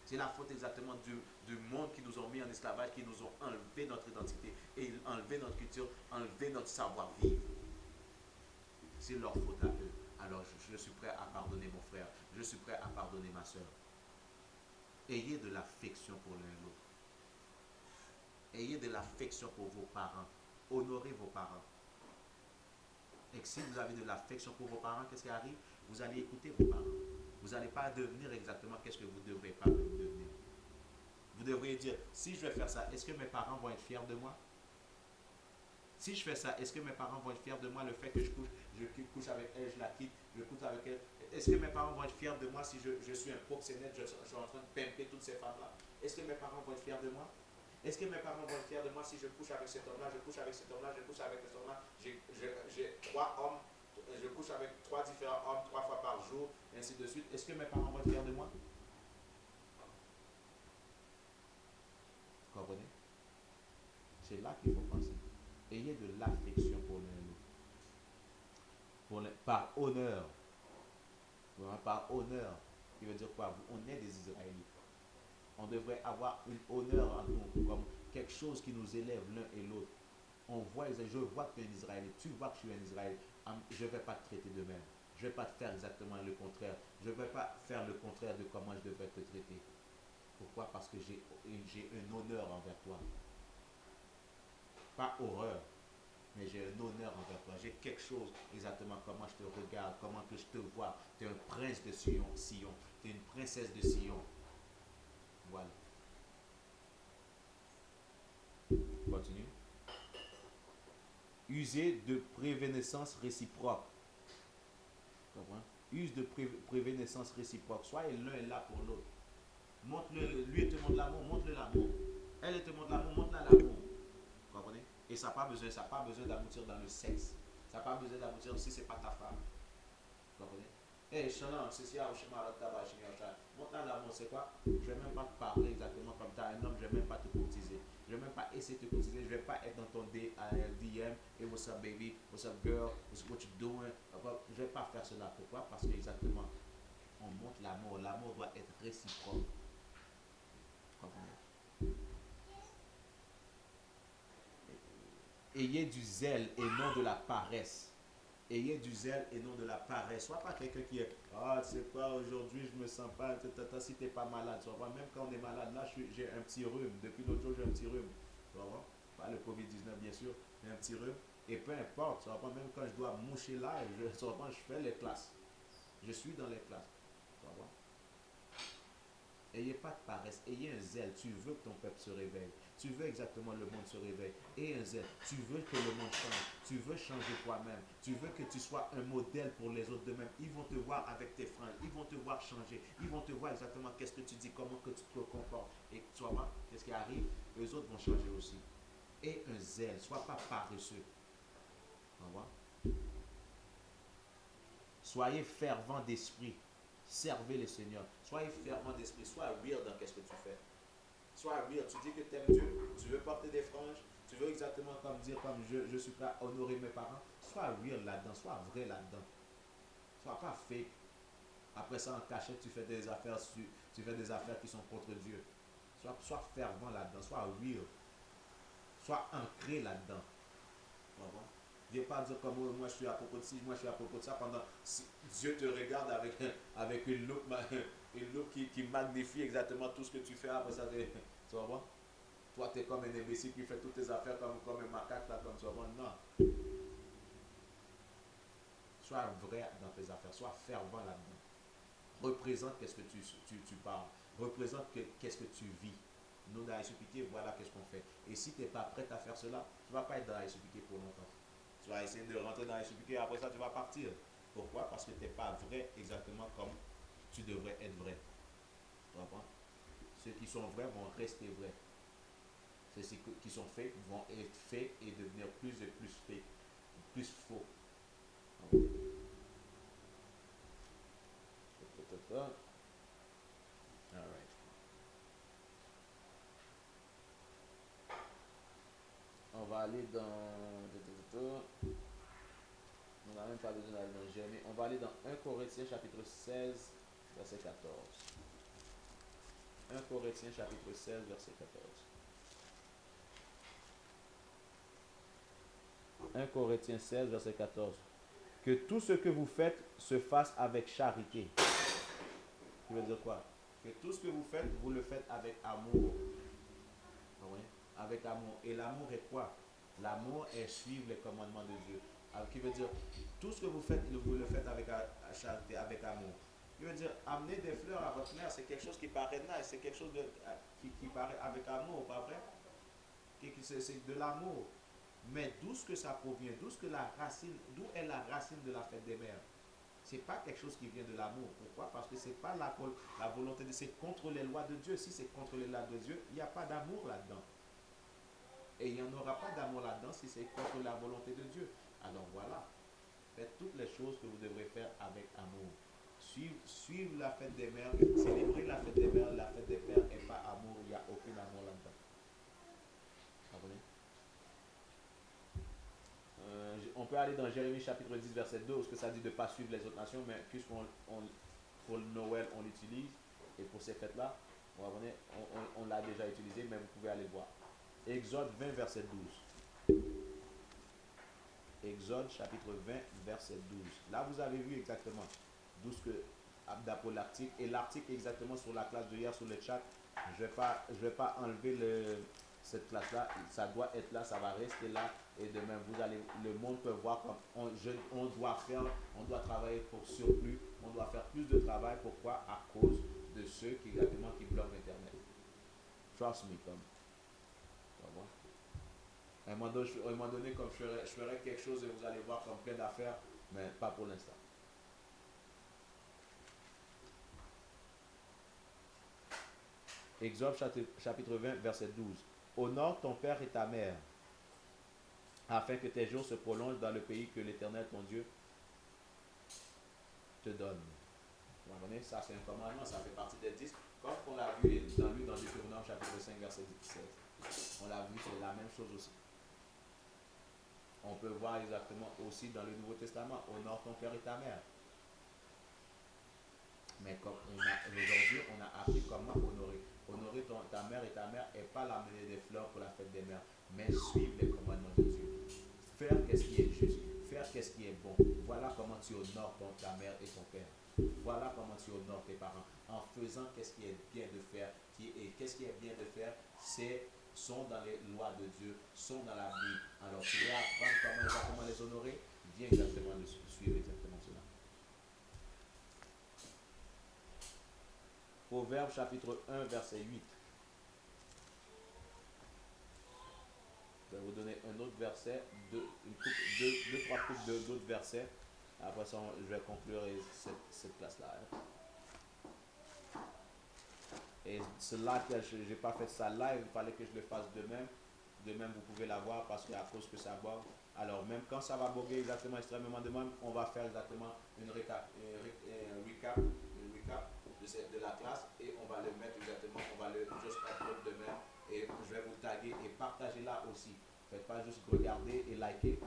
C'est la faute exactement du monde qui nous ont mis en esclavage, qui nous ont enlevé notre identité, et enlevé notre culture, enlevé notre savoir-vivre. C'est leur faute à eux. Alors je suis prêt à pardonner mon frère. Je suis prêt à pardonner ma soeur. Ayez de l'affection pour l'un et l'autre. Ayez de l'affection pour vos parents. Honorez vos parents. Et si vous avez de l'affection pour vos parents, qu'est-ce qui arrive? Vous allez écouter vos parents. Vous n'allez pas devenir exactement qu'est-ce que vous ne devrez pas devenir. Vous devriez dire, si je vais faire ça, est-ce que mes parents vont être fiers de moi? Si je fais ça, est-ce que mes parents vont être fiers de moi? Le fait que je couche avec elle, je la quitte, je couche avec elle. Est-ce que mes parents vont être fiers de moi si je suis un proxénète, je suis en train de pimper toutes ces femmes-là? Est-ce que mes parents vont être fiers de moi? Est-ce que mes parents vont être fiers de moi si je couche avec cet homme-là, je couche avec cet homme-là, je couche avec cet homme-là? J'ai 3 hommes, je couche avec 3 différents hommes 3 fois par jour, et ainsi de suite. Est-ce que mes parents vont être fiers de moi? Vous comprenez? C'est là qu'il faut penser. Ayez de l'affection pour l'un et l'autre. Par honneur. Par honneur. Qui veut dire quoi? On est des Israélites. On devrait avoir une honneur en nous, comme quelque chose qui nous élève l'un et l'autre. Je vois que tu es un Israélite, tu vois que je suis un Israélite. Je ne vais pas te traiter de même. Je ne vais pas te faire exactement le contraire. Je ne vais pas faire le contraire de comment je devrais te traiter. Pourquoi? Parce que j'ai un honneur envers toi. Pas horreur, mais j'ai un honneur envers toi. J'ai quelque chose, exactement comment je te regarde, comment que je te vois. Tu es un prince de Sion. Tu es une princesse de Sion. Voilà. Continue. User de prévénessance réciproque. Comprends? Use de prévénessance réciproque. Soyez l'un et là pour l'autre. Lui, il te montre l'amour, montre-le l'amour. Elle te montre l'amour, montre-la l'amour. Vous comprenez? Et ça n'a pas besoin d'aboutir dans le sexe. Ça n'a pas besoin d'aboutir si ce n'est pas ta femme. Vous comprenez? Eh, Shana, c'est si montre-la l'amour, c'est quoi? Je ne vais même pas te parler exactement comme tu as un homme, je ne vais même pas te courtiser. Je ne vais même pas essayer de te courtiser. Je ne vais pas être dans ton DM et what's up baby, what's up girl, what you doing. Je ne vais pas faire cela. Pourquoi? Parce que exactement, on montre l'amour. L'amour doit être réciproque. Ayez du zèle et non de la paresse. Ayez du zèle et non de la paresse. Sois pas quelqu'un qui est tu sais quoi, aujourd'hui je me sens pas. Si tu n'es pas malade, tu vois, même quand on est malade, là j'ai un petit rhume. Depuis l'autre jour, j'ai un petit rhume. Tu vois, pas le Covid-19 bien sûr, mais un petit rhume. Et peu importe, tu vois, même quand je dois moucher là, je fais les classes. Je suis dans les classes. Tu vois. Ayez pas de paresse, ayez un zèle. Tu veux que ton peuple se réveille. Tu veux exactement le monde se réveille. Ayez un zèle. Tu veux que le monde change. Tu veux changer toi-même. Tu veux que tu sois un modèle pour les autres de même. Ils vont te voir avec tes fringues. Ils vont te voir changer. Ils vont te voir exactement qu'est-ce que tu dis, comment que tu te comportes. Et tu vois, qu'est-ce qui arrive? Les autres vont changer aussi. Aie un zèle. Sois pas paresseux. Tu vois? Soyez fervent d'esprit. Servez le Seigneur. Soyez fervent d'esprit. Sois real dans ce que tu fais. Sois real. Tu dis que tu aimes Dieu. Tu veux porter des franges. Tu veux exactement comme je suis prêt à honorer mes parents. Sois real là-dedans. Sois vrai là-dedans. Sois pas fake. Après ça, en cachette, tu fais des affaires, tu fais des affaires qui sont contre Dieu. Sois fervent là-dedans. Sois real. Sois ancré là-dedans. Viens pas dire comme moi je suis à propos de ci, moi je suis à propos de ça pendant si Dieu te regarde avec une loupe, qui magnifie exactement tout ce que tu fais après ça. Tu vas voir? Toi tu es comme un imbécile qui fait toutes tes affaires comme un macaque là, comme tu vas voir. Non. Sois vrai dans tes affaires, sois fervent là-dedans. Représente qu'est-ce que tu parles. Représente qu'est-ce que tu vis. Nous dans SUPK, voilà qu'est-ce qu'on fait. Et si tu n'es pas prêt à faire cela, tu ne vas pas être dans SUPK pour longtemps. Tu vas essayer de rentrer dans SUPK et après ça tu vas partir. Pourquoi? Parce que tu n'es pas vrai exactement comme tu devrais être vrai. Tu comprends? Ceux qui sont vrais vont rester vrais. Ceux qui sont faits vont être faits et devenir plus et plus faits, plus faux. Alright. On va aller dans. On n'a même pas besoin d'aller dans Jérémie. On va aller dans 1 Corinthiens chapitre 16, verset 14. 1 Corinthiens chapitre 16, verset 14. 1 Corinthiens 16, verset 14. Que tout ce que vous faites se fasse avec charité. Ça veut dire quoi? Que tout ce que vous faites, vous le faites avec amour. Oui. Avec amour. Et l'amour est quoi? L'amour est suivre les commandements de Dieu. Alors, qui veut dire, tout ce que vous faites, vous le faites avec charité, avec amour. Qui veut dire, amener des fleurs à votre mère, c'est quelque chose qui paraît nice, c'est quelque chose qui paraît avec amour, pas vrai? C'est de l'amour. Mais d'où ce que ça provient, d'où est la racine de la fête des mères? C'est pas quelque chose qui vient de l'amour. Pourquoi? Parce que c'est pas la volonté de, c'est contre les lois de Dieu. Si c'est contre les lois de Dieu, il n'y a pas d'amour là-dedans. Et il n'y en aura pas d'amour là-dedans si c'est contre la volonté de Dieu. Alors voilà, faites toutes les choses que vous devrez faire avec amour. Suivre la fête des mères, célébrer la fête des mères, la fête des pères et pas amour, il n'y a aucun amour là-dedans. Comprenez? On peut aller dans Jérémie chapitre 10 verset 2 où ce que ça dit de ne pas suivre les autres nations, mais puisqu'on pour le Noël on l'utilise et pour ces fêtes-là, on l'a déjà utilisé, mais vous pouvez aller voir. Exode 20 verset 12. Exode chapitre 20 verset 12. Là vous avez vu exactement d'où ce que d'après l'article et l'article exactement sur la classe de hier sur le chat. Je vais pas enlever cette classe là, ça doit être là, ça va rester là et demain le monde peut voir comme on doit travailler pour surplus, on doit faire plus de travail. Pourquoi? À cause de ceux qui exactement qui bloquent internet. Trust me, comme à un moment donné, comme je ferai quelque chose et vous allez voir comme plein d'affaires, mais pas pour l'instant. Exode chapitre 20 verset 12. Honore ton père et ta mère, afin que tes jours se prolongent dans le pays que l'Éternel ton Dieu te donne. Vous comprenez? Ça c'est un commandement, ça fait partie des 10. Comme on l'a vu dans Deutéronome chapitre 5 verset 17. On l'a vu, c'est la même chose aussi. On peut voir exactement aussi dans le Nouveau Testament, honore ton père et ta mère. Mais comme aujourd'hui, on a appris comment honorer. Honorer ta mère et ta mère et pas l'amener des fleurs pour la fête des mères, mais suivre les commandements de Dieu. Faire qu'est-ce qui est juste, faire qu'est-ce qui est bon. Voilà comment tu honores ta mère et ton père. Voilà comment tu honores tes parents. En faisant qu'est-ce qui est bien de faire. Et qu'est-ce qui est bien de faire, sont dans les lois de Dieu, sont dans la Bible. Alors tu dois apprendre comment les honorer, viens exactement de suivre exactement cela. Proverbe chapitre 1 verset 8. Je vais vous donner un autre verset, deux, trois coupes d'autres versets. Après ça, je vais conclure cette classe-là. Et cela que je n'ai pas fait ça live, il fallait que je le fasse demain. Demain, vous pouvez l'avoir parce qu'à cause que ça bug. Alors, même quand ça va bugger exactement extrêmement demain, on va faire exactement une recap de la classe et on va le mettre exactement, on va le juste upload demain et je vais vous taguer et partager là aussi. Faites pas juste regarder et liker,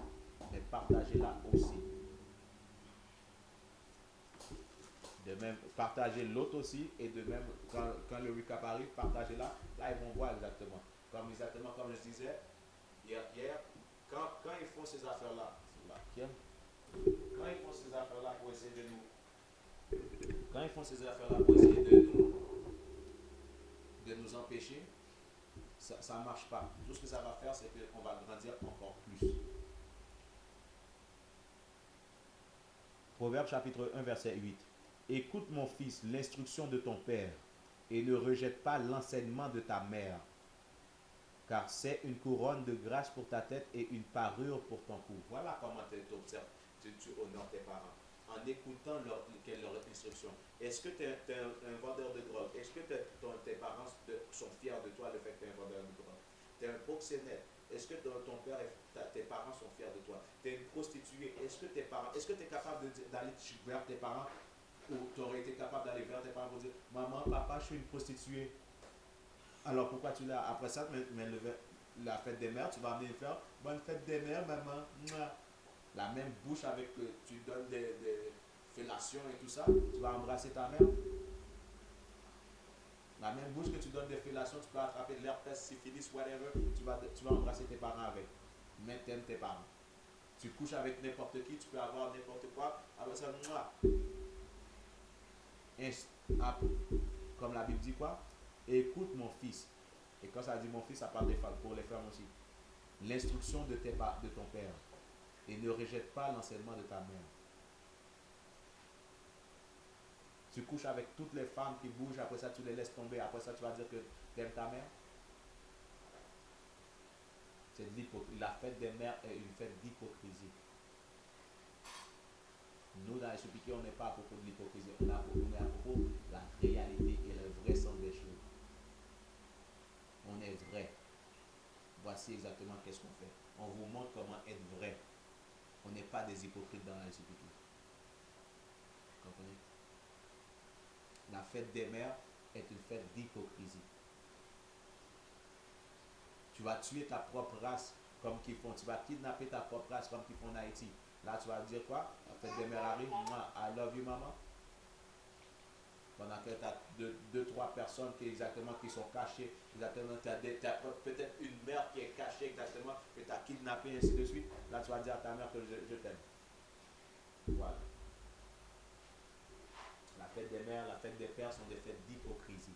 mais partagez là aussi. De même, partagez l'autre aussi et de même, quand le recap arrive, partagez là. Là, ils vont voir exactement comme je disais hier, quand ils font ces affaires-là, quand ils font ces affaires-là pour essayer de nous empêcher, ça ne marche pas. Tout ce que ça va faire, c'est qu'on va grandir encore plus. Proverbe chapitre 1, verset 8. Écoute mon fils, l'instruction de ton père, et ne rejette pas l'enseignement de ta mère, car c'est une couronne de grâce pour ta tête et une parure pour ton cou. Voilà comment tu honores tes parents. en écoutant leur instruction. Est-ce que tu es, un vendeur de drogue? Est-ce que tes parents sont fiers de toi le fait que tu es un vendeur de drogue? Tu es un proxénète? Est-ce que ton père, tes parents sont fiers de toi? Tu es une prostituée? Est-ce que tu es capable d'aller vers tes parents, ou tu aurais été capable d'aller vers tes parents pour dire, maman, papa, je suis une prostituée? Alors pourquoi tu l'as? Après ça, la fête des mères, tu vas venir faire bonne fête des mères, maman. Mouah. La même bouche avec que tu donnes des fellations et tout ça, tu vas embrasser ta mère. La même bouche que tu donnes des fellations, tu peux attraper de l'herpès, syphilis, whatever, tu vas embrasser tes parents avec. Mais t'aimes tes parents. Tu couches avec n'importe qui, tu peux avoir n'importe quoi. Après ça, mouah. Comme la Bible dit quoi? Écoute mon fils. Et quand ça dit mon fils, ça parle des femmes, pour les femmes aussi. L'instruction de ton père. Et ne rejette pas l'enseignement de ta mère. Tu couches avec toutes les femmes qui bougent, après ça tu les laisses tomber, après ça tu vas dire que tu aimes ta mère. C'est de l'hypocrisie. La fête des mères est une fête d'hypocrisie. Nous, dans les suppliqués, on n'est pas à propos de l'hypocrisie, on est à propos de la réalité et le vrai sens des choses. On est vrai. Voici exactement qu'est-ce qu'on fait. On vous montre comment être vrai. On n'est pas des hypocrites dans les suppliqués. Vous comprenez? La fête des mères est une fête d'hypocrisie. Tu vas tuer ta propre race comme qu'ils font. Tu vas kidnapper ta propre race comme qu'ils font en Haïti. Là, tu vas dire quoi? La fête des mères arrive. Moi, I love you, maman. Pendant que tu as deux, trois personnes qui sont cachées. Exactement. Tu as peut-être une mère qui est cachée exactement, que tu as kidnappée, et ainsi de suite. Là, tu vas dire à ta mère que je t'aime. Voilà. La fête des mères, la fête des pères sont des fêtes d'hypocrisie.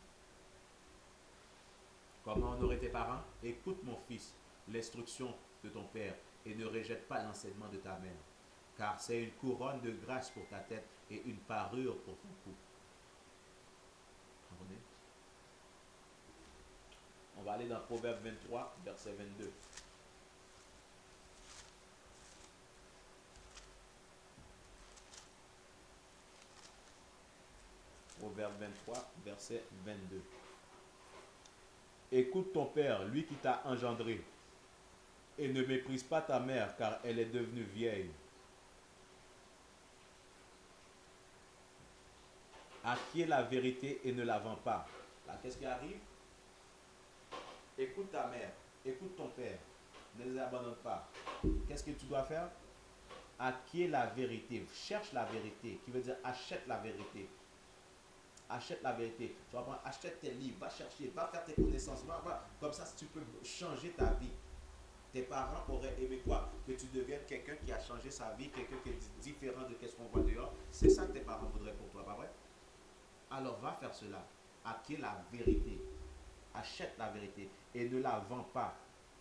Comment honorer tes parents? Écoute mon fils, l'instruction de ton père et ne rejette pas l'enseignement de ta mère. Car c'est une couronne de grâce pour ta tête et une parure pour ton cou. On va aller dans Proverbe 23, verset 22. Proverbe 23, verset 22. Écoute ton père, lui qui t'a engendré, et ne méprise pas ta mère, car elle est devenue vieille. Acquiers la vérité et ne la vends pas. Là, qu'est-ce qui arrive? Écoute ta mère, écoute ton père, ne les abandonne pas. Qu'est-ce que tu dois faire? Acquiers la vérité, cherche la vérité, qui veut dire achète la vérité. Achète la vérité. Tu vas prendre, achète tes livres, va chercher, va faire tes connaissances, va. Comme ça, tu peux changer ta vie. Tes parents auraient aimé quoi? Que tu deviennes quelqu'un qui a changé sa vie, quelqu'un qui est différent de ce qu'on voit dehors. C'est ça que tes parents voudraient pour toi, pas vrai? Alors va faire cela. Acquiers la vérité. Achète la vérité et ne la vends pas.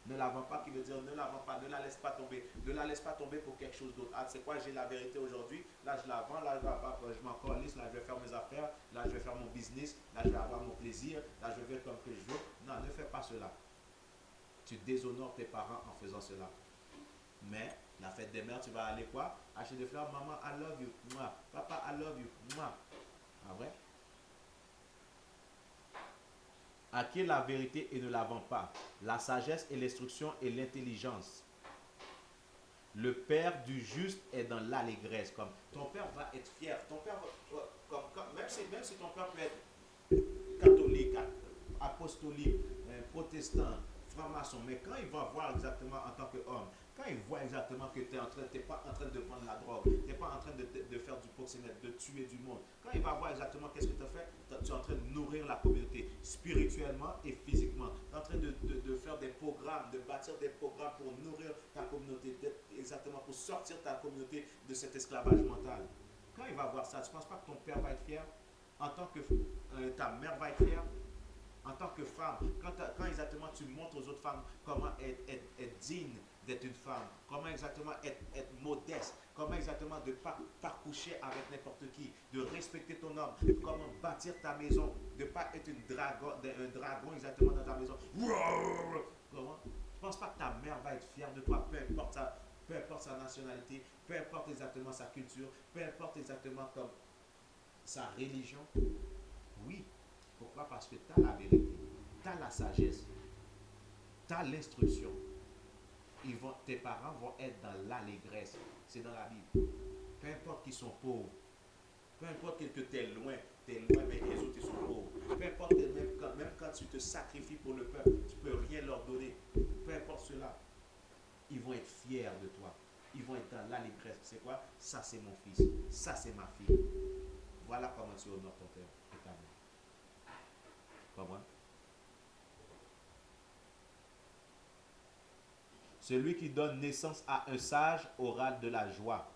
Ne la vends pas qui veut dire ne la vends pas, ne la laisse pas tomber. Ne la laisse pas tomber pour quelque chose d'autre. Ah, c'est quoi, j'ai la vérité aujourd'hui, là je la vends, là je m'en calisse, là je vais faire mes affaires, là je vais faire mon business, là je vais avoir mon plaisir, là je vais faire comme que je veux. Non, ne fais pas cela. Tu déshonores tes parents en faisant cela. Mais la fête des mères, tu vas aller quoi? Acheter des fleurs, maman, I love you. Moi. Papa, I love you. Moi. Ah vrai? Acquiers la vérité et ne la vends pas. La sagesse et l'instruction et l'intelligence. Le père du juste est dans l'allégresse. Comme ton père va être fier. Ton père va, même si ton père peut être catholique, apostolique, protestant, franc-maçon, mais quand il va voir exactement en tant qu'homme, quand il voit exactement que tu n'es pas en train de vendre la drogue, tu n'es pas en train de faire du proxénète, de tuer du monde, quand il va voir exactement qu'est-ce que tu as fait, tu es en train de nourrir la communauté spirituellement et physiquement. Tu es en train de faire des programmes, de bâtir des programmes pour nourrir ta communauté, exactement pour sortir ta communauté de cet esclavage mental. Quand il va voir ça, tu ne penses pas que ton père va être fier? En tant que ta mère va être fière? En tant que femme, quand exactement tu montres aux autres femmes comment être digne d'être une femme, comment exactement être modeste, comment exactement de ne pas coucher avec n'importe qui, de respecter ton homme, comment bâtir ta maison, de ne pas être un dragon exactement dans ta maison. Comment? Je ne pense pas que ta mère va être fière de toi, peu importe ça. peu importe sa nationalité, peu importe exactement sa culture, peu importe exactement comme sa religion. Oui. Pourquoi? Parce que tu as la vérité, tu as la sagesse, tu as l'instruction. Tes parents vont être dans l'allégresse. C'est dans la Bible. Peu importe qu'ils sont pauvres, peu importe que tu es loin, mais les autres ils sont pauvres. Peu importe, même quand tu te sacrifies pour le peuple, tu ne peux rien leur donner. Peu importe cela, ils vont être fiers de toi. Ils vont être dans l'allégresse. C'est quoi? Ça, c'est mon fils. Ça, c'est ma fille. Voilà comment tu honores ton père et ta mère. Comprends? Celui qui donne naissance à un sage aura de la joie.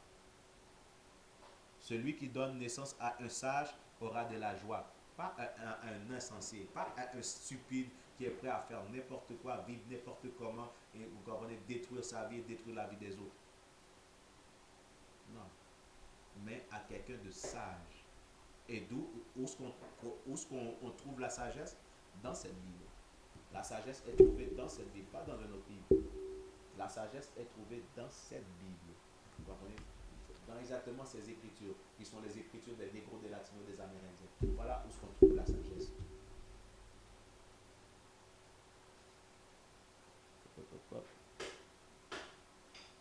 Celui qui donne naissance à un sage aura de la joie. Pas un insensé, pas un stupide qui est prêt à faire n'importe quoi, vivre n'importe comment et vous comprenez, détruire sa vie et détruire la vie des autres. Non. Mais à quelqu'un de sage. Et où est-ce qu'on trouve la sagesse? Dans cette Bible. La sagesse est trouvée dans cette Bible, pas dans une autre Bible. La sagesse est trouvée dans cette Bible. Vous comprenez? Dans exactement ces écritures, qui sont les écritures des Négros, des Latinos, des Amérindiens. Voilà où se trouve la sagesse.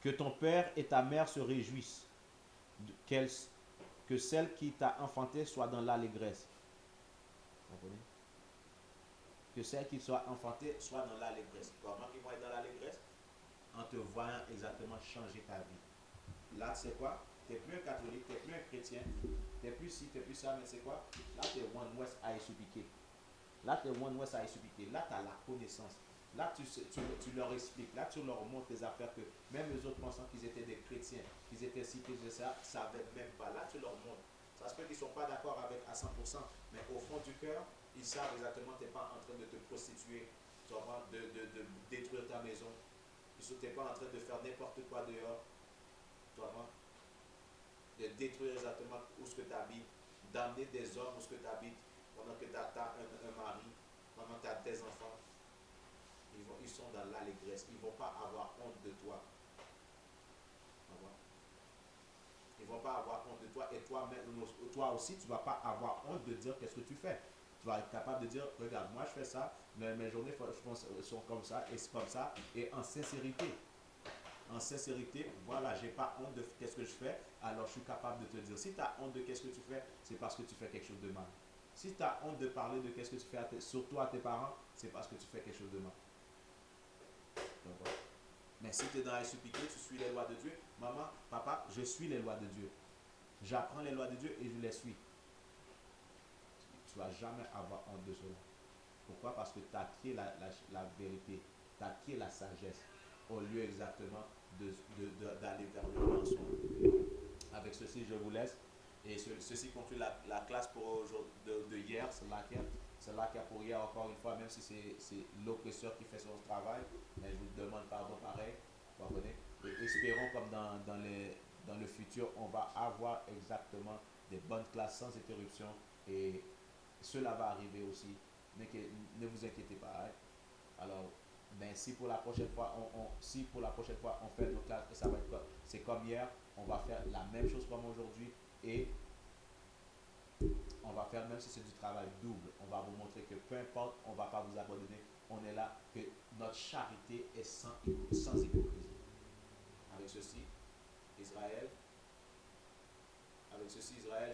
Que ton père et ta mère se réjouissent, que celle qui t'a enfanté soit dans l'allégresse. Vous comprenez? Que celle qui soit enfantée soit dans l'allégresse. Comment ils vont être dans l'allégresse? En te voyant exactement changer ta vie. Là, c'est quoi? Tu n'es plus un catholique, tu n'es plus un chrétien, tu n'es plus ci, tu n'es plus ça, mais c'est quoi? Là, tu es One West à expliquer. Là, tu es One West à expliquer. Là, tu as la connaissance. Là, tu leur expliques. Là, tu leur montres les affaires que même les autres pensant qu'ils étaient des chrétiens, qu'ils étaient ci, qu'ils étaient ça, ne savaient même pas. Là, tu leur montres. Ça se peut qu'ils ne sont pas d'accord avec à 100%, mais au fond du cœur, ils savent exactement que tu n'es pas en train de te prostituer, de détruire ta maison. Tu n'es pas en train de faire n'importe quoi dehors. De détruire exactement où ce que tu habites, d'amener des hommes où ce que tu habites, pendant que tu as un mari, pendant que tu as des enfants. Ils sont dans l'allégresse. Ils ne vont pas avoir honte de toi. Ils ne vont pas avoir honte de toi. Et toi aussi, tu ne vas pas avoir honte de dire qu'est-ce que tu fais. Tu vas être capable de dire, regarde, moi je fais ça, mais mes journées sont comme ça, et c'est comme ça, et en sincérité. En sincérité, voilà, j'ai pas honte de qu'est-ce que je fais, alors je suis capable de te dire. Si tu as honte de qu'est-ce que tu fais, c'est parce que tu fais quelque chose de mal. Si tu as honte de parler de qu'est-ce que tu fais, surtout à tes parents, c'est parce que tu fais quelque chose de mal. Donc, mais si tu es dans la suppliquer, tu suis les lois de Dieu. Maman, papa, je suis les lois de Dieu. J'apprends les lois de Dieu et je les suis. Tu ne vas jamais avoir honte de cela. Pourquoi? Parce que tu as acquis la vérité, tu as acquis la sagesse, au lieu exactement d'aller vers le mensonge. Avec ceci, je vous laisse. Et ceci conclut la classe pour de hier. C'est là qu'il y a pour hier, encore une fois, même si c'est l'oppresseur qui fait son travail. Mais je vous demande pardon pareil. Comprenez? Et espérons comme dans le futur, on va avoir exactement des bonnes classes sans interruption. Et cela va arriver aussi. Ne vous inquiétez pas. Hein? Alors, ben, si pour la prochaine fois, on fait nos classes, ça va être c'est comme hier, on va faire la même chose comme aujourd'hui et on va faire, même si c'est du travail double, on va vous montrer que peu importe, on ne va pas vous abandonner. On est là, que notre charité est sans hypocrisie. Avec ceci, Israël,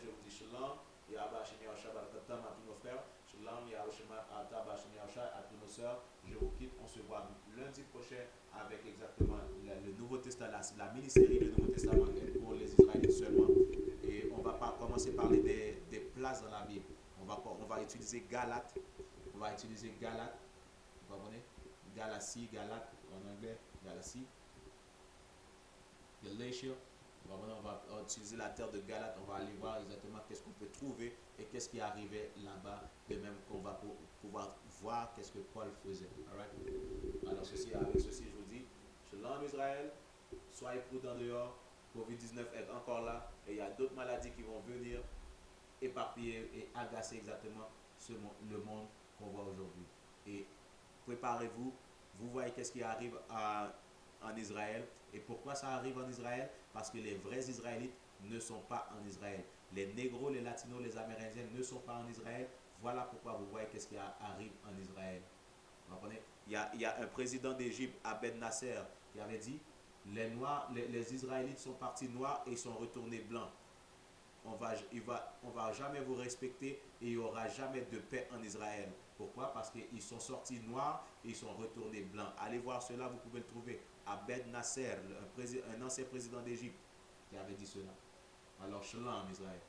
je vous dis shalom. Yahba Shemi Osha Barakatam à tous nos frères. Shalom Yahushima Ataba Shemi Osha à tous nos sœurs. Je vous quitte. On se voit lundi prochain avec exactement le Nouveau Testament, la mini-série Le Nouveau Testament pour les Israélites seulement. Et on va commencer par parler des places dans la Bible. On va utiliser Galates. On va utiliser Galates. Vous comprenez? Galatie, Galate en anglais. Galatie. Galatia. On va utiliser la terre de Galate, on va aller voir exactement qu'est-ce qu'on peut trouver et qu'est-ce qui arrivait là-bas, de même qu'on va pouvoir voir qu'est-ce que Paul faisait. Alright? Alors avec ceci, je vous dis, Shalom Israël, soyez prudents dehors, Covid-19 est encore là et il y a d'autres maladies qui vont venir éparpiller et agacer exactement le monde qu'on voit aujourd'hui. Et préparez-vous, vous voyez qu'est-ce qui arrive en Israël. Et pourquoi ça arrive en Israël? Parce que les vrais Israélites ne sont pas en Israël. Les négros, les latinos, les amérindiens ne sont pas en Israël. Voilà pourquoi vous voyez qu'est-ce qui arrive en Israël. Vous comprenez? Il y a un président d'Égypte, Abed Nasser, qui avait dit les Noirs, les Israélites sont partis noirs et sont retournés blancs. On va jamais vous respecter et il n'y aura jamais de paix en Israël. Pourquoi? Parce qu'ils sont sortis noirs et ils sont retournés blancs. Allez voir cela, vous pouvez le trouver. Abed Nasser, un ancien président d'Égypte, qui avait dit cela. Alors, Shalom en Israël.